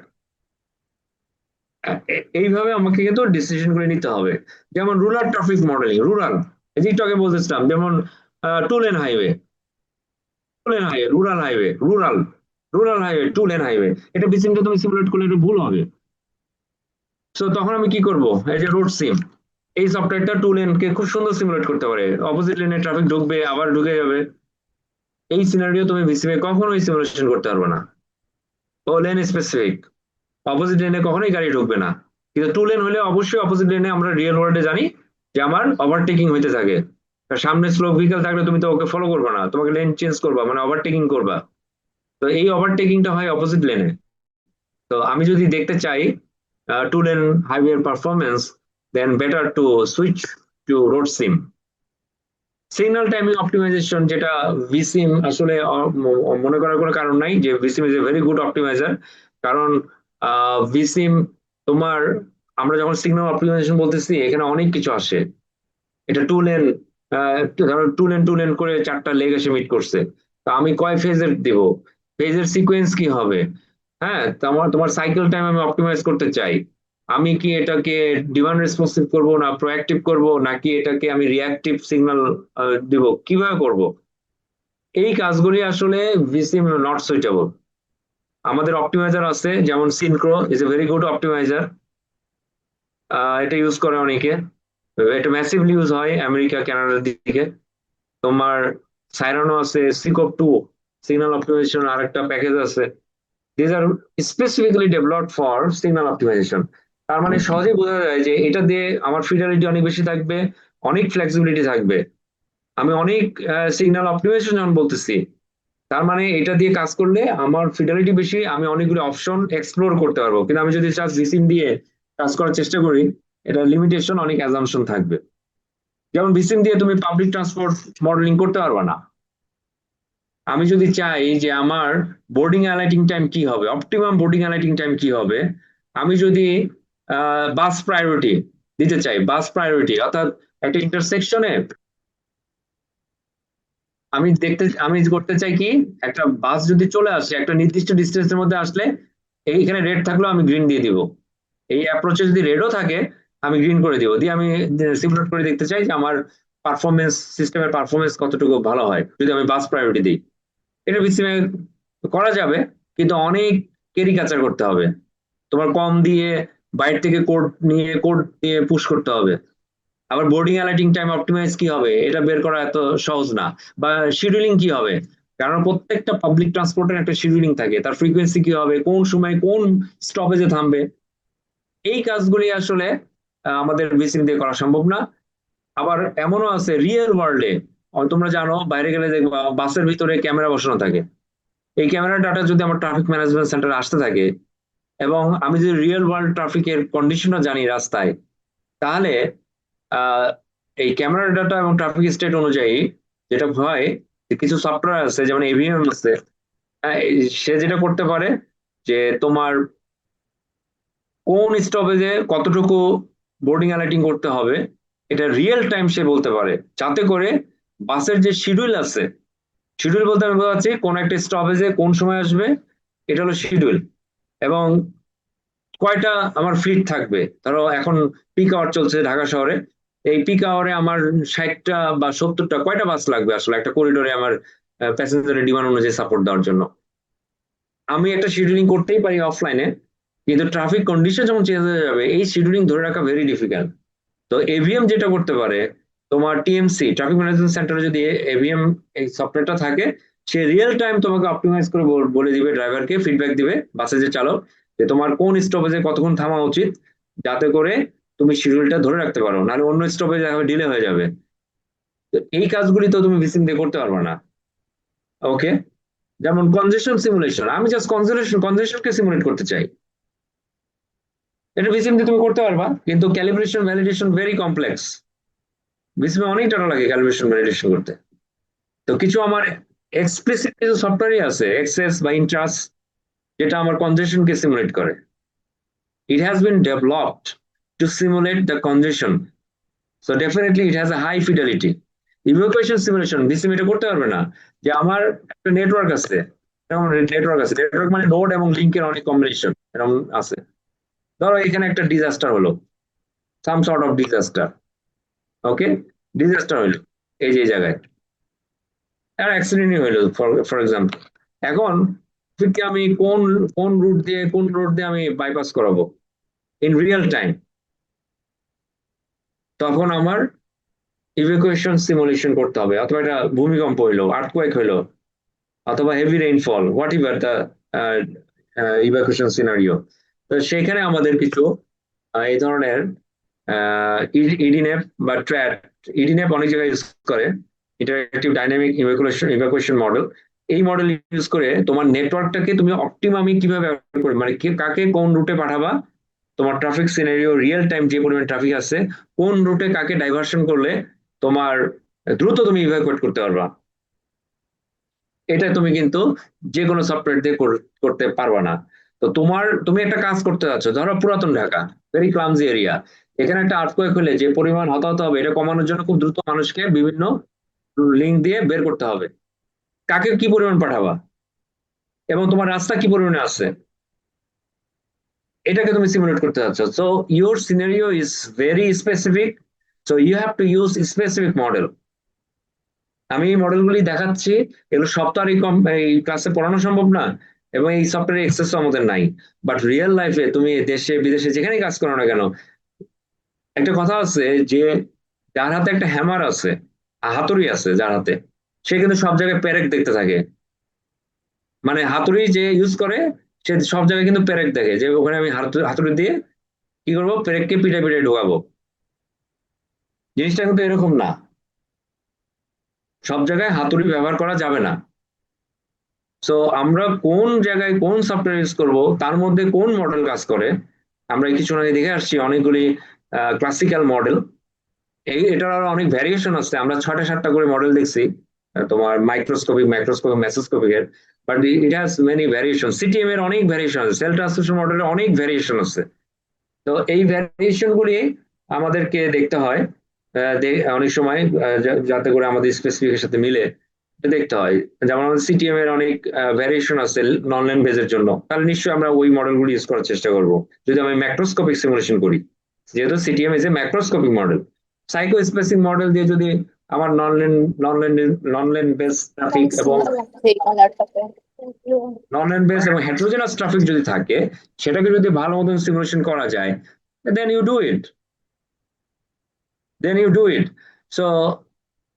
এইভাবে আমাকে কিন্তু ডিসিশন করে নিতে হবে। যেমন রুরাল ট্রাফিক মডেলিং, রুরাল, এই যে একটু আগে বলতেছিলাম, যেমন 2 lane highway, rural highway 2 lane highway, এটা বিসিমটা তুমি সিমুলেট করলে একটু ভুল হবে। তো তখন আমি কি করব, এই যে রোড সিম, এই সফটওয়্যারটা 2 লেনকে খুব সুন্দর সিমুলেট করতে পারে। অপোজিট লেনে ট্রাফিক ঢুকবে আবার ঢুকে যাবে, এই সিনারিও তুমি বিসিমে কখনোই সিমুলেশন করতে পারবে না। ও লেন স্পেসিফিক, অপোজিট লেনে কখনোই গাড়ি ঢুকবে না। কিন্তু 2 লেন হলে অবশ্যই অপোজিট লেনে আমরা রিয়েল ওয়ার্ল্ডে জানি যে আমার ওভারটেকিং হইতে থাকে। সামনে স্লো ভেহিকল থাকলে তুমি তো ওকে ফলো করবে না, তোমাকে লেন চেঞ্জ করবা মানে ওভারটেকিং করবা। তো এই ওভারটেকিংটা হয় অপোজিট লেনে। তো আমি যদি দেখতে চাই 2 lane highway performance, then better to switch to road sim. Signal timing optimization, যেটা ভিসিম আসলে মনে করার কোনো কারণ নাই যে VISSIM is a very good optimizer. কারণ ভিসিম তোমার, আমরা যখন সিগন্যাল অপটিমাইজেশন বলতেছি এখানে অনেক কিছু আসে। এটা 2 লেন, ধরো 2 লেন করে 4টা লেগ এসে মিট করছে, তো আমি কয় ফেজের দিব, ফেজের সিকোয়েন্স কি হবে। হ্যাঁ, তোমার তোমার সাইকেল টাইম আমি অপটিমাইজ করতে চাই। আমি কি এটাকে ডিমান্ড রেসপন্সিভ করব না প্রোঅ্যাক্টিভ করব, নাকি এটাকে আমি রিঅ্যাক্টিভ সিগন্যাল দিব, কিভাবে করব, এই কাজগুলি আসলে ভিসিম নট সুইটেবল। আমাদের অপটিমাইজার আছে, যেমন Synchro is a very good optimizer, এটা ইউজ করে অনেকে, এটা ম্যাসিভলি ইউজ হয় আমেরিকা কানাডার দিকে। তোমার সাইরানো আছে, সিকপ টু, সিগন্যাল অপটিমাইজেশন আর একটা প্যাকেজ আছে। These are specifically developed for signal optimization. তার মানে সহজেই বোঝা যায় যে এটা দিয়ে আমার ফিডালিটি অনেক বেশি থাকবে, অনেক ফ্লেক্সিবিলিটি থাকবে। আমি অনেক সিগন্যাল অপটিমাইজেশন যখন বলতেছি, তার মানে এটা দিয়ে কাজ করলে আমার ফিডালিটি বেশি, আমি অনেকগুলো অপশন এক্সপ্লোর করতে পারবো। কিন্তু আমি যদি জাস্ট ভিসিম দিয়ে কাজ করার চেষ্টা করি, এটা লিমিটেশন, অনেক অ্যাজাম্পশন থাকবে। যেমন ভিসিম দিয়ে তুমি পাবলিক ট্রান্সপোর্ট মডেলিং করতে পারবে না। আমি যদি চাই যে আমার বোর্ডিং অ্যালাইটিং টাইম কি হবে, অপটিমাম বোর্ডিং অ্যালাইটিং টাইম কি হবে, আমি যদি বাস প্রায়োরিটি দিতে চাই, বাস প্রায়োরিটি অর্থাৎ একটা ইন্টারসেকশনে আমি করতে চাই কি, একটা বাস যদি চলে আসে একটা নির্দিষ্ট ডিস্টেন্সের মধ্যে আসলে, এইখানে রেড থাকলেও আমি গ্রিন দিয়ে দিব। এই অ্যাপ্রোচে যদি রেডও থাকে, আমি গ্রিন করে দিব, দিয়ে আমি সিমুলেট করে দেখতে চাই যে আমার পারফরমেন্স, সিস্টেমের পারফরমেন্স কতটুকু ভালো হয় যদি আমি বাস প্রায়োরিটি দিই। এটা বিসিএম করা যাবে, কিন্তু অনেক ক্যারিকাচার করতে হবে। তোমার কম দিয়ে বাইরে থেকে কোড নিয়ে, কোড নিয়ে পুশ করতে হবে। আবার বোর্ডিং অ্যালার্টিং টাইম অপটিমাইজ কি হবে এটা বের করা এত সহজ না। বা শিডিউলিং কি হবে, কারণ প্রত্যেকটা পাবলিক ট্রান্সপোর্টের একটা শিডিউলিং থাকে, তার ফ্রিকোয়েন্সি কি হবে, কোন সময় কোন স্টপেজে থামবে, এই কাজগুলি আসলে আমাদের বিসিএম দিয়ে করা সম্ভব না। আবার এমনও আছে রিয়েল ওয়ার্ল্ডে, তোমরা জানো বাইরে গেলে দেখবা বাসের ভিতরে ক্যামেরা বসানো থাকে। এই ক্যামেরা ডাটা যদি আমার ট্রাফিক ম্যানেজমেন্ট সেন্টারে আসতে থাকে, এবং আমি যদি রিয়েল ওয়ার্ল্ড ট্রাফিকের কন্ডিশনও জানি রাস্তায়, তাহলে আহ, এই ক্যামেরা ডাটা এবং ট্রাফিক স্টেট অনুযায়ী যেটা হয়, যে কিছু সফটওয়্যার আছে যেমন এভিএম আছে, সে যেটা করতে পারে যে তোমার কোন স্টপেজে কতটুকু বোর্ডিং অ্যালার্টিং করতে হবে, এটা রিয়েল টাইম সে বলতে পারে, যাতে করে বাসের যে শিডিউল আছে, শিডিউল বলতে আমি বোঝাচ্ছি কোন একটা স্টপেজে কোন সময় আসবে, এটা হলো শিডিউল। এবং কয়টা আমার ফ্লিট থাকবে, ধরো এখন পিক আওয়ার চলছে ঢাকা শহরে, এই পিক আওয়ারে আমার 60টা বা 70টা কয়টা বাস লাগবে আসলে একটা করিডোরে আমার প্যাসেঞ্জারের ডিমান্ড অনুযায়ী সাপোর্ট দেওয়ার জন্য। আমি একটা শিডিউলিং করতেই পারি অফলাইনে, কিন্তু ট্রাফিক কন্ডিশন যখন চেঞ্জ হয়ে যাবে, এই শিডিউলিং ধরে রাখা ভেরি ডিফিকাল্ট। তো এভিএম যেটা করতে পারে, তোমার টিএমসি ট্রাফিক ম্যানেজমেন্ট সেন্টারে যদি এভিএম এই সফটওয়্যারটা থাকে, সে রিয়েল টাইম তোমাকে অপটিমাইজ করে বলে দিবে, ড্রাইভারকে ফিডব্যাক দিবে বাসে যে চালক, যে তোমার কোন স্টপেজে কতক্ষণ থামা উচিত, যাতে করে তুমি শিডিউলটা ধরে রাখতে পারো, নাহলে অন্য স্টপেজে ডিলে হয়ে যাবে। তো এই কাজগুলি তো তুমি ভিসিম দিয়ে করতে পারবে না। ওকে, যেমন কনজেশন সিমুলেশন, আমি জাস্ট কনজেশনকে সিমুলেট করতে চাই, এটা ভিসিম দিয়ে তুমি করতে পারবা, কিন্তু ক্যালিব্রেশন ভ্যালিডেশন ভেরি কমপ্লেক্স। ভিসিমে অনেক টাকা লাগে ক্যালিব্রেশন ভ্যালিডেশন করতে। তো কিছু আমার এক্সপ্লিসিট কিছু সফটওয়্যারই আছে, এক্সেস বা ইন্ট্রাস, যেটা আমার কনজেশনকে সিমুলেট করে। It has been developed to simulate the congestion, so definitely it has a high fidelity. Evacuation simulation VISSIM এটা করতে পারবে না। যে আমার একটা নেটওয়ার্ক আছে, এরকম নেটওয়ার্ক আছে, নেটওয়ার্ক মানে নোড এবং লিঙ্কের অনেক কম্বিনেশন এরকম আছে। ধরো এখানে একটা ডিজাস্টার হলো, some sort of disaster, okay, disaster হইলো এই যে এই জায়গায়, আর অ্যাক্সিডেন্টই হইলো ফর এক্সাম্পল। এখন ট্রাফিককে আমি কোন কোন রুট দিয়ে আমি বাইপাস করাবো ইন রিয়েল টাইম, তখন আমার ইভ্যাকুয়েশন সিমুলেশন করতে হবে। অথবা একটা ভূমিকম্প হইলো, আর্থকোয়েক হইলো, অথবা heavy rainfall, what ever the evacuation scenario. তো সেখানে আমাদের কিছু এই ধরনের ইডিনেপ বা ট্র্যাট, ইডিনেপ অনেক জায়গায় ইউজ করে, ইন্টারঅ্যাক্টিভ ডাইনামিক ইভ্যাকুয়েশন মডেল। এই মডেল ইউজ করে তোমার নেটওয়ার্কটাকে তুমি অপটিমামি কিভাবে ব্যবহার করবে, মানে কাকে কোন রুটে পাঠাবা, তোমার ট্রাফিক সিনারিও রিয়েল টাইম যে পরিমাণ ট্রাফিক আছে, কোন রুটে কাকে ডাইভার্সন করলে তোমার দ্রুত তুমি ইভ্যাকুয়েট করতে পারবা, এটা তুমি কিন্তু যে কোনো সফটওয়্যার দিয়ে করতে পারবা না। তো তুমি একটা কাজ করতে যাচ্ছ, ধরো পুরাতন ঢাকা, ভেরি ক্লামজি এরিয়া, এখানে একটা আর্থকোয়েক হলে যে পরিমাণ হতাহত হবে, এটা কমানোর জন্য খুব দ্রুত মানুষকে বিভিন্ন লিঙ্ক দিয়ে বের করতে হবে, কাকে কি পরিমাণ পাঠাবা এবং তোমার রাস্তা কি পরিমাণে আছে, এটাকে তুমি সিমুলেট করতে যাচ্ছ। So your scenario is very specific, so you have to use specific model. আমি এই মডেলগুলি দেখাচ্ছি, এগুলো সব তো আর এই ক্লাসে পড়ানো সম্ভব না, এবং এই সফটওয়্যার এক্সেস আমাদের নাই। বাট রিয়েল লাইফে তুমি দেশে বিদেশে যেখানেই কাজ করো না কেন, একটা কথা আছে যে যার হাতে একটা হ্যামার আছে, হাতুড়ি আছে যার হাতে, সে কিন্তু সব জায়গায় পেরেক দেখতে থাকে। মানে হাতুড়ি যে ইউজ করে সে সব জায়গায় কিন্তু পেরেক দেখে, যে ওখানে আমি হাতুড়ি দিয়ে কি করবো, পেরেককে পিঠে পিঠে ঢোকাবো। জিনিসটা কিন্তু এরকম না, সব জায়গায় হাতুড়ি ব্যবহার করা যাবে না। সো আমরা কোন জায়গায় কোন সফটওয়্যার ইউজ করব, তার মধ্যে কোন মডেল কাজ করে, আমরা কিছুক্ষণ আগে দেখে আসছি অনেকগুলি ক্লাসিক্যাল মডেল। এটার আরো অনেক ভ্যারিয়েশন আছে, আমরা 6টা 7টা করে মডেল দেখছি, তোমার মাইক্রোস্কোপিক মাইক্রোস্কোপিক মেসোস্কোপিক এর। But it has many variation, CTM এর অনেক ভ্যারিয়েশন আছে, সেল ট্রান্সমিশন মডেলের অনেক ভ্যারিয়েশন আছে। তো এই ভ্যারিয়েশন গুলি আমাদেরকে দেখতে হয়, অনেক সময় যাতে করে আমাদের স্পেসিফিকের সাথে মিলে এটা দেখতে হয়। যেমন আমাদের সিটিএম এর অনেক ভ্যারিয়েশন আছে নন ল্যান্ড বেজের জন্য, তাহলে নিশ্চয়ই আমরা ওই মডেলগুলো ইউজ করার চেষ্টা করব। যদি আমি ম্যাক্রোস্কোপিক সিমুলেশন করি, যেহেতু CTM is a macroscopic model, psycho স্পেসিক model দিয়ে যদি আমার নন ল্যান্ড বেস ট্রাফিক এবং নন ল্যান্ড বেস এবং হেটেরোজেনাস ট্রাফিক যদি থাকে, সেটাকে যদি ভালো মতন সিমুলেশন করা যায়, then you do it, then you do it. So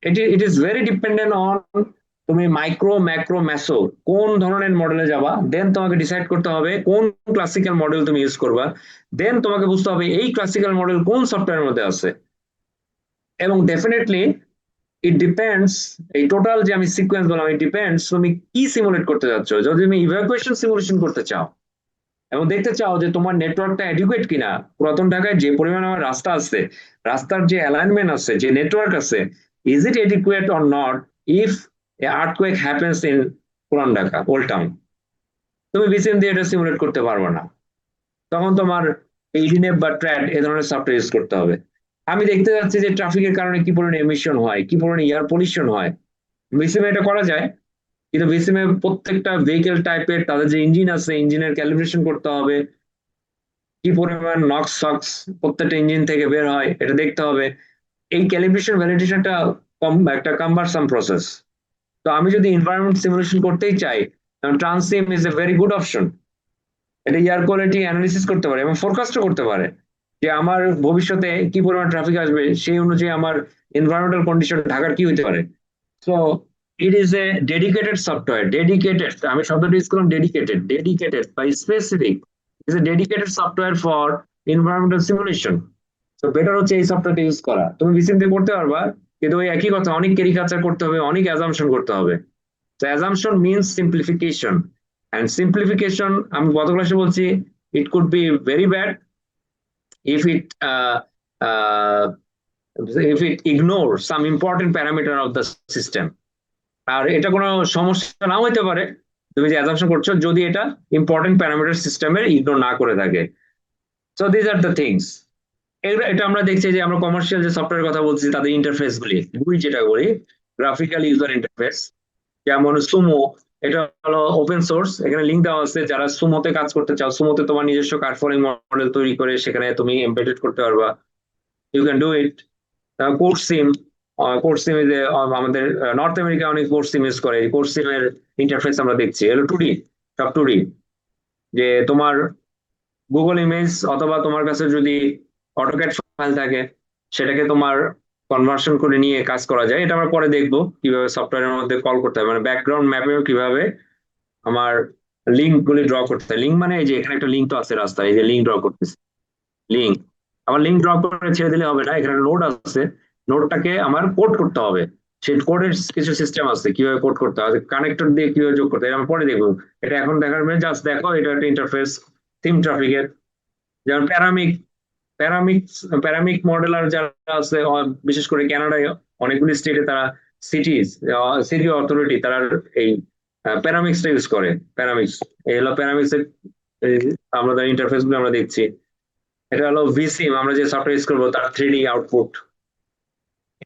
it is very dependent on তুমি মাইক্রো ম্যাক্রো মেসো কোন ধরনের মডেলে যাবা, দেন তোমাকে ডিসাইড করতে হবে কোন ক্লাসিক্যাল মডেল তুমি ইউজ করবা, দেন তোমাকে বুঝতে হবে এই ক্লাসিক্যাল মডেল কোন সফটওয়্যারের মধ্যে আছে। এবং ডেফিনেটলি ইট ডিপেন্ডস, এই টোটাল যে আমি সিকোয়েন্স বললাম, ইট ডিপেন্ডস তুমি কি সিমুলেট করতে যাচ্ছ। যদি তুমি ইভ্যাকুয়েশন সিমুলেশন করতে চাও এবং দেখতে চাও যে তোমার নেটওয়ার্কটা অ্যাডিকুয়েট কিনা, পুরাতন ঢাকায় যে পরিমাণ আমার রাস্তা আছে, রাস্তার যে অ্যালাইনমেন্ট আছে, যে নেটওয়ার্ক আছে, is it adequate or not if A earthquake happens in পুরান ঢাকা ওল্ড টাউন, তুমি ভিসিএম দিয়ে এটা সিমুলেট করতে পারবে না। তখন তোমার এইডিনেপ বা ট্র্যাড এ ধরনের সফটওয়্যার ইউজ করতে হবে। আমি দেখতে যাচ্ছি যে ট্রাফিকের কারণে কি পরিমাণ এমিশন হয়, কি পরিমাণ এয়ার পলিউশন হয়, ভিসিএম এটা করা যায়। কিন্তু ভিসিএম এ প্রত্যেকটা ভেহিকেল টাইপের তাদের যে ইঞ্জিন আছে, ইঞ্জিনের ক্যালিব্রেশন করতে হবে, কি পরিমাণ নক্স সক্স প্রত্যেকটা ইঞ্জিন থেকে বের হয় এটা দেখতে হবে। এই ক্যালিব্রেশন ভ্যালিডেশনটা একটা কাম্বারসাম প্রসেস। তো আমি যদি এনভায়রনমেন্ট সিমুলেশন করতেই চাই, TRANSIMS is a very good option. এটা এয়ার কোয়ালিটি অ্যানালিসিস করতে পারে এবং ফোরকাস্টও করতে পারে যে আমার ভবিষ্যতে কি পরিমাণ ট্রাফিক আসবে, সেই অনুযায়ী আমার এনভায়রনমেন্টাল কন্ডিশন ঢাকার কি হতে পারে। So it is A dedicated software, dedicated, আমি শব্দটা ইউজ করলাম ডেডিকেটেড, ডেডিকেটেড বা specific, is a dedicated software for environmental simulation. তো বেটার হচ্ছে এই সফটওয়্যারটা ইউজ করা। তুমি ভিসিএম দিয়ে করতে পারবা, কিন্তু ওই একই কথা, অনেক ক্যারিকাচার করতে হবে, অনেক অ্যাজাম্পশন করতে হবে। তো assumption means simplification, and simplification আমি গত ক্লাসে বলছি, it could be very bad if it if it ignores some important parameter of the system. আর এটা কোনো সমস্যা নাও হতে পারে, তুমি যে অ্যাজাম্পশন করছো, যদি এটা ইম্পর্টেন্ট প্যারামিটার সিস্টেমের ইগনোর না করে থাকে। So this are the things. এটা আমরা দেখছি যে আমরা কমার্শিয়াল যে সফটওয়্যার কথা বলছি তাদের ইন্টারফেস গুলি, GUI যেটা বলি, গ্রাফিক্যাল ইউজার ইন্টারফেস, যেমন সুমো, এটা হলো ওপেন সোর্স, এখানে লিঙ্ক দেওয়া আছে। যারা সুমোতে কাজ করতে চাও, সুমোতে তোমার নিজস্ব কার্ডফলিং মডেল তৈরি করে সেখানে তুমি এমবেডেড করতে পারবা, you can do it. CORSIM, CORSIM আমাদের নর্থ আমেরিকা অনেক কোর্স সিম ইউজ করে। কোর্স সিমের ইন্টারফেস আমরা দেখছি এলো 2D, সব 2D, যে তোমার গুগল ইমেজ অথবা তোমার কাছে যদি অটোক্যাড ফাইল থাকে, সেটাকে তোমার কনভার্সন করে নিয়ে কাজ করা যায়। এটা আমরা পরে দেখবো কিভাবে সফটওয়্যারের মধ্যে কল করতে হয়, মানে ব্যাকগ্রাউন্ড ম্যাপেও কিভাবে আমার লিঙ্ক গুলি ড্র করতে হয়। লিঙ্ক মানে এই যে এখানে একটা লিঙ্ক তো আছে রাস্তায়, এই যে লিঙ্ক ড্র করতেছে, লিঙ্ক আমার লিঙ্ক ড্র করে ছেড়ে দিলে হবে না, এখানে নোড আছে, নোডটাকে আমার কোড করতে হবে। সেই কোডের কিছু সিস্টেম আছে, কিভাবে কোড করতে হবে, কানেক্টর দিয়ে কিভাবে যোগ করতে হয়, এটা আমি পরে দেখবো। এটা এখন দেখার মানে জাস্ট দেখো, এটা একটা ইন্টারফেস থিম ট্রাফিকের। যেমন প্যারামিক প্যারামিক মডেলার যারা আছে, বিশেষ করে কানাডায় অনেকগুলি স্টেটে তারা সিটিজ, সিটি অথরিটি তারা এই প্যারামিক্সটা ইউজ করে। প্যারামিক্স, এই হলো প্যারামিক্স এর আমাদের ইন্টারফেস গুলো আমরা দেখছি। এটা হলো ভিসিম, আমরা যে সফটওয়্যার ইউজ করবো তার 3D আউটপুট।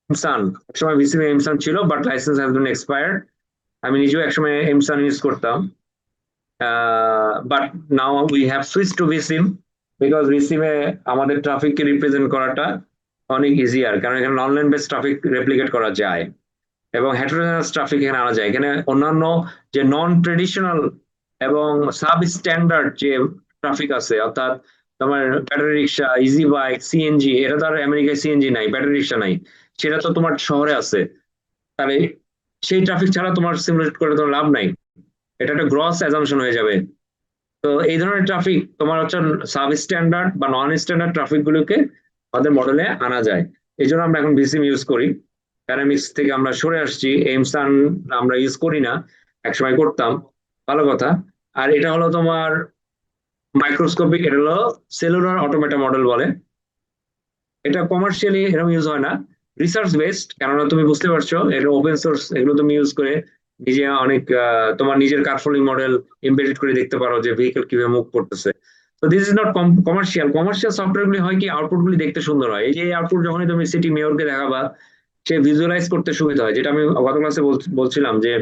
এমসান, একসময় ভিসিম এমসান ছিল, but license has been expired. আমি নিজেও একসময় এমসান ইউজ করতাম, but now we have switch to VISSIM, because ভিসিমে আমাদের ট্রাফিককে রিপ্রেজেন্ট করাটা অনেক ইজিয়ার, কারণ এখানে অনলাইন বেস ট্রাফিক রেপ্লিকেট করা যায় এবং হেটেরোজেনাস ট্রাফিক এখানে আনা যায়। এখানে অন্যান্য যে নন ট্রেডিশনাল এবং সাব স্ট্যান্ডার্ড যে ট্রাফিক আছে, অর্থাৎ তোমার ব্যাটারি রিক্সা, ইজি বাইক, সিএনজি, এটা তো আর আমেরিকায় সিএনজি নাই, ব্যাটারি রিক্সা নাই, সেটা তো তোমার শহরে আছে। তাহলে সেই ট্রাফিক ছাড়া তোমার সিমুলেট করে তোমার লাভ নাই। এটা একটা গ্রস অ্যাজাম্পশন হয়ে যাবে। তো এই ধরনের ট্রাফিক তোমার হচ্ছে সাব স্ট্যান্ডার্ড বা নন স্ট্যান্ডার্ড ট্রাফিক গুলোকে আমাদের মডেলে আনা যায়। এই জন্য আমরা এখন ভিসিম ইউজ করি। প্যারামিক্স থেকে আমরা সরে আসছি, এমসান আমরা ইউজ করি না, একসময় করতাম, ভালো কথা। আর এটা হলো তোমার মাইক্রোস্কোপিক, এটা হলো সেলুলার অটোমেটা মডেল বলে। এটা কমার্শিয়ালি এরকম ইউজ হয় না, রিসার্চ বেসড, কেননা তুমি বুঝতে পারছো এটা ওপেন সোর্স, এগুলো তুমি ইউজ করে নিজে অনেক তোমার নিজের কার্ফলিং মডেল এমবেডেড করে দেখতে পারো যে ভেহিকল কিভাবে মুভ করতেছে। তো this is not commercial. Commercial software গুলি হয় কি, আউটপুট গুলি দেখতে সুন্দর হয়। এই যে আউটপুট যখনই তুমি সিটি মেয়রকে দেখাবা, সে ভিজুয়ালাইজ করতে সুবিধা হয়। যেটা আমি গত ক্লাসে বলছিলাম যে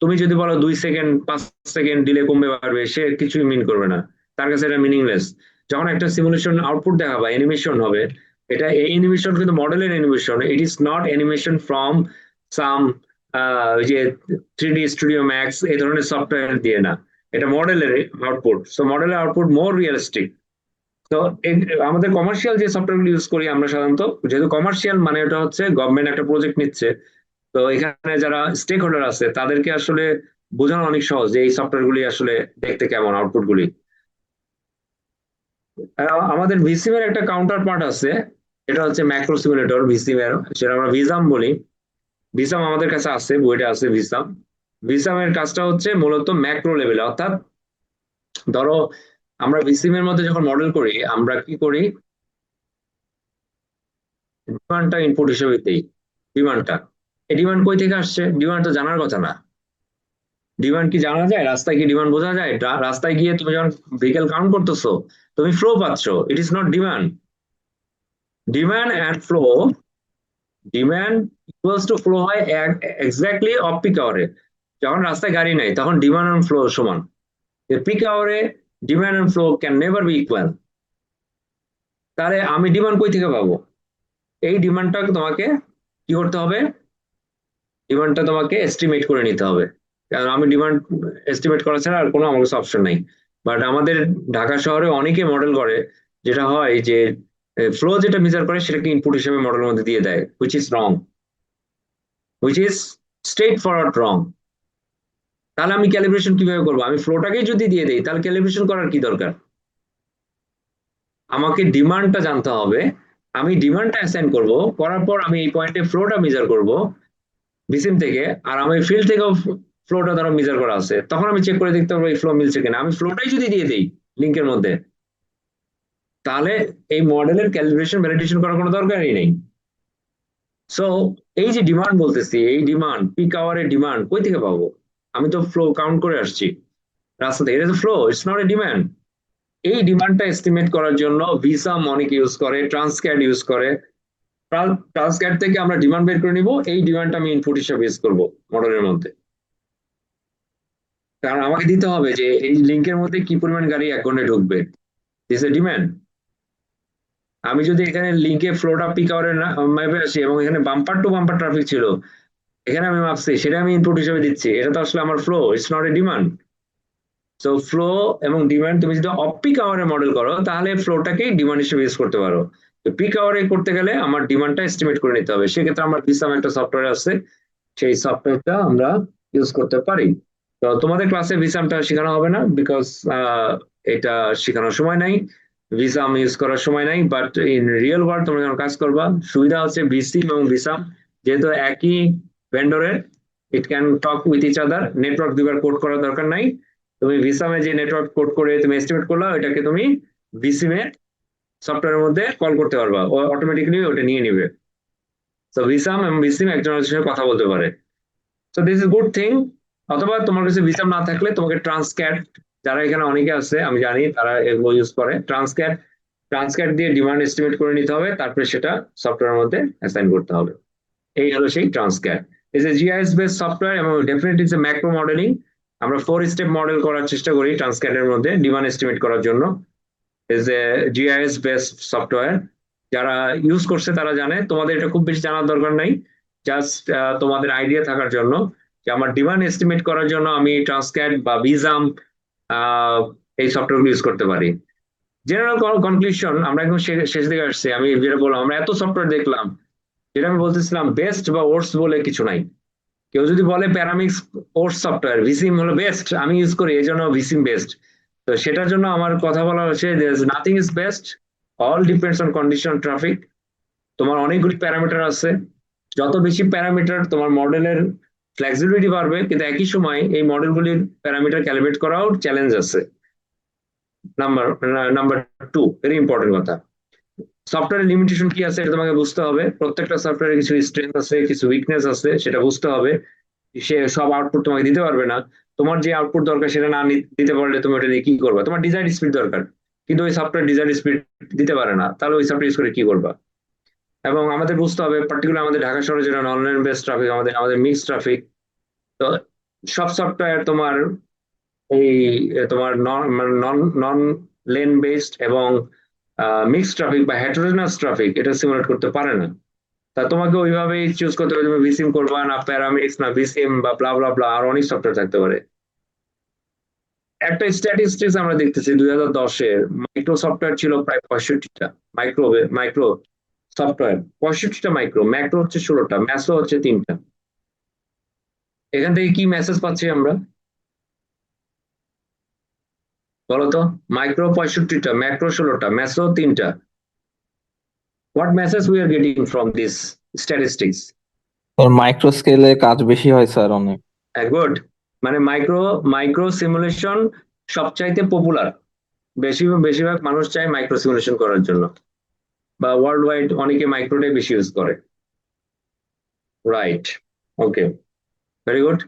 তুমি যদি বলো 2 সেকেন্ড 5 সেকেন্ড ডিলে কমবে পারবে, সে কিছুই মিন করবে না, তার কাছে এটা মিনিংলেস। যখন একটা সিমুলেশন আউটপুট দেখাবা, অ্যানিমেশন হবে, এটা এই অ্যানিমেশন কিন্তু মডেলের animation, it is not animation from some ওই যে 3D স্টুডিও ম্যাক্স এই ধরনের সফটওয়্যার দিয়ে না, এটা মডেলের আউটপুট। সো মডেলের আউটপুট মোর রিয়েলিস্টিক। তো আমাদের কমার্শিয়াল যে সফটওয়্যার ইউজ করি আমরা সাধারণত, যেহেতু কমার্শিয়াল মানে এটা হচ্ছে গভর্নমেন্ট একটা প্রজেক্ট নিচ্ছে, তো এখানে যারা স্টেক হোল্ডার আছে তাদেরকে আসলে বোঝানো অনেক সহজ যে এই সফটওয়্যার গুলি আসলে দেখতে কেমন, আউটপুট গুলি। আমাদের ভিসিম এর একটা কাউন্টার পার্ট আছে, এটা হচ্ছে ম্যাক্রো সিমুলেটর ভিসিম এর, সেটা আমরা ভিসাম বলি। ভিসাম আমাদের কাছে আছে, বইটা আছে ভিসাম। ভিসাম এর কাজটা হচ্ছে মূলত ম্যাক্রো লেভেলে, অর্থাৎ ধরো আমরা ভিসিম এর মধ্যে যখন মডেল করি আমরা কি করি, ডিমান্ডটা ইনপুট হিসেবে দিই। ডিমান্ডটা, এই ডিমান্ড কই থেকে আসছে, ডিমান্ড তো জানার কথা না। ডিমান্ড কি জানা যায়? রাস্তায় কি ডিমান্ড বোঝা যায়? রাস্তায় গিয়ে তুমি যখন ভেহিকেল কাউন্ট করতেছো, তুমি ফ্লো পাচ্ছ, it is not demand. Demand and flow, demand equals to flow হয় এক্স্যাক্টলি অফ পিক আওয়ারে। যখন রাস্তায় গাড়ি নাই তখন ডিমান্ড এন্ড ফ্লো সমান। পিক আওয়ারে demand and flow can never be equal. তাহলে আমি ডিমান্ড কই থেকে পাবো? এই ডিমান্ডটা তোমাকে কি করতে হবে, ডিমান্ডটা তোমাকে এস্টিমেট করে নিতে হবে। কারণ আমি ডিমান্ড এস্টিমেট করা ছাড়া আর কোনো আমার কাছে অপশন নাই। বাট আমাদের ঢাকা শহরে অনেকে মডেল করে, যেটা হয় যে ফ্লো যেটা মেজার করে সেটাকে ইনপুট হিসেবে মডেলের মধ্যে দিয়ে দেয়, which is wrong, which is straight forward wrong. তাহলে আমি ক্যালিব্রেশন কিভাবে করবো? আমি ফ্লোটাকেই যদি দিয়ে দিই তাহলে ক্যালিব্রেশন করার কি দরকার? আমাকে ডিমান্ডটা জানতে হবে, আমি ডিমান্ডটা অ্যাসাইন করব, করার পর আমি এই পয়েন্টে ফ্লোটা মেজার করব ভিসিম থেকে, আর আমি ফিল্ড থেকেও ফ্লোটা ধরো মেজার করা আছে, তখন আমি চেক করে দেখতে পারবো এই ফ্লো মিলছে কিনা। আমি ফ্লোটাই যদি দিয়ে দিই লিঙ্কের মধ্যে, তাহলে এই মডেলের ক্যালিব্রেশন ভ্যালিডেশন করার কোনো দরকারই নেই। সো এই যে ডিমান্ড বলতেছি, এই ডিমান্ড পিক আওয়ারের ডিমান্ড কই থেকে পাবো? আমি তো ফ্লো কাউন্ট করে আসছি রাস্তা থেকে, এটা তো flow, it's not A demand. এই ডিমান্ডটা এস্টিমেট করার জন্য ভিসাম অনেক ইউজ করে, ট্রান্সক্যাড ইউজ করে। ট্রান্সক্যাড থেকে আমরা ডিমান্ড বের করে নিব, এই ডিমান্ডটা আমি ইনপুট হিসেবে ইউজ করবো মডেলের মধ্যে। কারণ আমাকে দিতে হবে যে এই লিঙ্কের মধ্যে কি পরিমাণ গাড়ি 1 ঘন্টায় ঢুকবে, দিস এ ডিমান্ড। আমি যদি এখানে লিঙ্কে ফ্লোটা পিক আওয়ারের ম্যাপে আসি এবং এখানে বাম্পার টু বাম্পার ট্রাফিক ছিল, এখানে আমি মাপছি, সেটা আমি ইনপুট হিসেবে দিচ্ছি, এটা তো আসলে আমার flow, it's not A demand. So flow এবং ডিমান্ড তুমি যদি অফ পিক আওয়ারে মডেল করো তাহলে ফ্লোটাকেই ডিমান্ড হিসেবে ইউজ করতে পারো। তো পিক আওয়ারে করতে গেলে আমার ডিমান্ডটা এস্টিমেট করে নিতে হবে, সেক্ষেত্রে আমার বিসাম একটা সফটওয়্যার আছে, সেই সফটওয়্যারটা আমরা ইউজ করতে পারি। তো তোমাদের ক্লাসে ভিসামটা শেখানো হবে না, বিকজ এটা শেখানোর সময় নাই, ভিসাম ইউজ করার সময় নাই। বাট ইন রিয়েল ওয়ার্ল্ড তোমরা যখন কাজ করবা, সুবিধা হচ্ছে ভিসিম এবং ভিসাম যেহেতু একই ভেন্ডরের, it can talk with each other, network দুবার কোড করার দরকার নাই। তুমি ভিসামে যে নেটওয়ার্ক কোড করে তুমি এস্টিমেট করলা, ওইটাকে তুমি ভিসিমে সফটওয়্যারের মধ্যে কল করতে পারবা, ও অটোমেটিক্যালি ওটা নিয়ে নিবে। তো ভিসাম এবং ভিসিম একজন আরেকজনের সঙ্গে কথা বলতে পারে। So this is good thing. অথবা তোমার কাছে ভিসাম না থাকলে তোমাকে ট্রান্সক্যাট, যারা এখানে অনেকে আছে আমি জানি তারা এগুলো ইউজ করে, ট্রান্সক্যাট, ট্রান্সক্যাট দিয়ে ডিমান্ড এস্টিমেট করে নিতে হবে, তারপরে সেটা সফটওয়্যারের মধ্যে অ্যাসাইন করতে হবে। এই হলো সেই TransCAD. Is a GIS base software এবং definitely is a macro modelling. আমরা 4 স্টেপ মডেল করার চেষ্টা করি ট্রান্সক্যাটের মধ্যে ডিমান্ড এস্টিমেট করার জন্য। Is a GIS based software, যারা ইউজ করছে তারা জানে, তোমাদের এটা খুব বেশি জানার দরকার নাই, জাস্ট তোমাদের আইডিয়া থাকার জন্য যে আমার ডিমান্ড এস্টিমেট করার জন্য আমি ট্রান্সক্যাট বা ভিসাম এই সফটওয়্যারগুলো ইউজ করতে পারি। জেনারেল কনক্লুশন, আমরা এখন শেষ দিকে আসছি। আমি যেটা বললাম, আমরা এত সফটওয়্যার দেখলাম, যেটা আমি বলতেছিলাম বেস্ট বা ওয়ার্স্ট বলে কিছু নাই, কেউ যদি বলে প্যারামিক্স কোর্স সফটওয়্যার ভিসিম হলো বেস্ট, আমি ইউজ করি এই জন্য ভিসিম বেস্ট, তো সেটার জন্য আমার কথা বলা হচ্ছে nothing is best, all depends on condition traffic. তোমার অনেকগুলি প্যারামিটার আছে, যত বেশি প্যারামিটার তোমার মডেলের ফ্লেক্সিবিলিটি বাড়বে, কিন্তু একই সময় এই মডেলগুলির প্যারামিটার ক্যালিব্রেট করাও চ্যালেঞ্জ আছে। Number number two, very important কথা, সফটওয়্যারের লিমিটেশন কি আছে এটা তোমাকে বুঝতে হবে। প্রত্যেকটা সফটওয়্যারের কিছু স্ট্রেংথ আছে, কিছু উইকনেস আছে, সেটা বুঝতে হবে। সে সব আউটপুট তোমাকে দিতে পারবে না। তোমার যে আউটপুট দরকার সেটা না দিতে পারলে তুমি ওটা দিয়ে কি করবা? তোমার ডিজাইন স্পিড দরকার, কিন্তু ওই সফটওয়্যার ডিজাইন স্পিড দিতে পারে না, তাহলে ওই সফটওয়্যার ইউজ করে কি করবা? এবং আমাদের বুঝতে হবে পার্টিকুলার আমাদের ঢাকা শহরে যেটা নন লাইন বেস ট্রাফিক, আমাদের আমাদের মিক্স ট্রাফিক, তো সব সফটওয়্যার তোমার এই তোমার নন নন লেন বেসড এবং মিক্স ট্রাফিক বা হেটেরোজেনাস ট্রাফিক এটা সিমুলেট করতে পারে না। তা তোমাকে ওইভাবেই চুজ করতে হবে, তুমি ভিসিম করবা না প্যারামিক্স না ভিসিম বা ব্লা ব্লা ব্লা, আর অনেক সফটওয়্যার থাকতে পারে। একটা স্ট্যাটিস্টিক্স আমরা দেখতেছি 2010-এর মাইক্রো সফটওয়্যার ছিল প্রায় 65টা। মাইক্রো সফটওয়্যার 65টা, মাইক্রো, ম্যাক্রো হচ্ছে 16টা, ম্যাসো হচ্ছে 3টা। এখান থেকে কি মেসেজ পাচ্ছি আমরা বলতো? মাইক্রো 65টা, ম্যাক্রো 16টা, ম্যাসো 3টা। What message we are getting from this statistics? Sir micro স্কেলে কাজ বেশি হয় স্যার অনেক। গুড, মানে মাইক্রো মাইক্রো সিমুলেশন সবচাইতে পপুলার, বেশিরভাগ মানুষ চায় মাইক্রো সিমুলেশন করার জন্য, বা ওয়ার্ল্ড ওয়াইড অনেকে মাইক্রোটাই বেশি ইউজ করে। রাইট, ওকে, ভেরি গুড।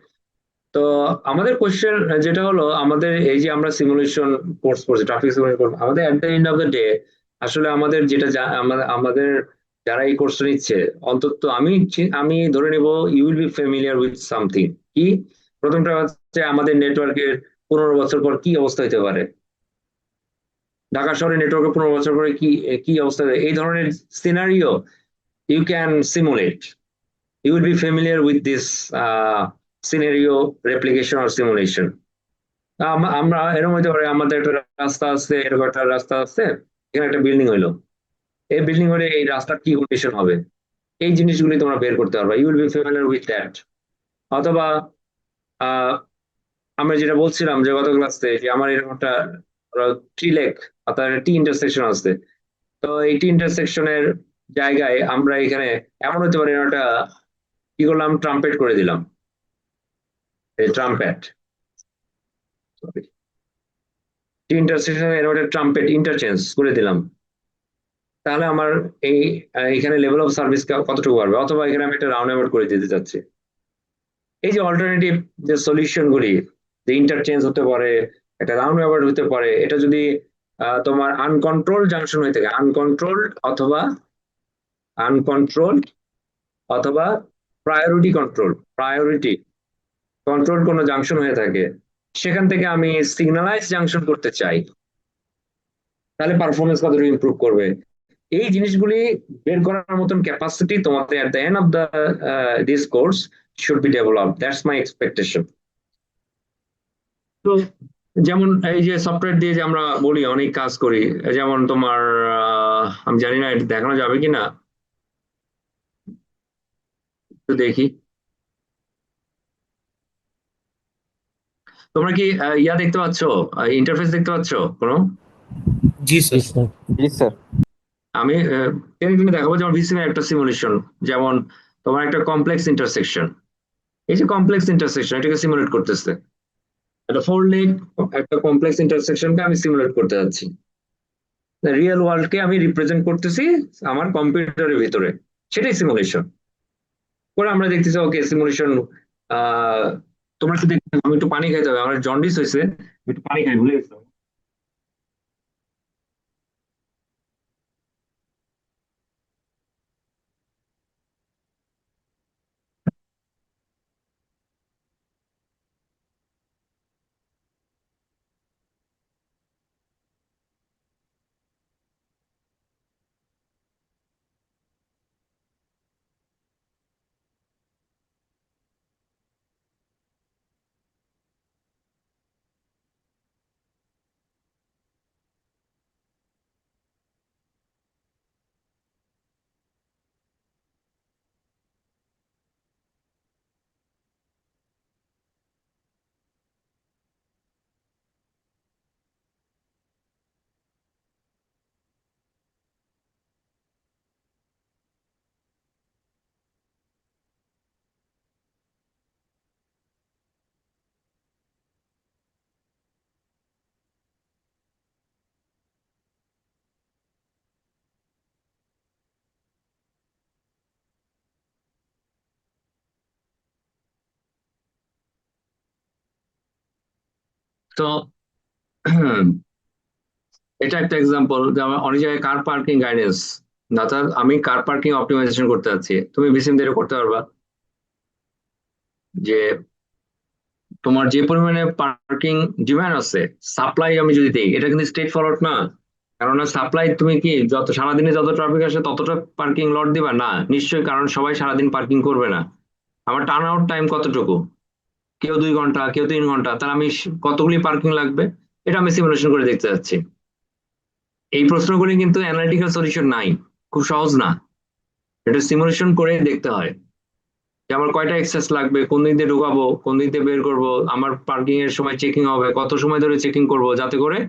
তো আমাদের কোশ্চেন যেটা হলো, আমাদের এই যে আমরা সিমুলেশন কোর্স করছি, ট্রাফিক সিমুলেশন, আমাদের at the end of the day আসলে আমাদের যেটা আমাদের যারা এই কোর্সটা নিচ্ছে, অন্তত আমি ধরে নেব you will be familiar with something. কি? প্রথমটা হচ্ছে আমাদের নেটওয়ার্কের 15 বছর পর কি অবস্থা হতে পারে, ঢাকা শহরে নেটওয়ার্কের 15 বছর পরে কি কি অবস্থা হবে, এই ধরনের scenario you can simulate. You will be familiar with this scenario replication or simulation. আমরা এরকম হইতে পারে, আমাদের একটা রাস্তা আছে, এরকম একটা রাস্তা আছে, এখানে একটা বিল্ডিং হইলো, এই বিল্ডিং হলে এই রাস্তার কি কন্ডিশন হবে, এই জিনিসগুলি তোমরা বের করতে পারবা, you will be familiar with that. অথবা আহ আমরা যেটা বলছিলাম যে গত ক্লাসে, যে আমার এরকম একটা ট্রি লেক অর্থাৎ টি ইন্টারসেকশন আছে, তো এই টি ইন্টারসেকশনের জায়গায় আমরা এখানে এমন হতে পারে একটা কি করলাম, ট্রাম্পেট করে দিলাম, এই ট্রাম্পেট, ইন্টারসেকশন এর একটা ট্রাম্পেট ইন্টারচেঞ্জ করে দিলাম, তাহলে আমার এই এখানে লেভেল অফ সার্ভিস কতটুকু বাড়বে। অথবা এখানে আমি একটা রাউন্ড অ্যাবাউট করে দিতে চাচ্ছি। এই যে অল্টারনেটিভ যে সলিউশন গুলি, যে ইন্টারচেঞ্জ হতে পারে, একটা রাউন্ড অ্যাবাউট হতে পারে, এটা যদি তোমার আনকন্ট্রোল জাংশন হয়ে থাকে, আনকন্ট্রোল অথবা প্রায়োরিটি কন্ট্রোল কোনো জাংশন হয়ে থাকে, সেখান থেকে আমি সিগনালাইজ জাংশন করতে চাই, তাহলে পারফরমেন্স কতটুকু ইমপ্রুভ করবে। এই জিনিসগুলি বের করার মতন ক্যাপাসিটি তোমাদের at the end of the this course should be developed, that's my expectation. তো যেমন এই যে সফটওয়্যার দিয়ে যে আমরা বলি অনেক কাজ করি, যেমন তোমার আমি জানি না এটা দেখানো যাবে কিনা, একটু দেখি। তোমরা কি ইয়া দেখতে পাচ্ছ, ইন্টারফেস দেখতে পাচ্ছ কোনো? জি স্যার। জি স্যার। আমি টেনে টেনে দেখাবো, যেমন ভিসিম এর একটা সিমুলেশন, যেমন তোমার একটা কমপ্লেক্স ইন্টারসেকশন, এই যে কমপ্লেক্স ইন্টারসেকশন এটাকে সিমুলেট করতেছে, একটা 4 লেগ একটা কমপ্লেক্স ইন্টারসেকশনকে আমি সিমুলেট করতে যাচ্ছি, রিয়েল ওয়ার্ল্ডকে আমি রিপ্রেজেন্ট করতেছি আমার কম্পিউটারের ভিতরে, সেটাই সিমুলেশন করে আমরা দেখতেছি। ওকে, সিমুলেশন তোমরা একটু দেখতে, আমি একটু পানি খাইতে হবে, আমার জন্ডিস হয়েছে, একটু পানি খাই, ভুলে গেছিলাম। তো এটা একটা এক্সাম্পল যে আমার অনেক জায়গায় কার পার্কিং গাইডেন্স, অর্থাৎ আমি কার পার্কিং অপটিমাইজেশন করতে যাচ্ছি, তুমি বিসিম দিয়ে করতে পারবা যে তোমার যে পরিমাণে পার্কিং ডিমান্ড আছে, সাপ্লাই আমি যদি দিই, এটা কিন্তু স্ট্রেট ফরওয়ার্ড না। কারণ সাপ্লাই তুমি কি যত সারাদিনে যত ট্রাফিক আসে ততটা পার্কিং লট দিবা না, নিশ্চয়ই, কারণ সবাই সারাদিন পার্কিং করবে না। আমার টার্ন আউট টাইম কতটুকু, কেউ 2 ঘন্টা, কেউ 3 ঘন্টা, তাহলে আমি কতগুলি পার্কিং লাগবে, এটা আমি সিমুলেশন করে দেখতে যাচ্ছি। এই প্রশ্নগুলি কিন্তু অ্যানালিটিক্যাল সলিউশন নাই, খুব সহজ না, এটা সিমুলেশন করে দেখতে হয় যে আমার কয়টা এক্সেস লাগবে, কোন দিক দিয়ে ঢুকাবো, কোন দিক দিয়ে বের করবো, আমার পার্কিং এর সময় চেকিং হবে, কত সময় ধরে চেকিং করব, যাতে করে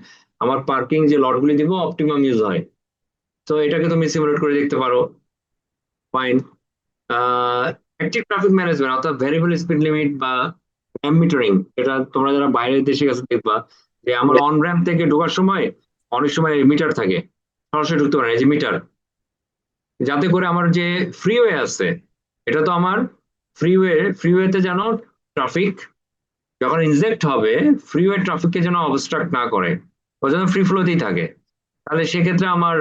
আমার পার্কিং যে লটগুলি দিব অপটিমাম ইউজ হয়। তো এটাকে তুমি সিমুলেট করে দেখতে পারো। ফাইন। অ্যাক্টিভ ট্রাফিক ম্যানেজমেন্ট অর্থাৎ ভেরিয়েবল স্পিড লিমিট বা র্যাম মিটারিং, এটা তোমরা যারা বাইরের দেশে গেছে দেখবা যে আমার অন র্যাম্প থেকে ঢোকার সময় অনেক সময় মিটার থাকে, সরাসরি ঢুকতে পারে না, এই যে মিটার, যাতে করে আমার যে ফ্রিওয়ে আছে, এটা তো আমার ফ্রিওয়েতে যেন ট্রাফিক যখন ইনজেক্ট হবে, ফ্রিওয়ে ট্রাফিককে যেন অবস্ট্রাক্ট না করে, ও যেন ফ্রি ফ্লোতেই থাকে। তাহলে সেক্ষেত্রে আমার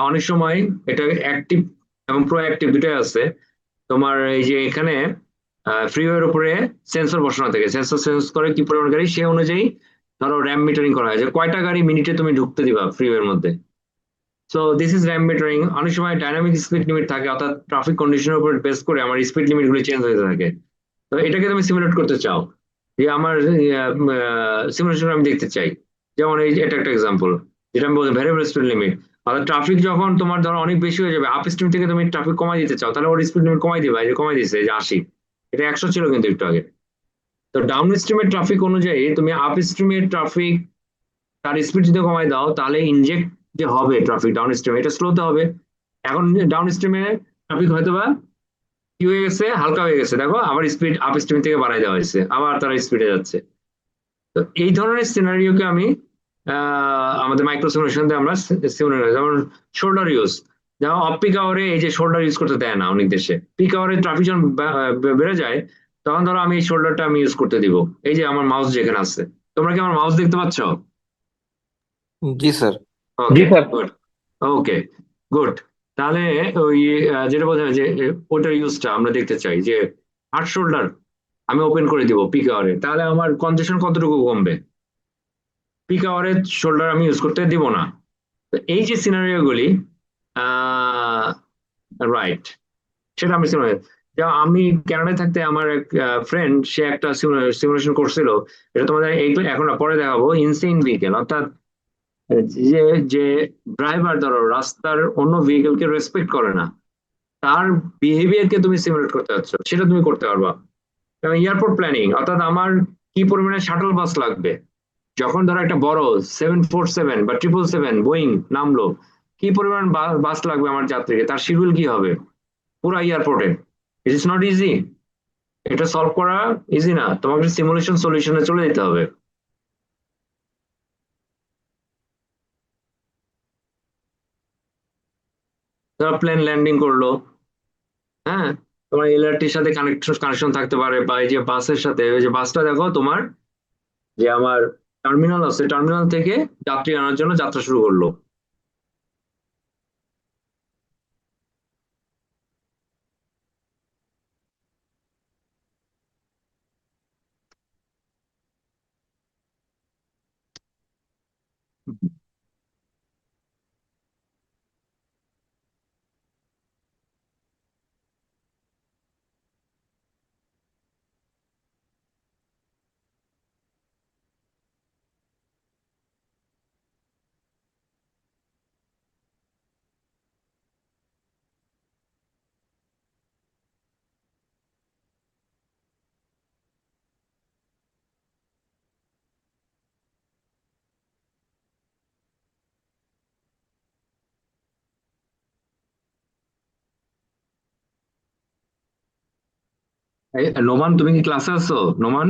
অনেক সময় এটা অ্যাক্টিভ এবং প্রোঅ্যাক্টিভ দুটোই আছে। তোমার এই যে এখানে ফ্রিওয়ের উপরে সেন্সর বসানো থাকে, সেন্সর সেন্স করে কি পরিমাণ গাড়ি, সে অনুযায়ী ধরো র্যাম মিটারিং করা হয় যে কয়টা গাড়ি মিনিটে তুমি ঢুকতে দিবা ফ্রিওয়ের মধ্যে। So this is RAM metering. অনেক সময় ডাইনামিক স্পিড লিমিট থাকে, অর্থাৎ ট্রাফিক কন্ডিশনের উপর বেস করে আমার স্পিড লিমিট গুলো চেঞ্জ হতে থাকে। তো এটাকে তুমি সিমুলেট করতে চাও যে আমার সিমুলেশন আমি দেখতে চাই, যেমন এই এটা একটা এক্সাম্পল যেটা আমি বলছি ভ্যারিয়েবল স্পিড লিমিট। অর্থাৎ ট্রাফিক যখন তোমার ধরো অনেক বেশি হয়ে যাবে, আপ স্ট্রিম থেকে তুমি ট্রাফিক কমাই দিতে চাও, তাহলে ওর স্পিড লিমিট কমাই দিবে, এই যে কমাই দিচ্ছে, এই যে 80, এটা 100 ছিল কিন্তু একটু আগে। তো ডাউন স্ট্রিমের ট্রাফিক অনুযায়ী তুমি আপ স্ট্রিমের ট্রাফিক তার স্পিড যদি কমাই দাও, তাহলে ইনজেক্ট যে হবে ট্রাফিক ডাউন স্ট্রিমে, এটা স্লোতে হবে। এখন ডাউন স্ট্রিমে ট্রাফিক হয়তো বা কি হয়ে গেছে, হালকা হয়ে গেছে, দেখো আবার স্পিড আপ স্ট্রিম থেকে বাড়াই দেওয়া হয়েছে, আবার তারা স্পিডে যাচ্ছে। তো এই ধরনের সিনারিওকে আমি আমাদের মাইক্রো সিমুলেশন দিয়ে আমরা সিমুলেট, যেমন শোল্ডার ইউজ, যেমন অফ পিক আওয়ারে এই যে শোল্ডার ইউজ করতে দেয় না অনেক দেশে, পিক আওয়ারে ট্রাফিক যখন বেড়ে যায়, তখন ধরো আমি এই শোল্ডারটা আমি ইউজ করতে দিব। এই যে আমার মাউস যেখানে আছে, তোমরা কি আমার মাউস দেখতে পাচ্ছ? জি sir. Okay good. Okay good. তাহলে ওই যেটা বলছিলাম যে ওটার ইউজটা আমরা দেখতে চাই যে হার্ড শোল্ডার আমি ওপেন করে দিব পিক আওয়ারে, তাহলে আমার কনজেশন কতটুকু কমবে, পিক আওয়ারে শোল্ডার আমি ইউজ করতে দিব না। তো এই যে সিনারিও গুলি, রাইট, সেটা আমি যেমন আমি কানাডায় থাকতে আমার এক ফ্রেন্ড, সে একটা সিমুলেশন করছিল, এটা তোমাদের এই এখন না, পরে দেখাবো। ইনসেইন ভেহিকেল অর্থাৎ যে যে ড্রাইভার ধরো রাস্তার অন্য ভেহিকেলকে রেসপেক্ট করে না, তার বিহেভিয়ারকে তুমি সিমুলেট করতে যাচ্ছ, সেটা তুমি করতে পারবা। এবং এয়ারপোর্ট প্ল্যানিং অর্থাৎ আমার কি পরিমাণে শাটল বাস লাগবে, যখন ধরো একটা বড় 747 বা 777 বোয়িং নামলো, কি পরিমাণ বাস লাগবে আমার যাত্রীকে, তার শিডিউল কি হবে পুরো এয়ারপোর্টে। ইট ইজ নট ইজি, এটা সলভ করা ইজি না, তোমাকে সিমুলেশন সলিউশনে চলে যেতে হবে। ধরো প্লেন ল্যান্ডিং করলো, হ্যাঁ, তোমার এলআরটির সাথে কানেকশন থাকতে পারে, বা এই যে বাসের সাথে, ওই যে বাসটা দেখো তোমার যে আমার টার্মিনাল আছে, টার্মিনাল থেকে যাত্রী আনার জন্য যাত্রা শুরু করলো। নোমান, তুমি কি ক্লাসে আছো নোমান?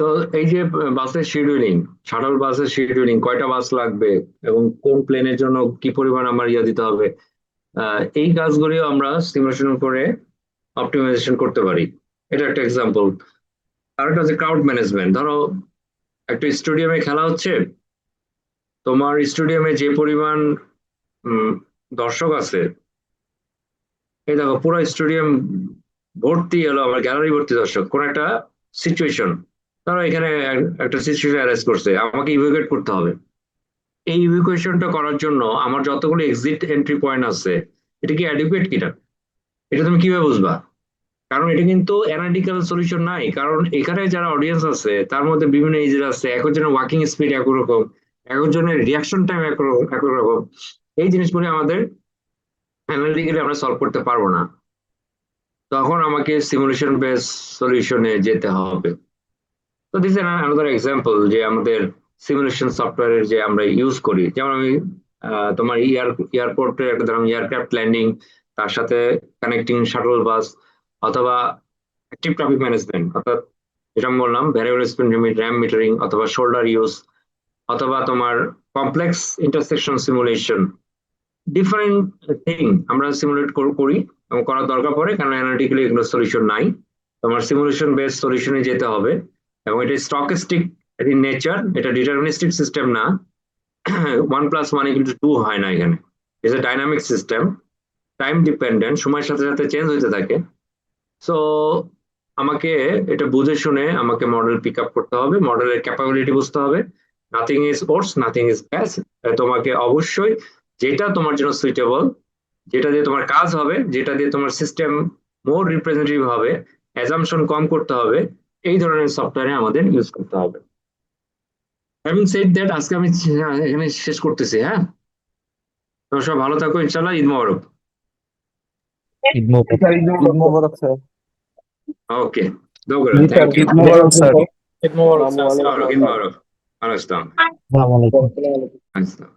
তো এই যে বাসের শিডিউলিং, শাটল বাসের শিডিউলিং, কয়টা বাস লাগবে এবং কোন প্লেনের জন্য কি পরিমাণ আমার দিতে হবে, এই কাজগুলিও আমরা সিমুলেশন করে অপটিমাইজেশন করতে পারি। এটা একটা এক্সাম্পল। আর একটা হচ্ছে ক্রাউড ম্যানেজমেন্ট। ধরো একটা স্টেডিয়ামে খেলা হচ্ছে, তোমার স্টেডিয়ামে যে পরিমাণ দর্শক আছে, এই দেখো পুরো স্টেডিয়াম ভর্তি হলো, আমার গ্যালারি ভর্তি দর্শক, কোন একটা সিচুয়েশন, ধরো এখানে একটা সিচুয়েশন অ্যারেস্ট করছে, আমাকে ইভ্যাকুয়েট করতে হবে। এই ইভ্যাকুয়েশনটা করার জন্য আমার যতগুলো এক্সিট এন্ট্রি পয়েন্ট আছে, এটা কি অ্যাডিকুয়েট কিনা, এটা তুমি কিভাবে বুঝবা? কারণ এটা কিন্তু অ্যানালিটিক্যাল সলিউশন নাই, কারণ এখানে যারা অডিয়েন্স আছে তার মধ্যে বিভিন্ন এজের আছে, একজনের ওয়াকিং স্পিড একরকম, একজনের রিয়াকশন টাইম একরকম। এই জিনিসগুলো আমাদের অ্যানালিটিক্যালি আমরা সলভ করতে পারবো না, তখন আমাকে সিমুলেশন বেস সলিউশনে যেতে হবে। তো দিস ইজ আনাদার এক্সাম্পল যে আমাদের সিমুলেশন সফটওয়্যারের যে আমরা ইউজ করি। যেমন আমি তোমার এয়ারপোর্টের একটা ধরুন এয়ারক্রাফট ল্যান্ডিং, তার সাথে কানেক্টিং শাটল বাস, অথবা অ্যাক্টিভ ট্রাফিক ম্যানেজমেন্ট, অর্থাৎ যেটা আমি বললাম variable speed limit, RAM metering, অথবা শোল্ডার ইউজ, অথবা তোমার complex intersection simulation, different thing আমরা সিমুলেট করি এবং করার দরকার পড়ে, কারণ অ্যানালিটিক্যালি এগুলো সলিউশন নাই। তোমার সিমুলেশন বেস সলিউশনে যেতে হবে, এবং এটা স্টকেস্টিক ইন নেচার, এটা ডিটারমিনিস্টিক সিস্টেম না। 1+1=2 হয় না এখানে, it's a dynamic system, time dependent, সময়ের সাথে সাথে চেঞ্জ হতে থাকে। সো আমাকে এটা বুঝে শুনে আমাকে মডেল পিক আপ করতে হবে, মডেলের ক্যাপাবিলিটি বুঝতে হবে। Nothing is force, nothing is ব্যাস। তোমাকে অবশ্যই যেটা তোমার জন্য সুইটেবল, যেটা দিয়ে তোমার কাজ হবে, যেটা দিয়ে তোমার সিস্টেম মোর রিপ্রেজেন্টেটিভ হবে, অ্যাজাম্পশন কম করতে হবে, এই ধরনের সফটওয়্যারে আমাদের ইউজ করতে হবে। হ্যাভিং সেড দ্যাট, আজকে আমি এখানে শেষ করতেছি। হ্যাঁ, তোমরা সব ভালো থাকো, ইনশাআল্লাহ। ঈদ মোবারক। ঈদ মোবারক স্যার। ওকে, দোয়া করবেন। Thank you. ঈদ মোবারক স্যার। ঈদ মোবারক স্যার। ঈদ মোবারক। ওয়ালাইকুম আসসালাম। আসসালামু আলাইকুম। আসসালাম।